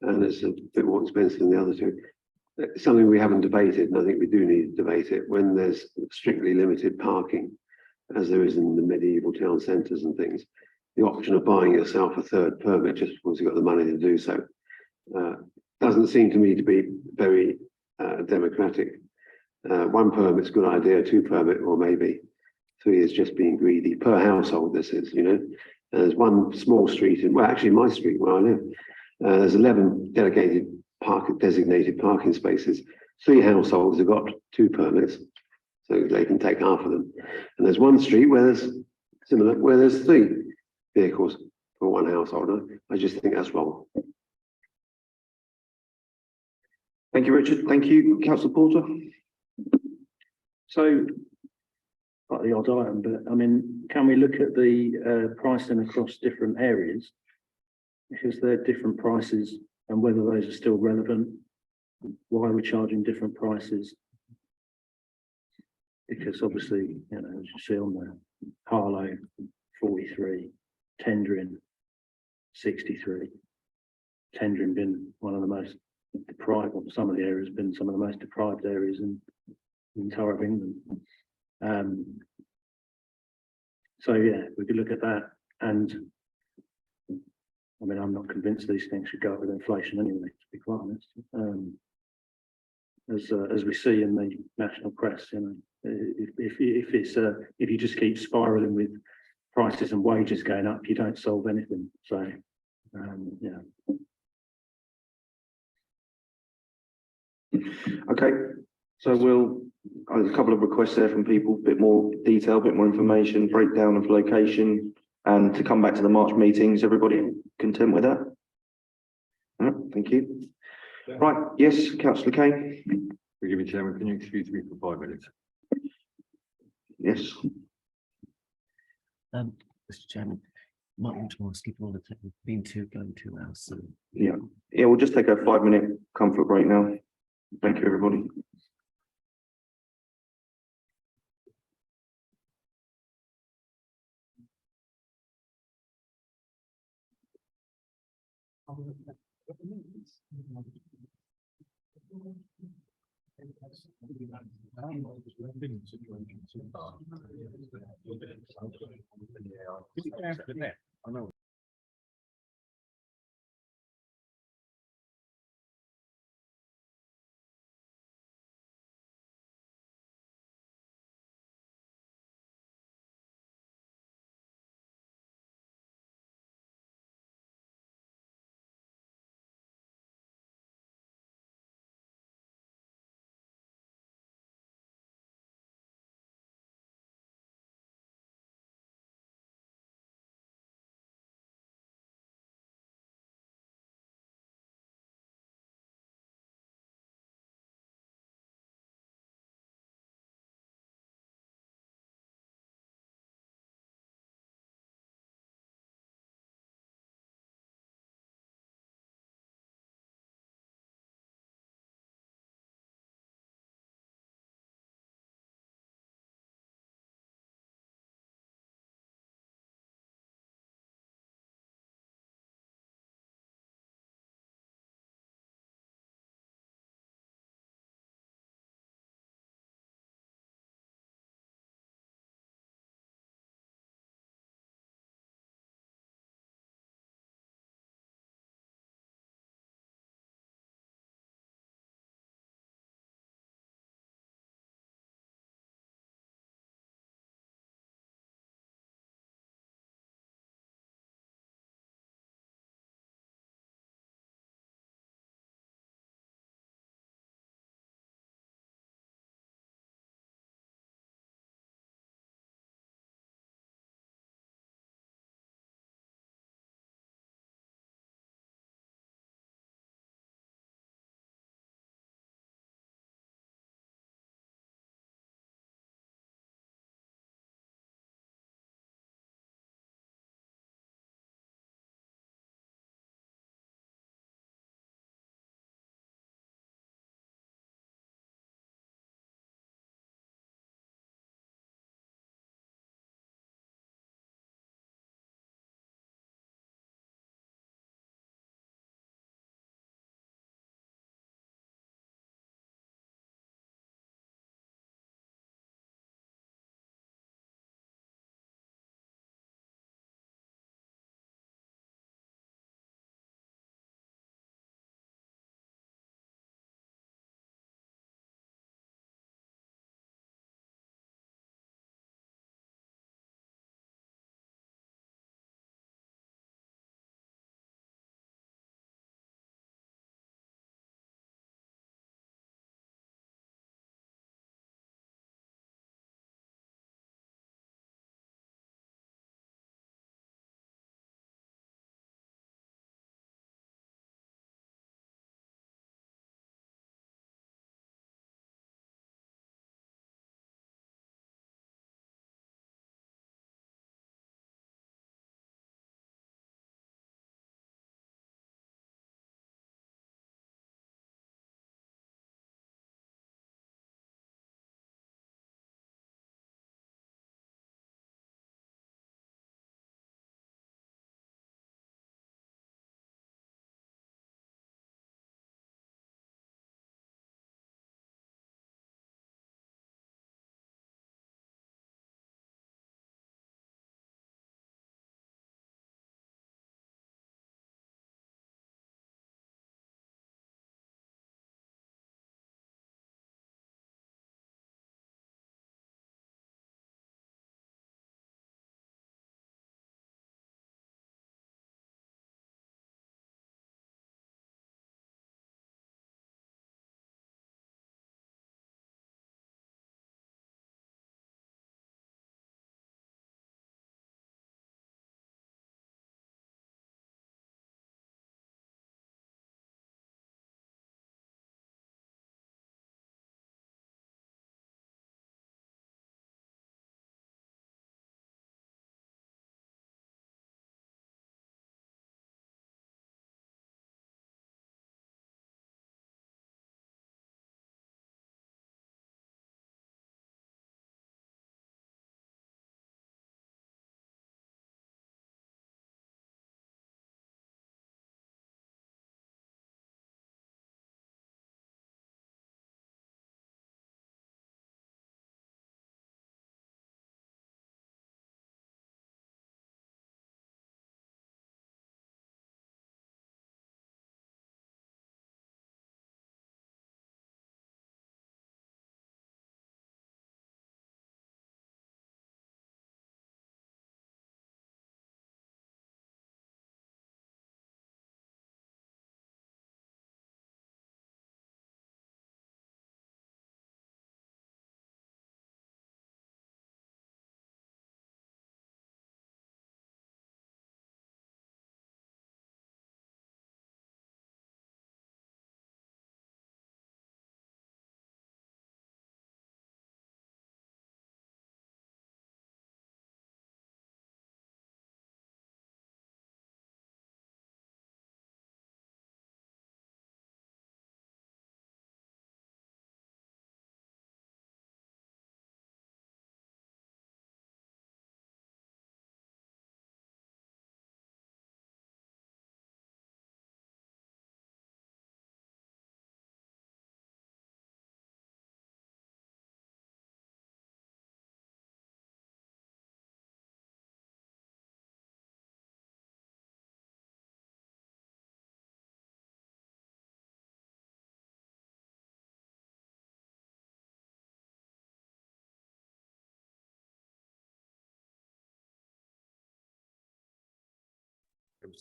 and it's a bit more expensive than the other two. It's something we haven't debated, and I think we do need to debate it when there's strictly limited parking, as there is in the medieval town centres and things. The option of buying yourself a third permit just because you've got the money to do so doesn't seem to me to be very democratic. One permit's a good idea, two permit, or maybe three is just being greedy per household. This is, you know, there's one small street in, well, actually my street where I live, there's 11 designated parking spaces. 3 households have got 2 permits, so they can take half of them. And there's one street where there's similar, where there's 3 vehicles for one household. I just think that's wrong. Thank you, Richard. Thank you, Councillor Porter. So, not the odd item, but I mean, can we look at the pricing across different areas? Because they're different prices and whether those are still relevant, why we're charging different prices. Because obviously, you know, as you see on the Harlow, 43, Tendring, 63. Tendring been one of the most deprived, well, some of the areas been some of the most deprived areas in the entire of England. So yeah, we could look at that, and I mean, I'm not convinced these things should go up with inflation anyway, to be quite honest. As we see in the national press, you know, if you just keep spiraling with prices and wages going up, you don't solve anything. So yeah. Okay, so there's a couple of requests there from people, a bit more detail, a bit more information, breakdown of location, and to come back to the March meetings. Everybody content with that? All right, thank you. Yeah. Right, yes, Councillor Kane. Forgive me, Chairman, can you excuse me for 5 minutes? Yes. Mr. Chairman, might want to ask if all the have been to going 2 hours. Yeah, we'll just take a 5-minute comfort break now. Thank you, everybody. I know.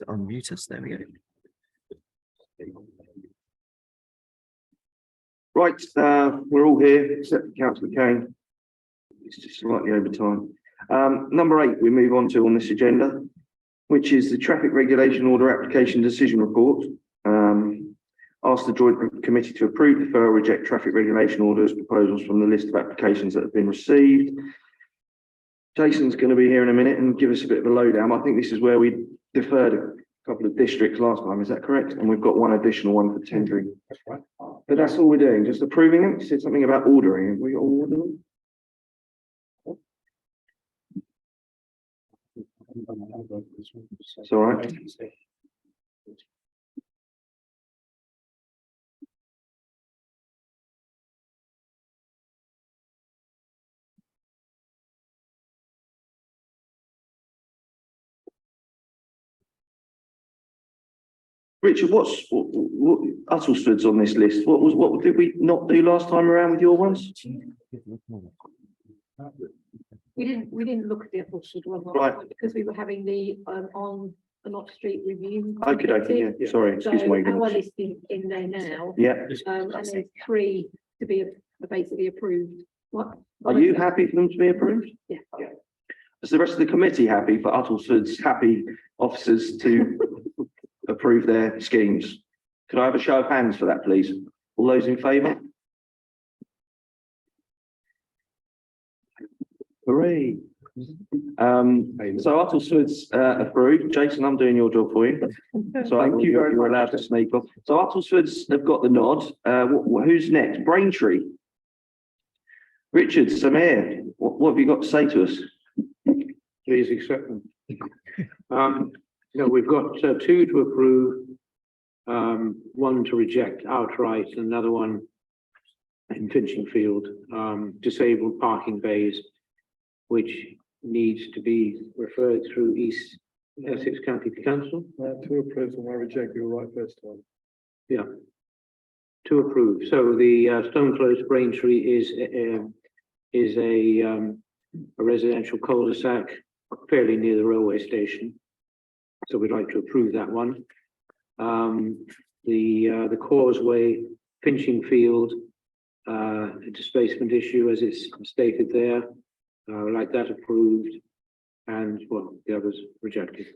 Unmute us, there we go. Right, we're all here except Councillor Kane. It's just slightly over time. Number 8, we move on to on this agenda, which is the traffic regulation order application decision report. Ask the joint committee to approve, defer, or reject traffic regulation orders proposals from the list of applications that have been received. Jason's going to be here in a minute and give us a bit of a lowdown. I think this is where we deferred a couple of districts last time, is that correct? And we've got one additional one for tendering. That's right. But that's all we're doing, just approving them. You said something about ordering. Have we got to order them? It's all right. Richard, what Uttlesford's on this list? What did we not do last time around with your ones? We didn't look at the Uttlesford one Right. because we were having the on the Knott Street review. Okay, yeah, sorry, excuse So my our ignorance. list is in there now. Yeah. And there's 3 to be basically approved. What? Are you happy for them to be approved? Yeah. Is the rest of the committee happy for Uttlesford's happy officers to approve their schemes? Could I have a show of hands for that, please? All those in favour? Hooray. So Uttlesford's approved. Jason, I'm doing your job for you. So Thank you very you're much. allowed to sneak off. So Uttlesford's have got the nod. Who's next? Braintree. Richard, Samir, what have you got to say to us? Please accept them. No, we've got 2 to approve, 1 to reject outright, and another one in Finchingfield, disabled parking bays, which needs to be referred through East Essex County Council. 2 approved and 1 reject, you're right first time. Yeah. To approve. So the Stone Close Braintree is a residential cul-de-sac fairly near the railway station. So we'd like to approve that one. The Causeway, Finchingfield, displacement issue as it's stated there. I'd like that approved, and well, the others rejected.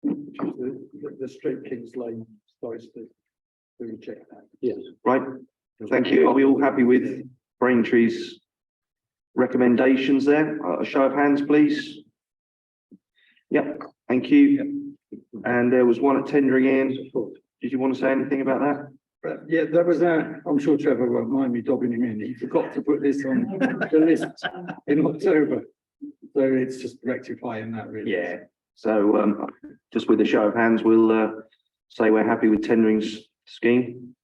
The Street Kings Lane, sorry, to reject that. Yes. Right, thank you. Are we all happy with Braintree's recommendations there? A show of hands, please. Yep, thank you. And there was one at tendering in. Did you want to say anything about that? Yeah, there was I'm sure Trevor won't mind me dobbing him in. He forgot to put this on the list in October. So it's just rectifying that really. Yeah. So just with a show of hands, we'll say we're happy with tendering's scheme.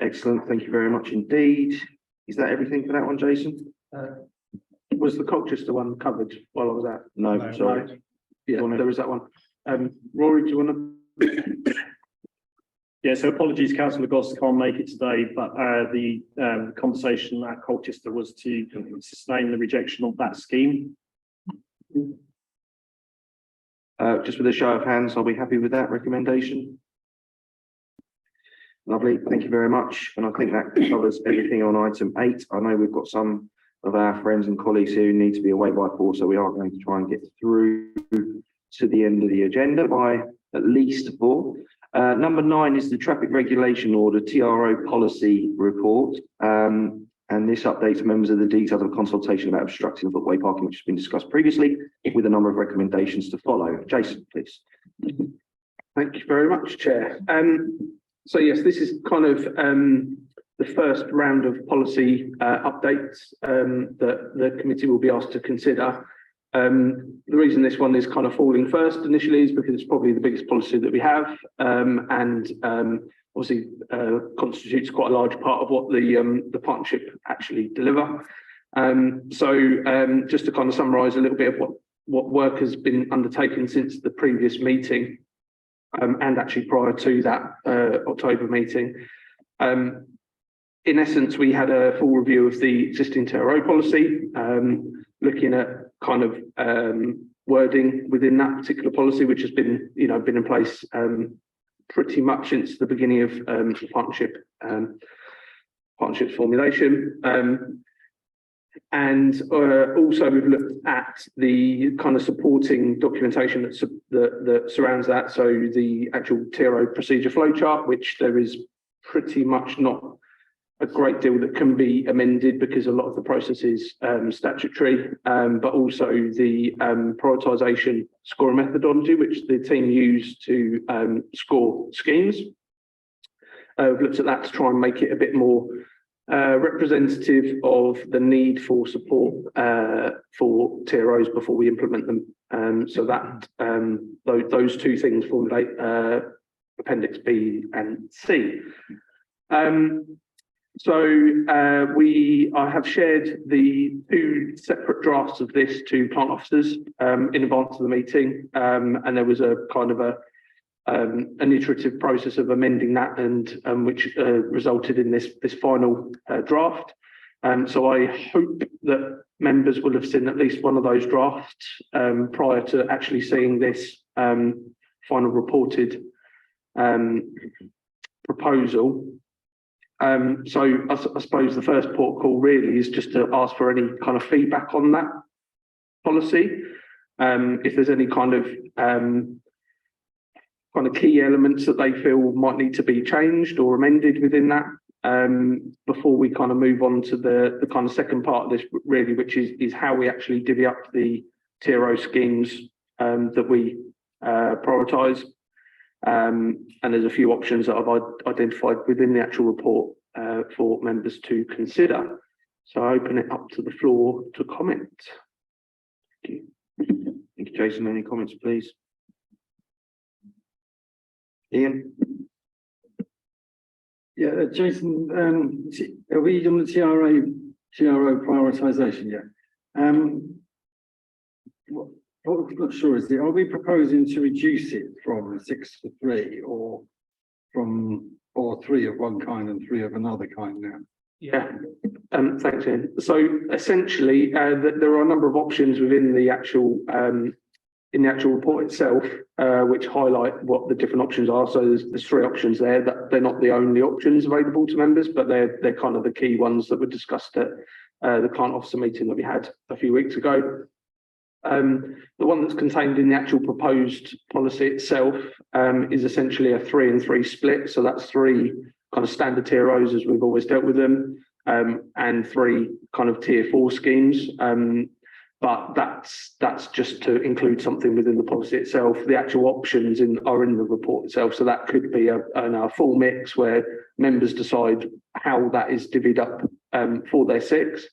Excellent. Thank you very much indeed. Is that everything for that one, Jason? Was the Colchester one covered while I was out? No, sorry. Yeah, there was that one. Rory, do you want to? Yeah, so apologies, Councillor Goss can't make it today, but the conversation at Colchester was to sustain the rejection of that scheme. Just with a show of hands, are we happy with that recommendation? Lovely, thank you very much. And I think that covers everything on item 8. I know we've got some of our friends and colleagues here who need to be away by 4, so we are going to try and get through to the end of the agenda by at least 4. Number 9 is the traffic regulation order TRO policy report. And this updates members of the details of a consultation about obstructing footway parking, which has been discussed previously, with a number of recommendations to follow. Jason, please. Thank you very much, Chair. So yes, this is kind of the first round of policy updates that the committee will be asked to consider. The reason this one is kind of falling first initially is because it's probably the biggest policy that we have, and obviously constitutes quite a large part of what the partnership actually deliver. So just to kind of summarise a little bit of what work has been undertaken since the previous meeting, and actually prior to that October meeting. In essence, we had a full review of the existing TRO policy, looking at kind of wording within that particular policy, which has been, been in place pretty much since the beginning of the partnership formulation. And also we've looked at the kind of supporting documentation that surrounds that. So the actual TRO procedure flowchart, which there is pretty much not a great deal that can be amended because a lot of the process is statutory, but also the prioritisation scoring methodology, which the team used to score schemes. We've looked at that to try and make it a bit more representative of the need for support for TROs before we implement them. So that those two things formulate Appendix B and C. I have shared the two separate drafts of this to plant officers in advance of the meeting, and there was a kind of an iterative process of amending that, and which resulted in this final draft. So I hope that members will have seen at least one of those drafts prior to actually seeing this final reported proposal. So I suppose the first port call really is just to ask for any kind of feedback on that policy. If there's any kind of key elements that they feel might need to be changed or amended within that, before we kind of move on to the kind of second part of this really, which is how we actually divvy up the TRO schemes that we prioritise. And there's a few options that I've identified within the actual report for members to consider. So I open it up to the floor to comment. Thank you. Thank you, Jason. Any comments, please? Ian? Yeah, Jason, are we on the TRO prioritisation yet? What I'm not sure is, are we proposing to reduce it from 6 to 3, or from 3 of one kind and 3 of another kind now? Yeah, thanks, Ian. So essentially, there are a number of options within the actual report itself, which highlight what the different options are. So there's 3 options there. That they're not the only options available to members, but they're kind of the key ones that were discussed at the client officer meeting that we had a few weeks ago. The one that's contained in the actual proposed policy itself is essentially a 3 and 3 split. So that's 3 kind of standard TROs as we've always dealt with them, and 3 kind of tier 4 schemes. But that's just to include something within the policy itself. The actual options are in the report itself. So that could be a full mix where members decide how that is divvied up for their 6.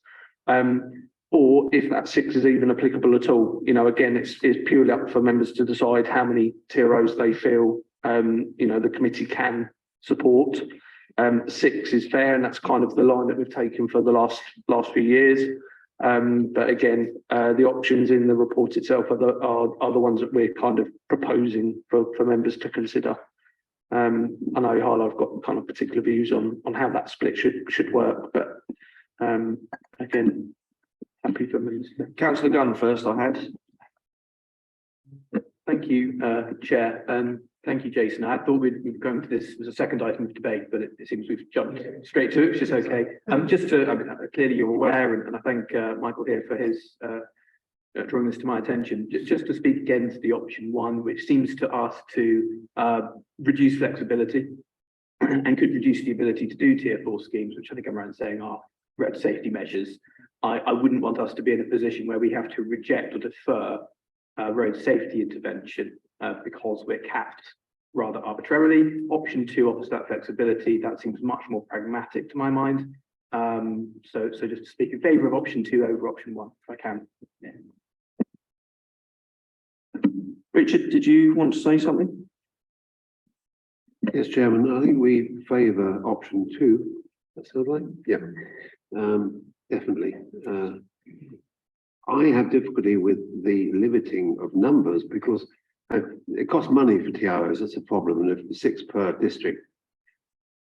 Or if that 6 is even applicable at all. Again, it's purely up for members to decide how many TROs they feel, the committee can support. 6 is fair, and that's kind of the line that we've taken for the last few years. But again, the options in the report itself are the ones that we're kind of proposing for members to consider. I know Harlow have got kind of particular views on how that split should work, but again, happy for me. Councillor Gunn first, I had. Thank you, Chair, and thank you, Jason. I thought we'd go into this as a second item of debate, but it seems we've jumped straight to it, which is okay. Just to, clearly you're aware, and I thank Michael here for his drawing this to my attention, just to speak against the option 1, which seems to us to reduce flexibility and could reduce the ability to do tier 4 schemes, which I think I'm around saying are road safety measures. I wouldn't want us to be in a position where we have to reject or defer road safety intervention because we're capped rather arbitrarily. Option 2 offers that flexibility. That seems much more pragmatic to my mind. So just to speak in favour of option 2 over option 1, if I can. Yeah. Richard, did you want to say something? Yes, Chairman, I think we favour option 2. That's the right? Yeah. Definitely. I have difficulty with the limiting of numbers because it costs money for TROs. That's a problem. And if the 6 per district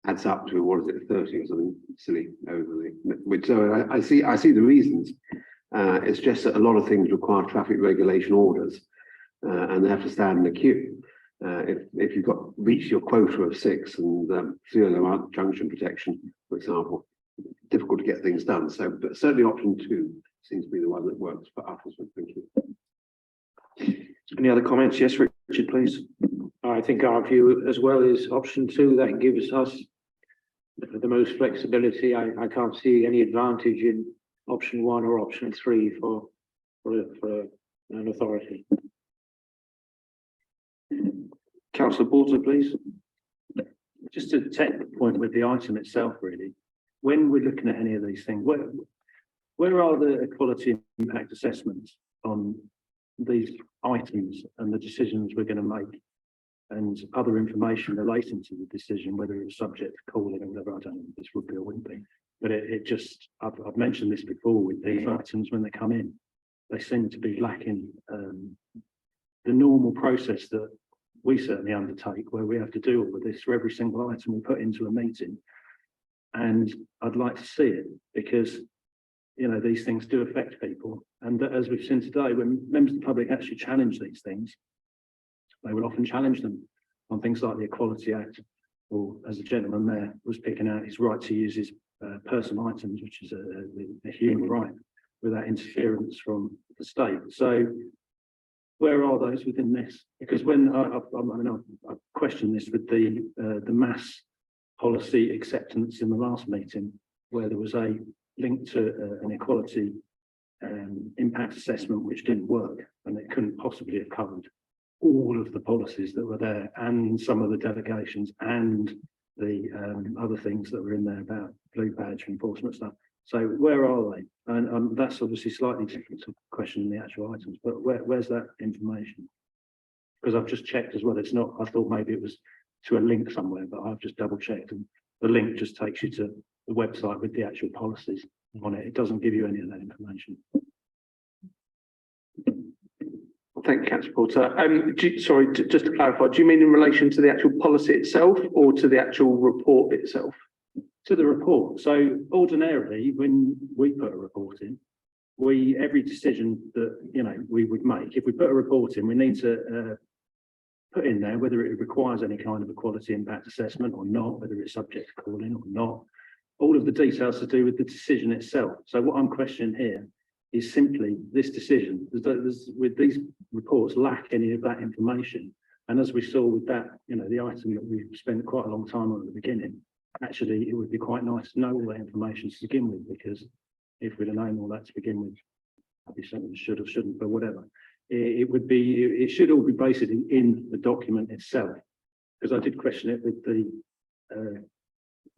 adds up to, what is it, 30 or something silly overly, which so I see the reasons. It's just that a lot of things require traffic regulation orders, and they have to stand in a queue. If you've got reached your quota of 6 and 3 of them aren't junction protection, for example, difficult to get things done. So, but certainly option 2 seems to be the one that works for us. Thank you. Any other comments? Yes, Richard, please. I think our view as well is option 2. That gives us the most flexibility. I can't see any advantage in option 1 or option 3 for an authority. Councillor Porter, please. Just to take the point with the item itself, really, when we're looking at any of these things, where are the equality impact assessments on these items and the decisions we're going to make, and other information relating to the decision, whether it's subject to calling or whatever? I don't know if this would be or wouldn't be, but it just, I've mentioned this before with these items when they come in, they seem to be lacking the normal process that we certainly undertake, where we have to do all of this for every single item we put into a meeting. And I'd like to see it, because, you know, these things do affect people. And as we've seen today, when members of the public actually challenge these things, they will often challenge them on things like the Equality Act, or, as the gentleman there was picking out, his right to use his personal items, which is a human right, without interference from the state. So where are those within this? Because when I questioned this with the mass policy acceptance in the last meeting, where there was a link to an equality impact assessment which didn't work, and it couldn't possibly have covered all of the policies that were there, and some of the delegations, and the other things that were in there about blue badge enforcement stuff. So where are they? And that's obviously slightly different to questioning the actual items, but where's that information? Because I've just checked as well. It's not, I thought maybe it was to a link somewhere, but I've just double checked, and the link just takes you to the website with the actual policies on it. It doesn't give you any of that information. Thank you, Councillor Porter. Sorry, just to clarify, do you mean in relation to the actual policy itself or to the actual report itself? To the report. So ordinarily, when we put a report in, every decision that, you know, we would make, if we put a report in, we need to put in there whether it requires any kind of equality impact assessment or not, whether it's subject to calling or not, all of the details to do with the decision itself. So what I'm questioning here is simply this decision. With these reports lack any of that information. And as we saw with that, you know, the item that we spent quite a long time on at the beginning, actually, it would be quite nice to know all that information to begin with, because if we'd have known all that to begin with, maybe something should or shouldn't, but whatever. It should all be basically in the document itself, because I did question it with the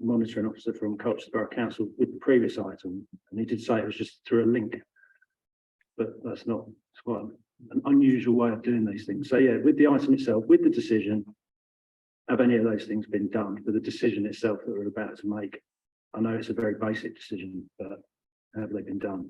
monitoring officer from Colchester Borough Council with the previous item, and he did say it was just through a link, but that's not, it's quite an unusual way of doing these things. So yeah, with the item itself, with the decision, have any of those things been done for the decision itself that we're about to make? I know it's a very basic decision, but have they been done?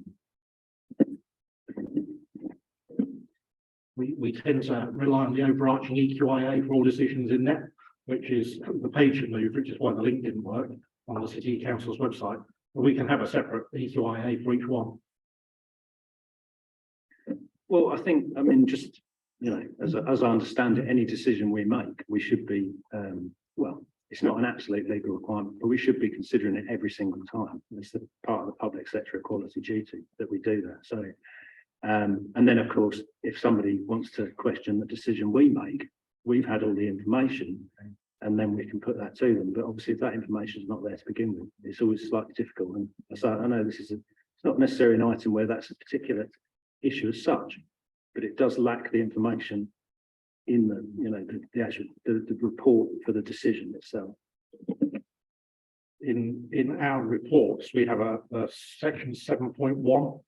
We tend to rely on the overarching EQIA for all decisions in there, which is the page move, which is why the link didn't work on the City Council's website. But we can have a separate EQIA for each one. Well, I mean, just, you know, as I understand it, any decision we make, we should be, well, it's not an absolute legal requirement, but we should be considering it every single time. It's the part of the public sector equality duty that we do that. So, and then of course, if somebody wants to question the decision we make, we've had all the information, and then we can put that to them. But obviously, if that information is not there to begin with, it's always slightly difficult. And so I know it's not necessarily an item where that's a particular issue as such, but it does lack the information in the, you know, the actual the report for the decision itself. In our reports, we have a section 7.1,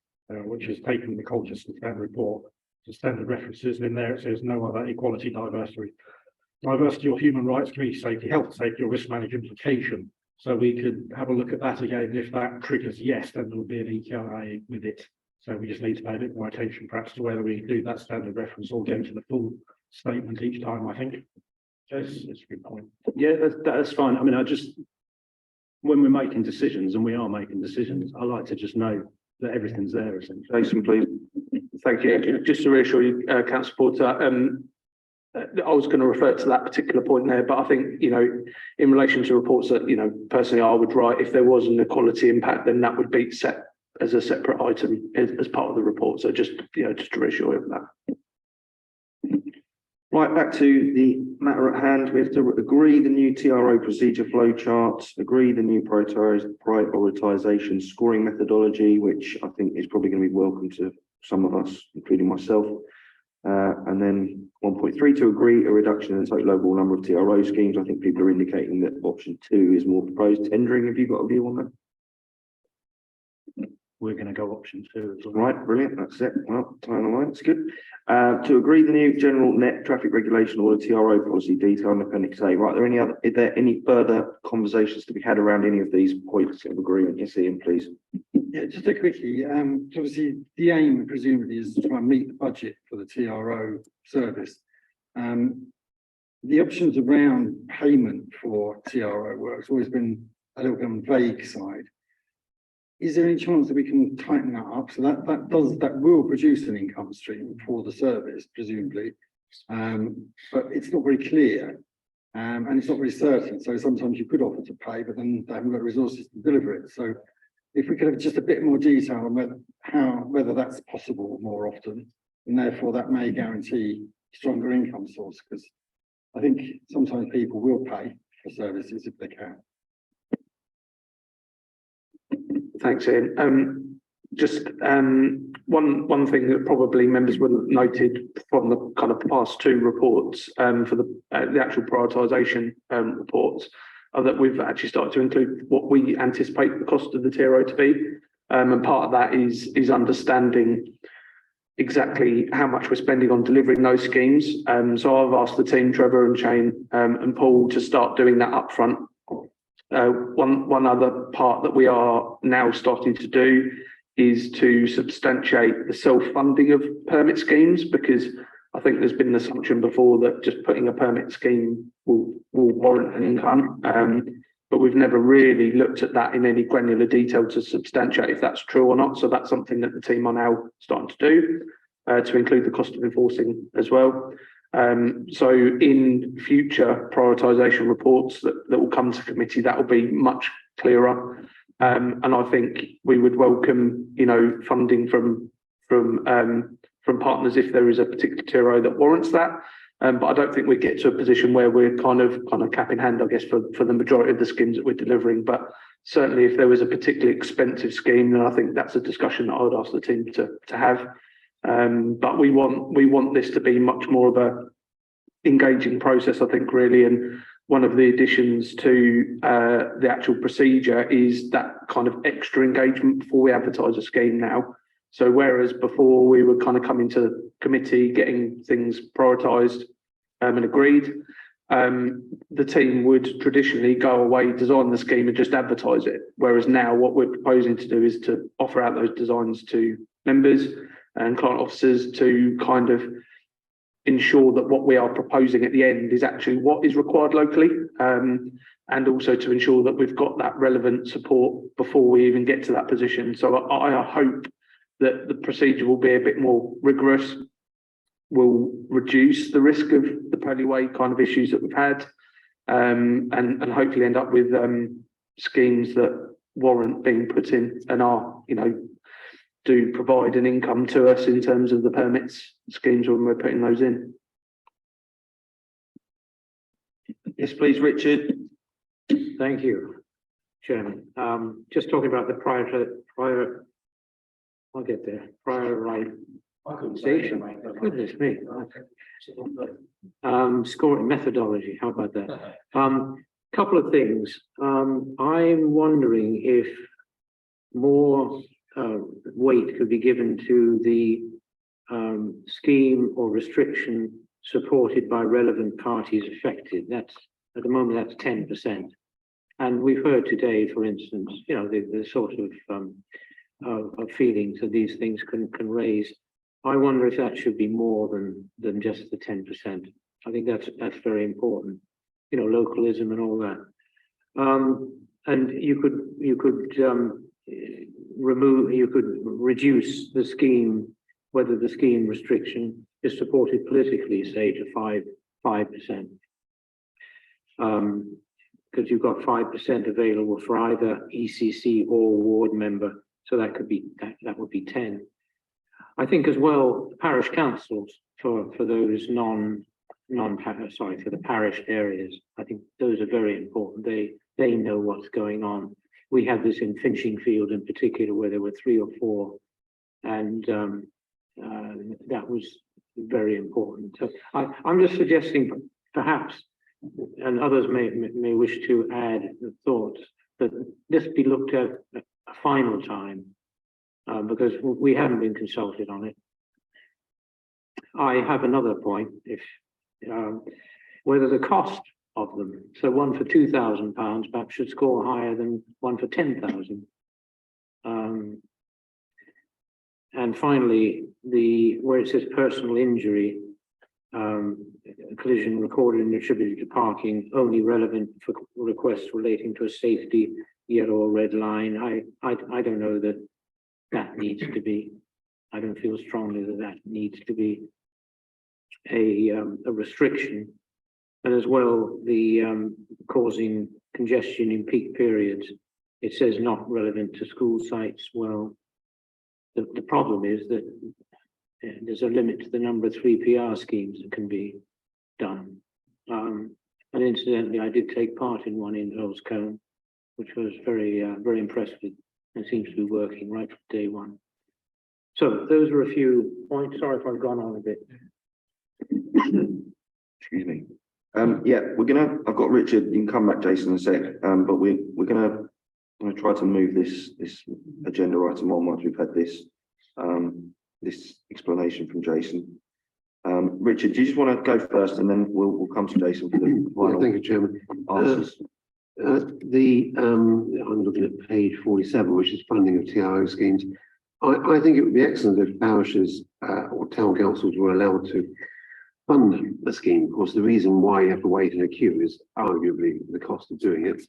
which is taken the Colchester Standard Report, the standard references, and in there it says no other equality, diversity or human rights, community safety, health safety or risk management implication. So we could have a look at that again. If that triggers yes, then there will be an EQIA with it. So we just need to pay a bit more attention perhaps to whether we do that standard reference or go to the full statement each time, I think. Yes, that's a good point. Yeah, that's fine. I mean, when we're making decisions, and we are making decisions, I like to just know that everything's there essentially. Jason, please. Thank you. Just to reassure you, Councillor Porter, I was going to refer to that particular point there, but I think, you know, in relation to reports that, you know, personally I would write, if there was an equality impact, then that would be set as a separate item as part of the report. So just, you know, just to reassure you of that. Right, back to the matter at hand. We have to agree the new TRO procedure flow charts, agree the new prioritisation scoring methodology, which I think is probably going to be welcome to some of us, including myself. And then 1.3 to agree a reduction in the total overall number of TRO schemes. I think people are indicating that option 2 is more proposed tendering. Have you got a view on that? We're going to go option 2 as well. Right, brilliant. That's it. Well, time on line. It's good. To agree the new general net traffic regulation or the TRO policy detail in Appendix A. Right, is there any further conversations to be had around any of these points of agreement? Yes, Ian, please. Yeah, just a quickie. Obviously, the aim presumably is to try and meet the budget for the TRO service. The options around payment for TRO work has always been a little bit on the vague side. Is there any chance that we can tighten that up so that will produce an income stream for the service, presumably, but it's not very clear and it's not very certain. So sometimes you could offer to pay, but then they haven't got resources to deliver it. So if we could have just a bit more detail on whether that's possible more often, and therefore that may guarantee stronger income source, because I think sometimes people will pay for services if they can. Thanks, Ian. Just one thing that probably members would have noted from the kind of past 2 reports for the actual prioritisation reports are that we've actually started to include what we anticipate the cost of the TRO to be, and part of that is understanding exactly how much we're spending on delivering those schemes. So I've asked the team, Trevor and Shane and Paul, to start doing that upfront. One other part that we are now starting to do is to substantiate the self-funding of permit schemes, because I think there's been an assumption before that just putting a permit scheme will warrant an income, but we've never really looked at that in any granular detail to substantiate if that's true or not. So that's something that the team are now starting to do, to include the cost of enforcing as well. So in future prioritisation reports that will come to committee, that will be much clearer. And I think we would welcome, you know, funding from partners if there is a particular TRO that warrants that. But I don't think we get to a position where we're kind of cap in hand, I guess, for the majority of the schemes that we're delivering. But certainly if there was a particularly expensive scheme, then I think that's a discussion that I would ask the team to have. But we want this to be much more of a engaging process, I think, really. And one of the additions to the actual procedure is that kind of extra engagement before we advertise a scheme now. So whereas before we would kind of come into committee, getting things prioritised and agreed, the team would traditionally go away, design the scheme and just advertise it. Whereas now what we're proposing to do is to offer out those designs to members and client officers to kind of ensure that what we are proposing at the end is actually what is required locally, and also to ensure that we've got that relevant support before we even get to that position. So I hope that the procedure will be a bit more rigorous, will reduce the risk of the Purley Way kind of issues that we've had, and hopefully end up with schemes that warrant being put in and are, you know, do provide an income to us in terms of the permits schemes when we're putting those in. Yes, please, Richard. Thank you, Chairman. Just talking about the I'll get there. Prioritization. Goodness me. Scoring methodology. How about that? Couple of things. I'm wondering if more weight could be given to the scheme or restriction supported by relevant parties affected. That's at the moment that's 10%, and we've heard today, for instance, you know, the sort of feelings that these things can raise. I wonder if that should be more than just the 10%. I think that's very important. You know, localism and all that. And you could reduce the scheme, whether the scheme restriction is supported politically, say to 5%. Because you've got 5% available for either ECC or ward member, so that could be that would be 10. I think as well, parish councils for those for the parish areas, I think those are very important. They know what's going on. We had this in Finchingfield in particular, where there were 3 or 4, and that was very important. So I'm just suggesting, perhaps, and others may wish to add the thoughts, that this be looked at a final time, because we haven't been consulted on it. I have another point, if whether the cost of them, so one for £2,000 perhaps should score higher than one for 10,000. And finally, where it says personal injury, collision recorded and attributed to parking, only relevant for requests relating to a safety yellow or red line. I don't know that needs to be. I don't feel strongly that needs to be a restriction. And as well, the causing congestion in peak periods, it says not relevant to school sites. Well, the problem is that there's a limit to the number of 3PR schemes that can be done. And incidentally, I did take part in one in Earl's Cone, which was very impressed with, and seems to be working right from day one. So those are a few points. Sorry if I've gone on a bit. Excuse me. Yeah, I've got Richard, you can come back, Jason, in a sec, but we're gonna try to move this agenda item on once we've had this explanation from Jason. Richard, do you just want to go first, and then we'll come to Jason for the final Thank you, Chairman. answers. I'm looking at page 47, which is funding of TRO schemes. I think it would be excellent if parishes or town councils were allowed to fund the scheme. Of course, the reason why you have to wait in a queue is arguably the cost of doing it.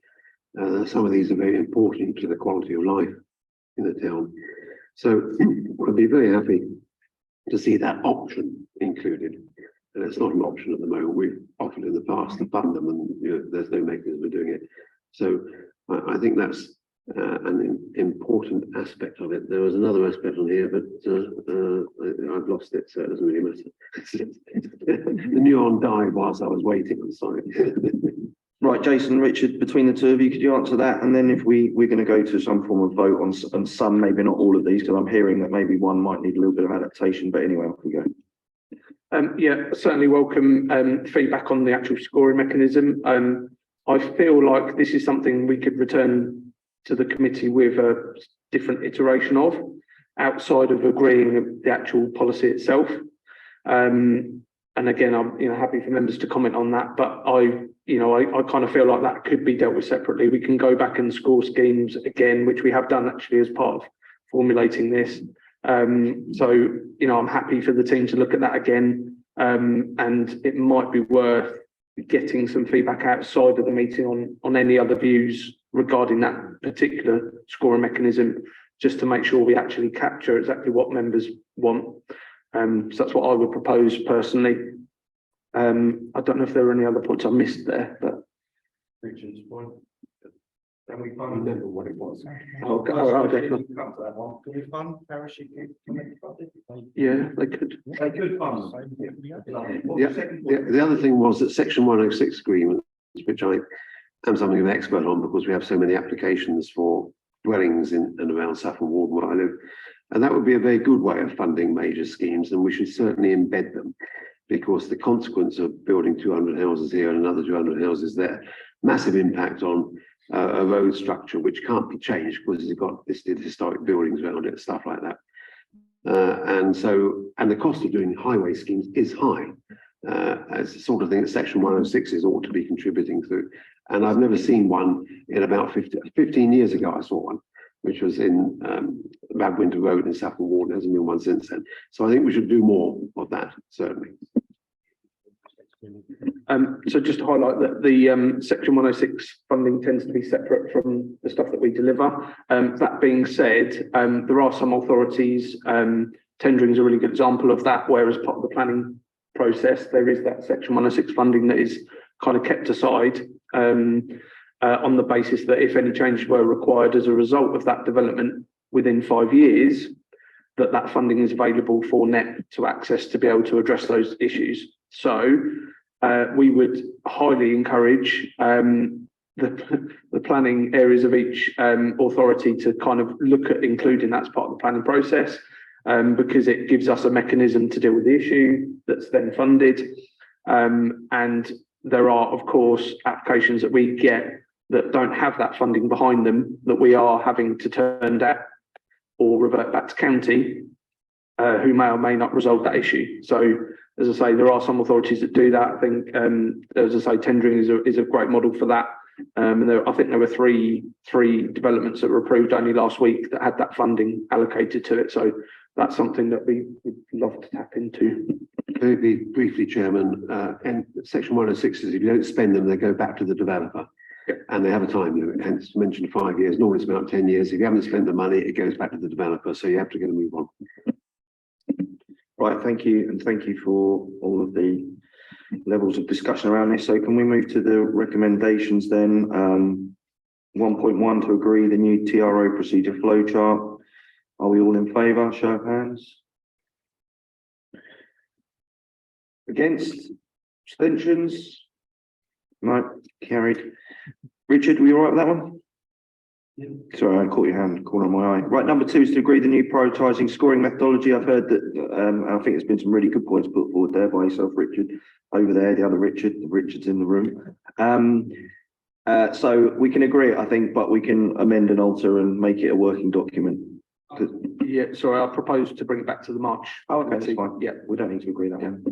Some of these are very important to the quality of life in the town. So I'd be very happy to see that option included. And it's not an option at the moment. We've offered in the past to fund them, and there's no mechanism for doing it. So I think that's an important aspect of it. There was another aspect on here, but I've lost it, so it doesn't really matter. The neuron died whilst I was waiting on site. Right, Jason, Richard, between the two of you, could you answer that? And then if we're going to go to some form of vote on some, maybe not all of these, because I'm hearing that maybe one might need a little bit of adaptation, but anyway, off we go. Yeah, certainly welcome feedback on the actual scoring mechanism. I feel like this is something we could return to the committee with a different iteration of, outside of agreeing the actual policy itself. And again, I'm happy for members to comment on that, but I kind of feel like that could be dealt with separately. We can go back and score schemes again, which we have done actually as part of formulating this. So I'm happy for the team to look at that again, and it might be worth getting some feedback outside of the meeting on any other views regarding that particular scoring mechanism, just to make sure we actually capture exactly what members want. So that's what I would propose personally. I don't know if there are any other points I missed there, but Richard's point. Can we fund? Remember what it was. Okay. Come to that one. Can we fund parish? Yeah, they could. They could fund. The other thing was that Section 106 agreements, which I am something of an expert on because we have so many applications for dwellings in and around Saffron Ward where I live. And that would be a very good way of funding major schemes, and we should certainly embed them, because the consequence of building 200 houses here and another 200 houses there, massive impact on a road structure which can't be changed because it's got listed historic buildings around it, stuff like that. And the cost of doing highway schemes is high. As the sort of thing that Section 106 ought to be contributing to. And I've never seen one in about 15 years ago. I saw one, which was in Radwinter Road in Saffron Ward. There hasn't been one since then. So I think we should do more of that, certainly. So just to highlight that the section 106 funding tends to be separate from the stuff that we deliver. That being said, there are some authorities, tendering is a really good example of that, where as part of the planning process, there is that section 106 funding that is kind of kept aside on the basis that if any changes were required as a result of that development within 5 years, that funding is available for NEP to access to be able to address those issues. So we would highly encourage the planning areas of each authority to kind of look at including that as part of the planning process, because it gives us a mechanism to deal with the issue that's then funded. And there are, of course, applications that we get that don't have that funding behind them that we are having to turn down or revert back to county, who may or may not resolve that issue. So, as I say, there are some authorities that do that. I think, as I say, tendering is a great model for that. And I think there were three developments that were approved only last week that had that funding allocated to it. So that's something that we would love to tap into. Maybe briefly, Chairman, and section 106 is if you don't spend them, they go back to the developer. Yep. And they have a time limit, hence mentioned 5 years, normally it's about 10 years. If you haven't spent the money, it goes back to the developer, so you have to get a move on. Right, thank you, and thank you for all of the levels of discussion around this. So can we move to the recommendations then? 1.1 to agree the new TRO procedure flow chart. Are we all in favour? Show of hands. Against? Abstentions? No, carried. Richard, were you all right with that one? Yeah. Sorry, I caught your hand, corner of my eye. Right, number 2 is to agree the new prioritising scoring methodology. I've heard that, I think there's been some really good points put forward there by yourself, Richard, over there, the other Richard, the Richard's in the room. So we can agree, I think, but we can amend and alter and make it a working document. Yeah, sorry, I propose to bring it back to the March. Oh, okay, that's fine. Yeah, we don't need to agree that one.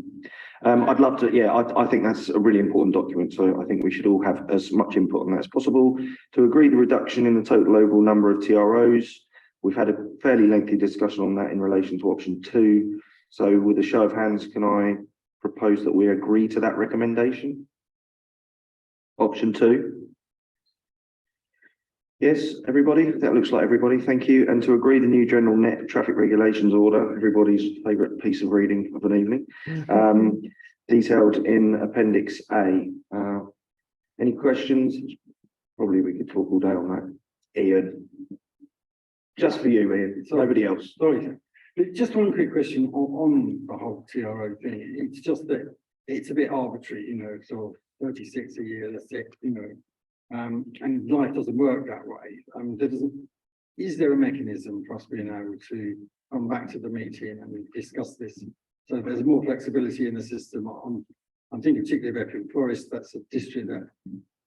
I'd love to, yeah, I think that's a really important document. So I think we should all have as much input on that as possible to agree the reduction in the total overall number of TROs. We've had a fairly lengthy discussion on that in relation to option 2. So with a show of hands, can I propose that we agree to that recommendation? Option 2. Yes, everybody, that looks like everybody, thank you. And to agree the new general net traffic regulations order, everybody's favourite piece of reading of an evening, detailed in Appendix A. Any questions? Probably we could talk all day on that. Ian. Just for you, Ian, nobody else. Sorry, just one quick question on the whole TRO thing. It's just that it's a bit arbitrary, you know, sort of 36 a year, that's it, you know. And life doesn't work that way. Is there a mechanism for us being able to come back to the meeting and discuss this? So there's more flexibility in the system. I'm thinking particularly of Epping Forest. That's a district that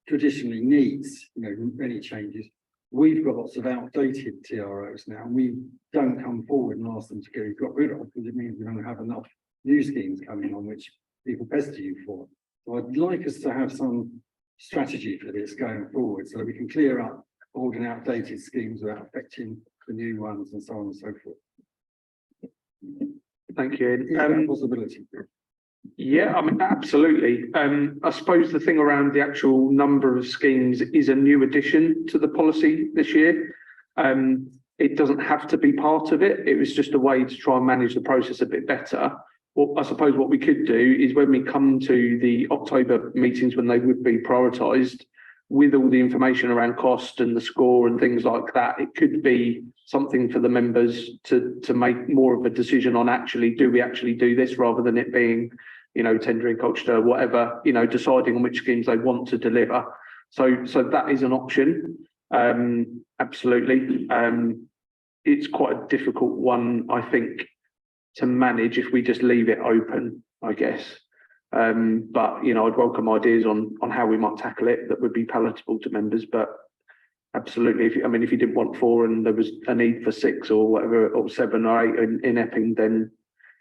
traditionally needs, you know, many changes. We've got lots of outdated TROs now, and we don't come forward and ask them to get got rid of, because it means we don't have enough new schemes coming on which people pester you for. So I'd like us to have some strategy for this going forward, so that we can clear up old and outdated schemes without affecting the new ones and so on and so forth. Thank you. Is that a possibility? Yeah, I mean, absolutely. I suppose the thing around the actual number of schemes is a new addition to the policy this year. It doesn't have to be part of it. It was just a way to try and manage the process a bit better. Well, I suppose what we could do is when we come to the October meetings, when they would be prioritised, with all the information around cost and the score and things like that, it could be something for the members to make more of a decision on do we actually do this, rather than it being, you know, tendering, culture, whatever, you know, deciding on which schemes they want to deliver. So that is an option. Absolutely. It's quite a difficult one, I think, to manage if we just leave it open, I guess. But, you know, I'd welcome ideas on how we might tackle it that would be palatable to members. But absolutely, if you didn't want 4 and there was a need for 6 or whatever, or 7 or 8 in Epping, then,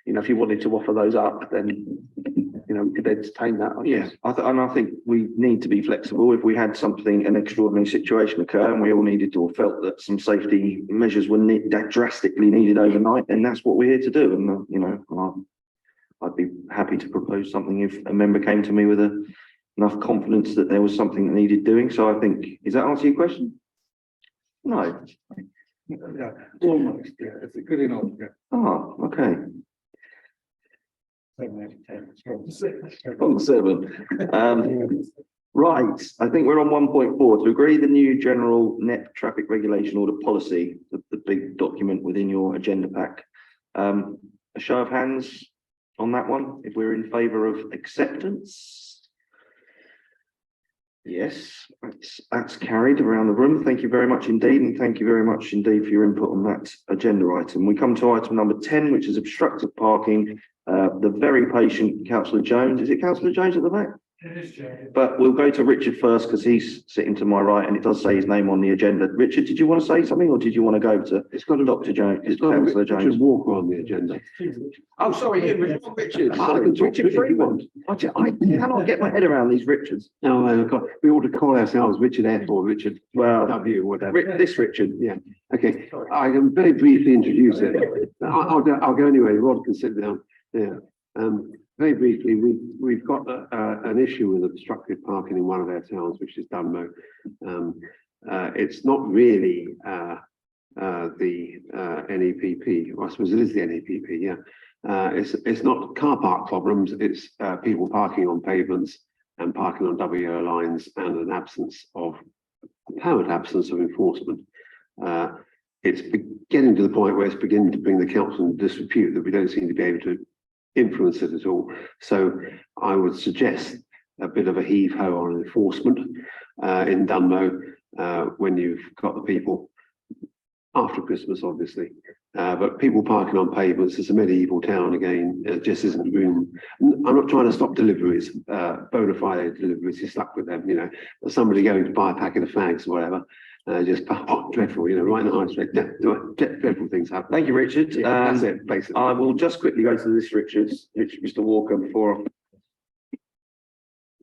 you know, if you wanted to offer those up, then, you know, we could entertain that. Yeah, I think we need to be flexible. If we had an extraordinary situation occur and we all needed to, or felt that some safety measures were drastically needed overnight, then that's what we're here to do. And, you know, I'd be happy to propose something if a member came to me with enough confidence that there was something that needed doing. So I think, does that answer your question? No. Yeah, almost, yeah, it's a good enough, yeah. Oh, okay. 7. Right, I think we're on 1.4 to agree the new general net traffic regulation order policy, the big document within your agenda pack. A show of hands on that one, if we're in favour of acceptance. Yes, that's carried around the room. Thank you very much indeed, and thank you very much indeed for your input on that agenda item. We come to item number 10, which is obstructive parking. The very patient Councillor Jones. Is it Councillor Jones at the back? It is, Chair. But we'll go to Richard first because he's sitting to my right and it does say his name on the agenda. Richard, did you want to say something or did you want to go to? It's got a Dr. Jones. It's Councillor Jones. Richard Walker on the agenda. Oh, sorry, it was Richard. Richard Freeman. I cannot get my head around these Richards. No, we ought to call ourselves Richard F or Richard W, whatever. This Richard. Yeah. Okay. I can very briefly introduce it. I'll go anyway. Rod can sit down. Yeah. Very briefly, we've got an issue with obstructive parking in one of our towns, which is Dunmow. It's not really the NEPP, or I suppose it is the NEPP, yeah. It's not car park problems, it's people parking on pavements and parking on WO lines and an apparent absence of enforcement. It's getting to the point where it's beginning to bring the council into disrepute that we don't seem to be able to influence it at all. So I would suggest a bit of a heave-ho on enforcement in Dunmow when you've got the people after Christmas, obviously. But people parking on pavements, it's a medieval town again, just isn't room. I'm not trying to stop deliveries, bona fide deliveries, you're stuck with them, you know. But somebody going to buy a packet of fags or whatever, just dreadful, you know, right in the high street, dreadful things happen. Thank you, Richard. Yeah, that's it, basically. I will just quickly go to this Mr. Walker before.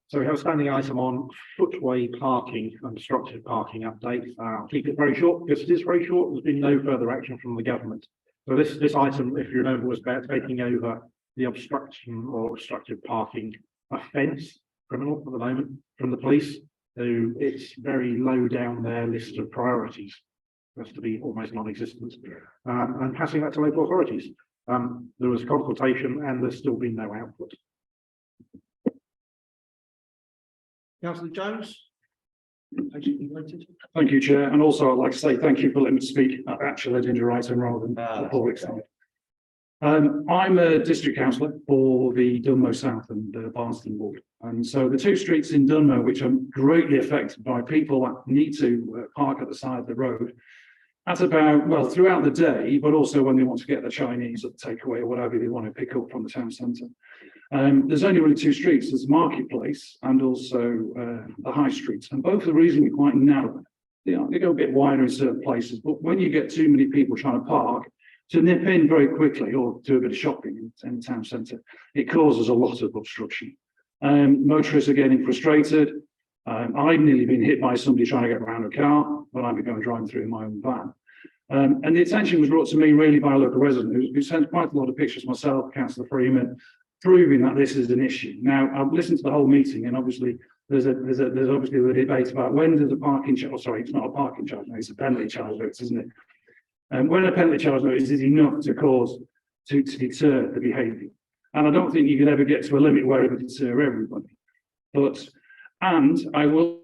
So we have a standing item on footway parking and obstructive parking update. I'll keep it very short because it is very short. There's been no further action from the government. So this item, if you remember, was about taking over the obstruction or obstructive parking offence, criminal at the moment, from the police. So it's very low down their list of priorities. It has to be almost non-existent, and passing that to local authorities. There was consultation and there's still been no output. Councillor Jones. Thank you, Chair. And also I'd like to say thank you for letting me speak at the actual agenda item rather than the public side. I'm a district councillor for the Dunmow South and Barnston ward. And so the two streets in Dunmow, which are greatly affected by people that need to park at the side of the road, at about, well, throughout the day, but also when they want to get the Chinese or the takeaway or whatever they want to pick up from the town centre. There's only really two streets. There's Marketplace and also the High Street, and both are reasonably quite narrow. They go a bit wider in certain places, but when you get too many people trying to park to nip in very quickly or do a bit of shopping in the town centre, it causes a lot of obstruction. Motorists are getting frustrated. I've nearly been hit by somebody trying to get around a car when I've been going driving through in my own van. And the attention was brought to me really by a local resident who sent quite a lot of pictures, myself, Councillor Freeman, proving that this is an issue. Now, I've listened to the whole meeting, and obviously there's obviously the debate about when does a parking charge, oh, sorry, it's not a parking charge, no, it's a penalty charge notice, isn't it? And when a penalty charge notice is enough to deter the behaviour. And I don't think you can ever get to a limit where it would deter everybody. And I will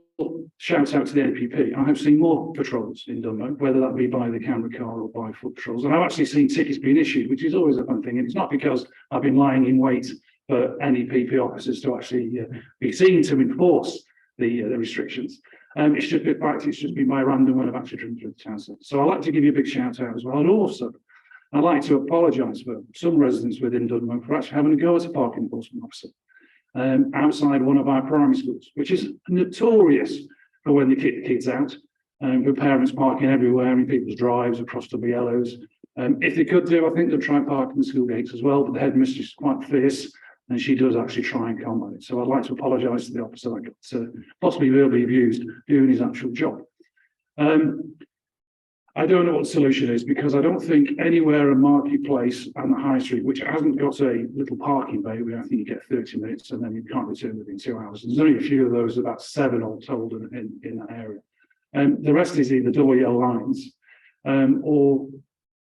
shout out to the NPP. I have seen more patrols in Dunmow, whether that be by the camera car or by foot patrols. And I've actually seen tickets being issued, which is always a fun thing. And it's not because I've been lying in wait for NEPP officers to actually be seen to enforce the restrictions. It's just been practice, it's just been by random when I've actually driven through the town centre. So I'd like to give you a big shout out as well. And also, I'd like to apologise for some residents within Dunmow for actually having to go as a parking enforcement officer outside one of our primary schools, which is notorious for when they kick the kids out, with parents parking everywhere in people's drives across WLOs. If they could do, I think they'll try and park in the school gates as well, but the headmistress is quite fierce and she does actually try and combat it. So I'd like to apologise to the officer that got possibly verbally abused doing his actual job. I don't know what the solution is, because I don't think anywhere a marketplace and the high street, which hasn't got a little parking bay, where I think you get 30 minutes and then you can't return within 2 hours. There's only a few of those, about 7 all told in that area. The rest is either double yellow lines or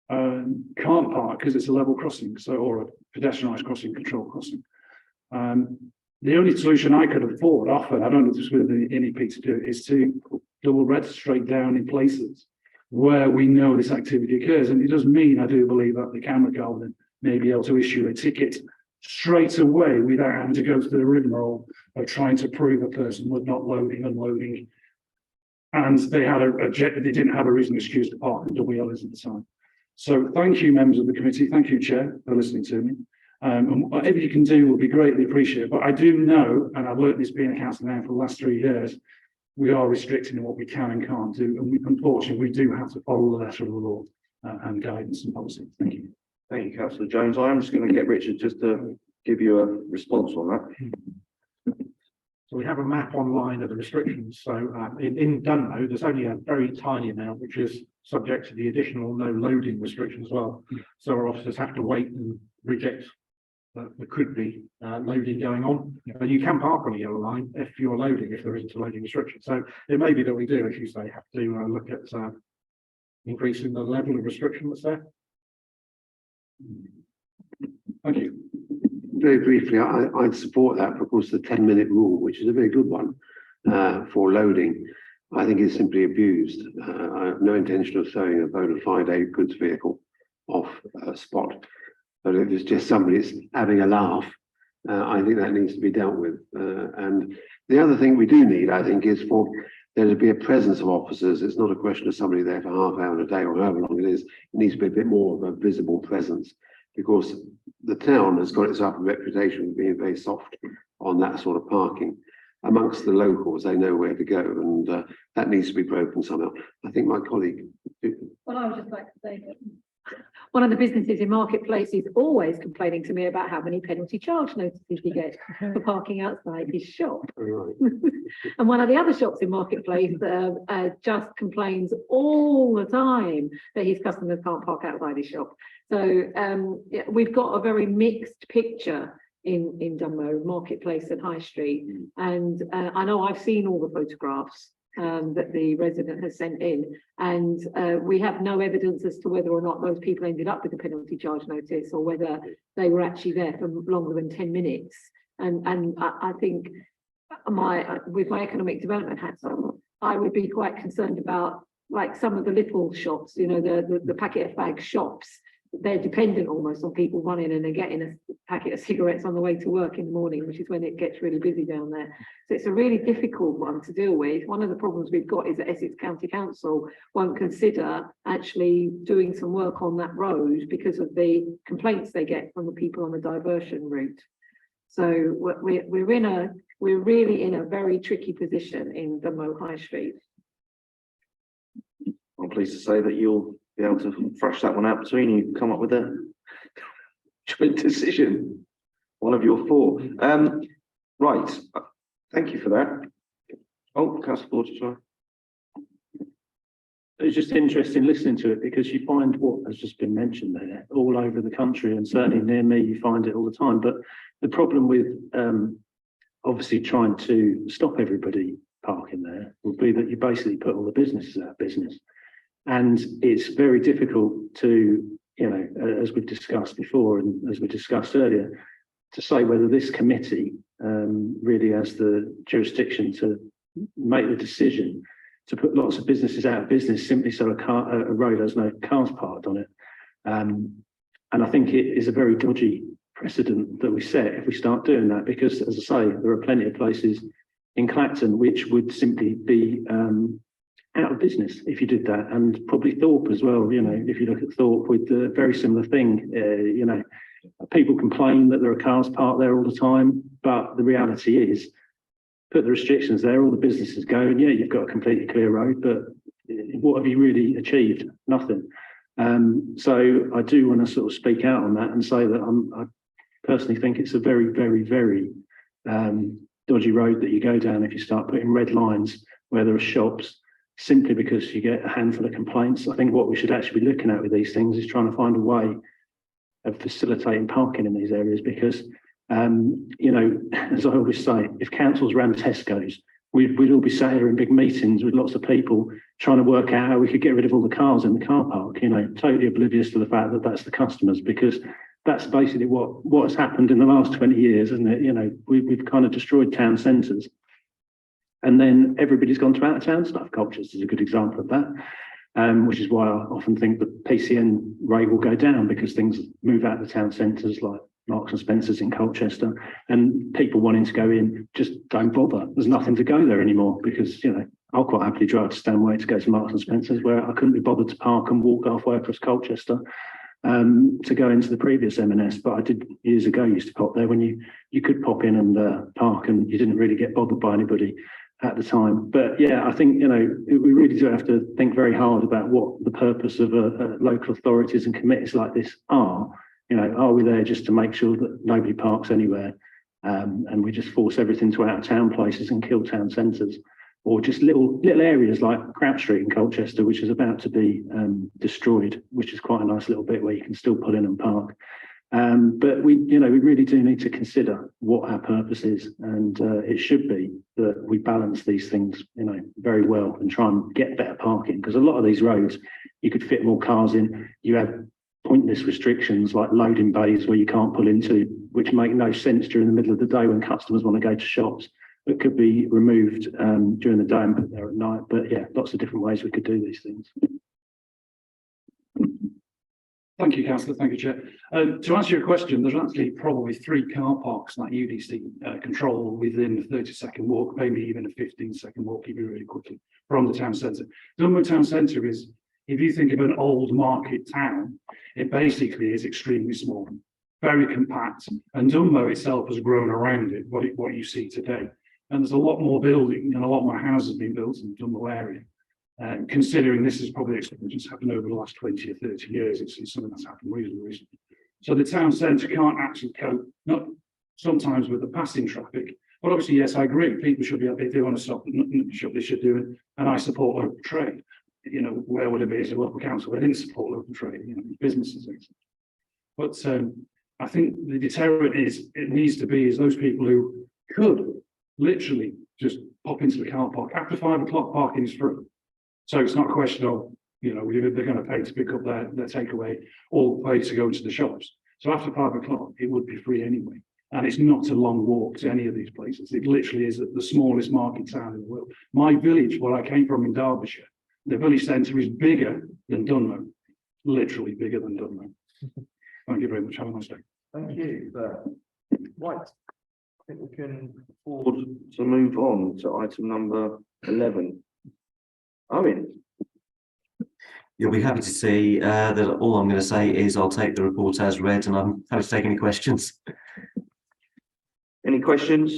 can't park because it's a level crossing, or a pedestrianised crossing, control crossing. The only solution I could have thought of, and I don't know if this with the NEP to do it, is to double red straight down in places where we know this activity occurs. And it does mean, I do believe, that the camera guard may be able to issue a ticket straight away without having to go through the rigmarole of trying to prove a person was not loading, unloading, and they didn't have a reasonable excuse to park at double yellows at the time. So thank you, members of the committee. Thank you, Chair, for listening to me. And whatever you can do will be greatly appreciated. But I do know, and I've learned this being a councillor now for the last 3 years, we are restricting what we can and can't do. And unfortunately, we do have to follow the letter of the law and guidance and policy. Thank you. Thank you, Councillor Jones. I am just going to get Richard just to give you a response on that. So we have a map online of the restrictions. So in Dunmow, there's only a very tiny amount which is subject to the additional no loading restriction as well. So our officers have to wait and reject that there could be loading going on. But you can park on a yellow line if you're loading, if there isn't a loading restriction. So it may be that we do, as you say, have to look at increasing the level of restriction that's there. Thank you. Very briefly, I'd support that. Of course, the 10-minute rule, which is a very good one for loading, I think is simply abused. I have no intention of throwing a bona fide goods vehicle off a spot. But if it's just somebody that's having a laugh, I think that needs to be dealt with. And the other thing we do need, I think, is for there to be a presence of officers. It's not a question of somebody there for half hour a day or however long it is. It needs to be a bit more of a visible presence, because the town has got itself a reputation of being very soft on that sort of parking. Amongst the locals, they know where to go, and that needs to be broken somehow. I think my colleague. Well, I would just like to say that one of the businesses in Marketplace is always complaining to me about how many penalty charge notices he gets for parking outside his shop. Right. And one of the other shops in Marketplace just complains all the time that his customers can't park outside his shop. So yeah, we've got a very mixed picture in Dunmow, Marketplace and High Street. And I know I've seen all the photographs that the resident has sent in, and we have no evidence as to whether or not those people ended up with a penalty charge notice or whether they were actually there for longer than 10 minutes. And I think with my economic development hats on, I would be quite concerned about like some of the little shops, you know, the packet of fags shops. They're dependent almost on people running and they're getting a packet of cigarettes on the way to work in the morning, which is when it gets really busy down there. So it's a really difficult one to deal with. One of the problems we've got is that Essex County Council won't consider actually doing some work on that road because of the complaints they get from the people on the diversion route. So we're really in a very tricky position in Dunmow High Street. I'm pleased to say that you'll be able to thrash that one out between you, come up with a joint decision, one of your four. Right, thank you for that. Oh, Councillor Porter, sorry. It's just interesting listening to it, because you find what has just been mentioned there all over the country, and certainly near me you find it all the time. But the problem with obviously trying to stop everybody parking there would be that you basically put all the businesses out of business. And it's very difficult to, you know, as we've discussed before and as we discussed earlier, to say whether this committee really has the jurisdiction to make the decision to put lots of businesses out of business simply so a road has no cars parked on it. And I think it is a very dodgy precedent that we set if we start doing that, because, as I say, there are plenty of places in Clacton which would simply be out of business if you did that, and probably Thorpe as well. You know, if you look at Thorpe with the very similar thing, you know, people complain that there are cars parked there all the time, but the reality is, put the restrictions there, all the businesses go, and yeah, you've got a completely clear road, but what have you really achieved? Nothing. So I do want to sort of speak out on that and say that I personally think it's a very, very, very dodgy road that you go down if you start putting red lines where there are shops simply because you get a handful of complaints. I think what we should actually be looking at with these things is trying to find a way of facilitating parking in these areas because, you know, as I always say, if councils ran Tesco's, we'd all be sat here in big meetings with lots of people trying to work out how we could get rid of all the cars in the car park, you know, totally oblivious to the fact that that's the customers, because that's basically what has happened in the last 20 years, isn't it? You know, we've kind of destroyed town centres. And then everybody's gone to out of town stuff. Colchester is a good example of that, which is why I often think the PCN rate will go down because things move out of the town centres like Marks and Spencer's in Colchester, and people wanting to go in just don't bother. There's nothing to go there anymore because, you know, I'll quite happily drive to Stanway to go to Marks and Spencer's where I couldn't be bothered to park and walk halfway across Colchester to go into the previous M&S. But I did years ago used to pop there when you could pop in and park and you didn't really get bothered by anybody at the time. But yeah, I think, you know, we really do have to think very hard about what the purpose of local authorities and committees like this are. You know, are we there just to make sure that nobody parks anywhere and we just force everything to out of town places and kill town centres, or just little areas like Crouch Street in Colchester, which is about to be destroyed, which is quite a nice little bit where you can still pull in and park. But we really do need to consider what our purpose is, and it should be that we balance these things, you know, very well and try and get better parking, because a lot of these roads you could fit more cars in. You have pointless restrictions like loading bays where you can't pull into, which make no sense during the middle of the day when customers want to go to shops, that could be removed during the day and put there at night. But yeah, lots of different ways we could do these things. Thank you, Councillor. Thank you, Chair. To answer your question, there's actually probably 3 car parks that UDC control within a 30-second walk, maybe even a 15-second walk, if you really quickly, from the town centre. Dunmow town centre is, if you think of an old market town, it basically is extremely small, very compact, and Dunmow itself has grown around it, what you see today. And there's a lot more building and a lot more houses being built in the Dunmow area. Considering this is probably just happened over the last 20 or 30 years, it's something that's happened reasonably recently. So the town centre can't actually cope, not sometimes with the passing traffic, but obviously, yes, I agree, people should be, if they want to stop, they should do it, and I support local trade. You know, where would it be as a local council? They didn't support local trade, you know, businesses. But I think the deterrent it needs to be those people who could literally just pop into the car park after 5 o'clock. Parking is free, so it's not a question of, you know, they're going to pay to pick up their takeaway or pay to go into the shops. So after 5 o'clock, it would be free anyway, and it's not a long walk to any of these places. It literally is the smallest market town in the world. My village, where I came from in Derbyshire, the village centre is bigger than Dunmow, literally bigger than Dunmow. Thank you very much. Have a nice day. Thank you. Right. I think we can afford to move on to item number 11. Owen. You'll be happy to see that all I'm going to say is I'll take the report as read, and I'm happy to take any questions. Any questions?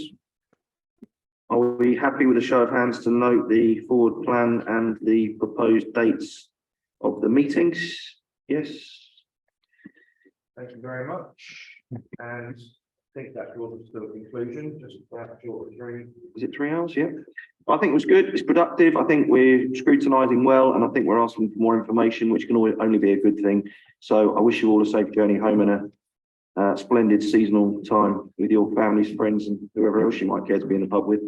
Are we happy with a show of hands to note the forward plan and the proposed dates of the meetings? Yes. Thank you very much. And I think that brought us to a conclusion, just about short of 3. Is it 3 hours? Yeah. I think it was good. It's productive. I think we're scrutinising well, and I think we're asking for more information, which can only be a good thing. So I wish you all a safe journey home and a splendid seasonal time with your families, friends, and whoever else you might care to be in the pub with.